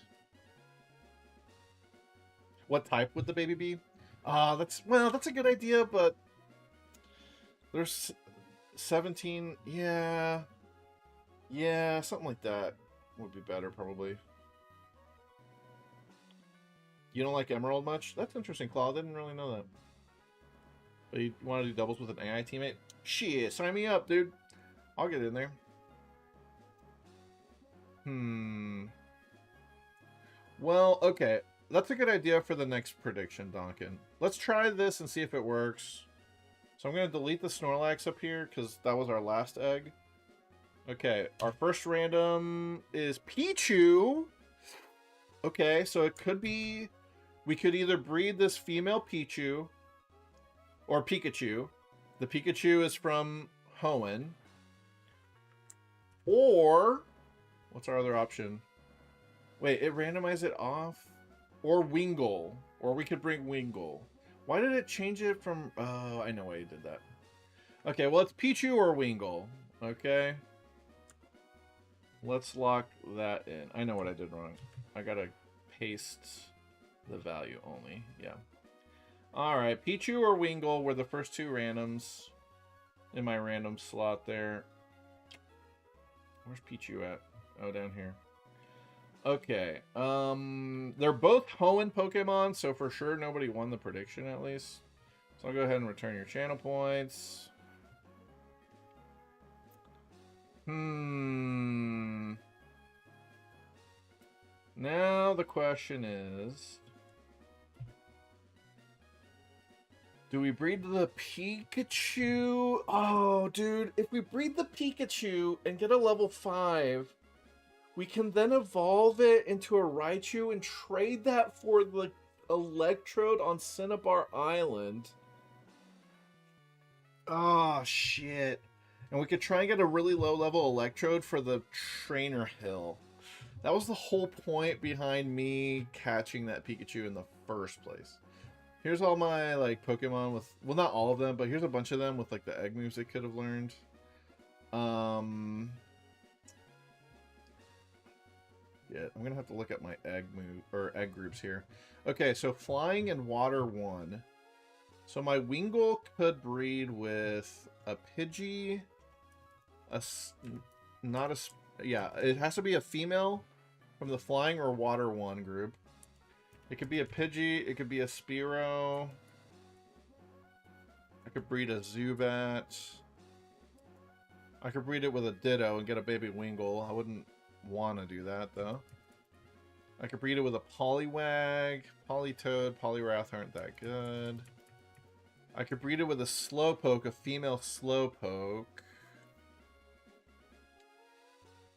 Speaker 1: What type would the baby be? That's a good idea, but there's 17. Yeah, something like that would be better, probably. You don't like Emerald much? That's interesting, Claw. I didn't really know that. But you want to do doubles with an AI teammate? Shit, sign me up, dude. I'll get in there. Well, okay. That's a good idea for the next prediction, Donkin. Let's try this and see if it works. So I'm going to delete the Snorlax up here, because that was our last egg. Okay, our first random is Pichu. Okay, so it could be... We could either breed this female Pichu or Pikachu. The Pikachu is from Hoenn. Or... What's our other option? Wait, it randomized it off? Or Wingull. Or we could bring Wingull. Why did it change it from... Oh, I know why you did that. Okay, well, it's Pichu or Wingull. Okay. Let's lock that in. I know what I did wrong. I gotta paste the value only. Yeah. Alright, Pichu or Wingull were the first two randoms in my random slot there. Where's Pichu at? Oh, down here. Okay. They're both Hoenn Pokemon, so for sure nobody won the prediction at least. So I'll go ahead and return your channel points. Now the question is... Do we breed the Pikachu? Oh, dude. If we breed the Pikachu and get a level 5, we can then evolve it into a Raichu and trade that for the Electrode on Cinnabar Island. Oh, shit. And we could try and get a really low-level Electrode for the Trainer Hill. That was the whole point behind me catching that Pikachu in the first place. Here's all my, like, Pokemon with... Well, not all of them, but here's a bunch of them with, like, the egg moves they could have learned. Yeah, I'm gonna have to look at my egg move... Or egg groups here. Okay, so Flying and Water 1. So my Wingull could breed with a Pidgey... not a, yeah, it has to be a female from the flying or water one group. It could be a Pidgey, it could be a Spearow. I could breed a Zubat. I could breed it with a Ditto and get a baby Wingull. I wouldn't want to do that, though. I could breed it with a Poliwag, Politoed, Poliwrath aren't that good. I could breed it with a Slowpoke, a female Slowpoke.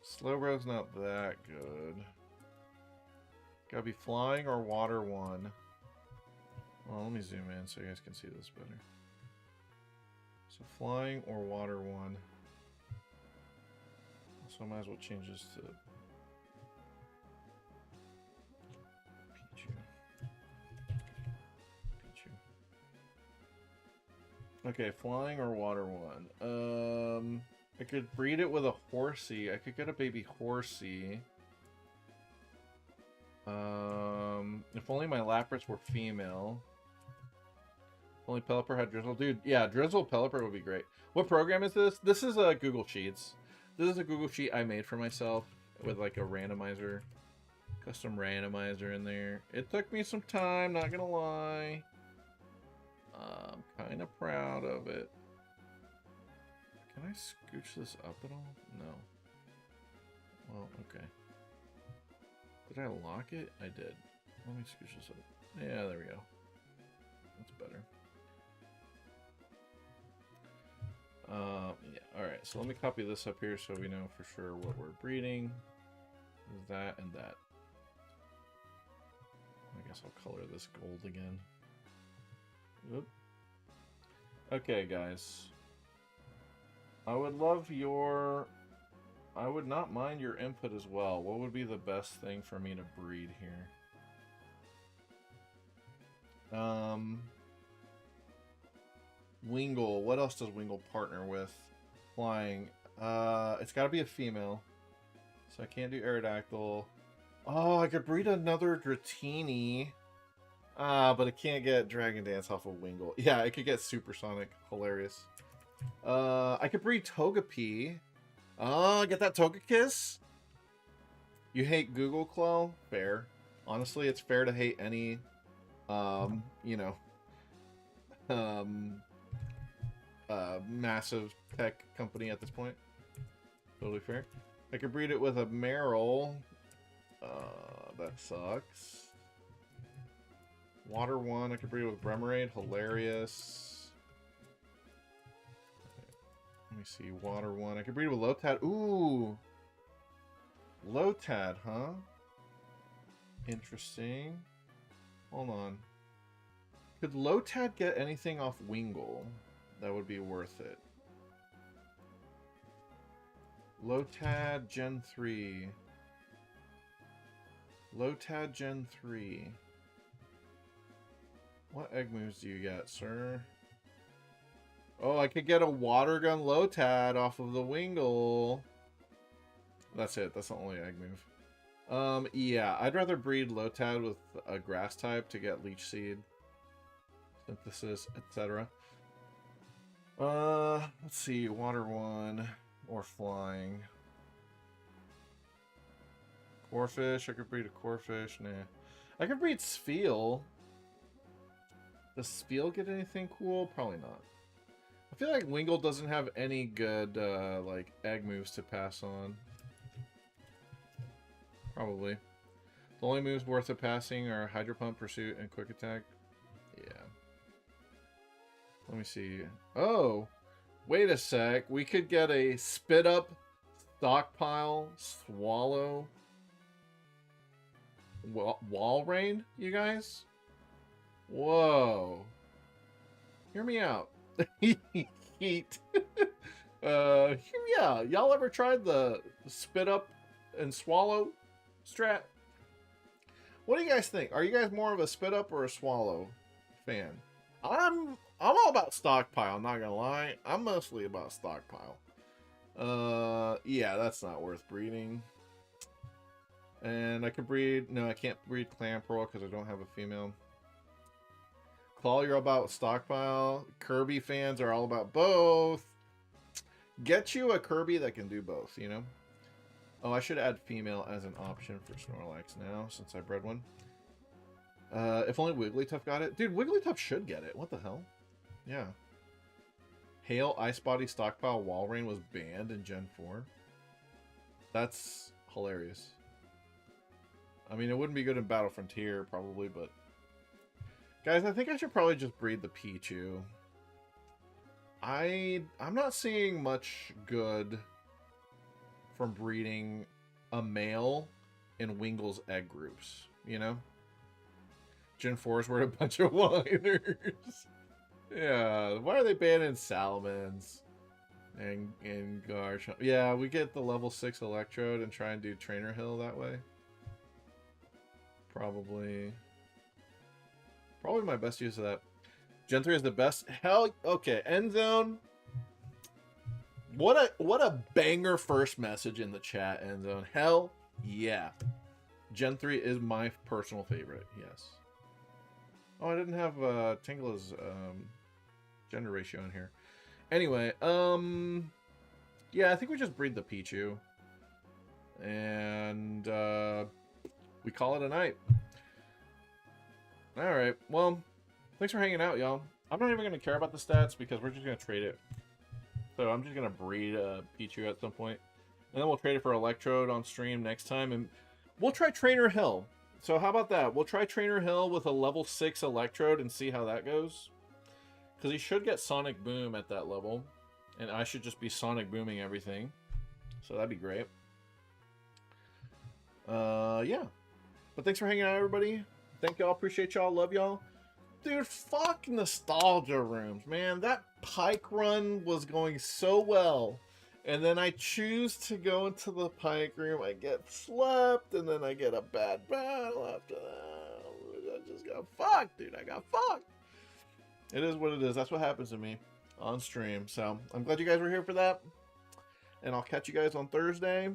Speaker 1: Slowbro's not that good. Gotta be flying or water one. Well, let me zoom in so you guys can see this better. So flying or water one. So I might as well change this to Pichu. Okay, flying or water one. I could breed it with a Horsey. I could get a baby Horsey. If only my Laprats were female. If only Pelipper had Drizzle. Dude, yeah, Drizzle Pelipper would be great. What program is this? This is Google Sheets. This is a Google Sheet I made for myself with like a randomizer. Custom randomizer in there. It took me some time, not gonna lie. I'm kind of proud of it. Can I scooch this up at all? No. Well, okay. Did I lock it? I did. Let me scooch this up. Yeah, there we go. That's better. Yeah, alright. So let me copy this up here so we know for sure what we're breeding. That and that. I guess I'll color this gold again. Oop. Okay, guys. I would love your... I would not mind your input as well. What would be the best thing for me to breed here? Wingull. What else does Wingull partner with? Flying. It's got to be a female. So I can't do Aerodactyl. Oh, I could breed another Dratini. But I can't get Dragon Dance off of Wingull. Yeah, I could get Supersonic. Hilarious. I could breed Togepi. Oh, get that Togekiss? You hate Google Clo? Fair. Honestly, it's fair to hate any, you know, massive tech company at this point. Totally fair. I could breed it with a Meryl. That sucks. Water one. I could breed it with Bremerade. Hilarious. Let me see. Water one. I could breed it with Lotad. Ooh. Lotad, huh? Interesting. Hold on. Could Lotad get anything off Wingull that would be worth it? Lotad Gen 3. Lotad Gen 3. What egg moves do you get, sir? Oh, I could get a Water Gun Lotad off of the Wingull. That's it. That's the only egg move. Yeah, I'd rather breed Lotad with a grass type to get Leech Seed, Synthesis, etc. Let's see. Water one or flying. Corphish. I could breed a Corphish. Nah. I could breed Spheal. Does Spheal get anything cool? Probably not. I feel like Wingull doesn't have any good, like, egg moves to pass on. Probably. The only moves worth of passing are Hydro Pump, Pursuit, and Quick Attack. Yeah. Let me see. Oh! Wait a sec. We could get a Spit Up, Stockpile, Swallow, Wall Rain, you guys? Whoa. Hear me out. Heat. Yeah, y'all ever tried the Spit Up and Swallow strat? What do you guys think? Are you guys more of a Spit Up or a Swallow fan? I'm all about Stockpile, not gonna lie. I'm mostly about Stockpile. Yeah, that's not worth breeding. And I could breed... No, I can't breed Clamperl because I don't have a female. Claw, you're all about Stockpile. Kirby fans are all about both. Get you a Kirby that can do both, you know? Oh, I should add female as an option for Snorlax now, since I bred one. If only Wigglytuff got it. Dude, Wigglytuff should get it. What the hell? Yeah. Hail, Ice Body, Stockpile, Walrein was banned in Gen 4. That's hilarious. I mean, it wouldn't be good in Battle Frontier, probably, but... Guys, I think I should probably just breed the Pichu. I'm not seeing much good from breeding a male in Wingle's egg groups, you know? Gen 4s were a bunch of whiners. Yeah, why are they banning Salamence and Garchomp? Yeah, we get the level 6 Electrode and try and do Trainer Hill that way. Probably my best use of that. Gen 3 is the best. Hell, okay, End Zone. What a banger first message in the chat, End Zone. Hell yeah. Gen 3 is my personal favorite, yes. Oh, I didn't have Tingla's gender ratio in here. Anyway, yeah, I think we just breed the Pichu. And we call it a night. Alright, well, thanks for hanging out, y'all. I'm not even going to care about the stats because we're just going to trade it. So I'm just going to breed a Pichu at some point. And then we'll trade it for Electrode on stream next time. And we'll try Trainer Hill. So how about that? We'll try Trainer Hill with a level 6 Electrode and see how that goes. Because he should get Sonic Boom at that level. And I should just be Sonic Booming everything. So that'd be great. Yeah. But thanks for hanging out, everybody. Thank y'all. Appreciate y'all. Love y'all. Dude, fuck nostalgia rooms, man. That Pike run was going so well. And then I choose to go into the Pike room. I get slept, and then I get a bad battle after that. I just got fucked, dude. I got fucked. It is what it is. That's what happens to me on stream. So I'm glad you guys were here for that. And I'll catch you guys on Thursday.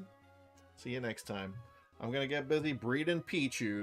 Speaker 1: See you next time. I'm going to get busy breeding Pichu.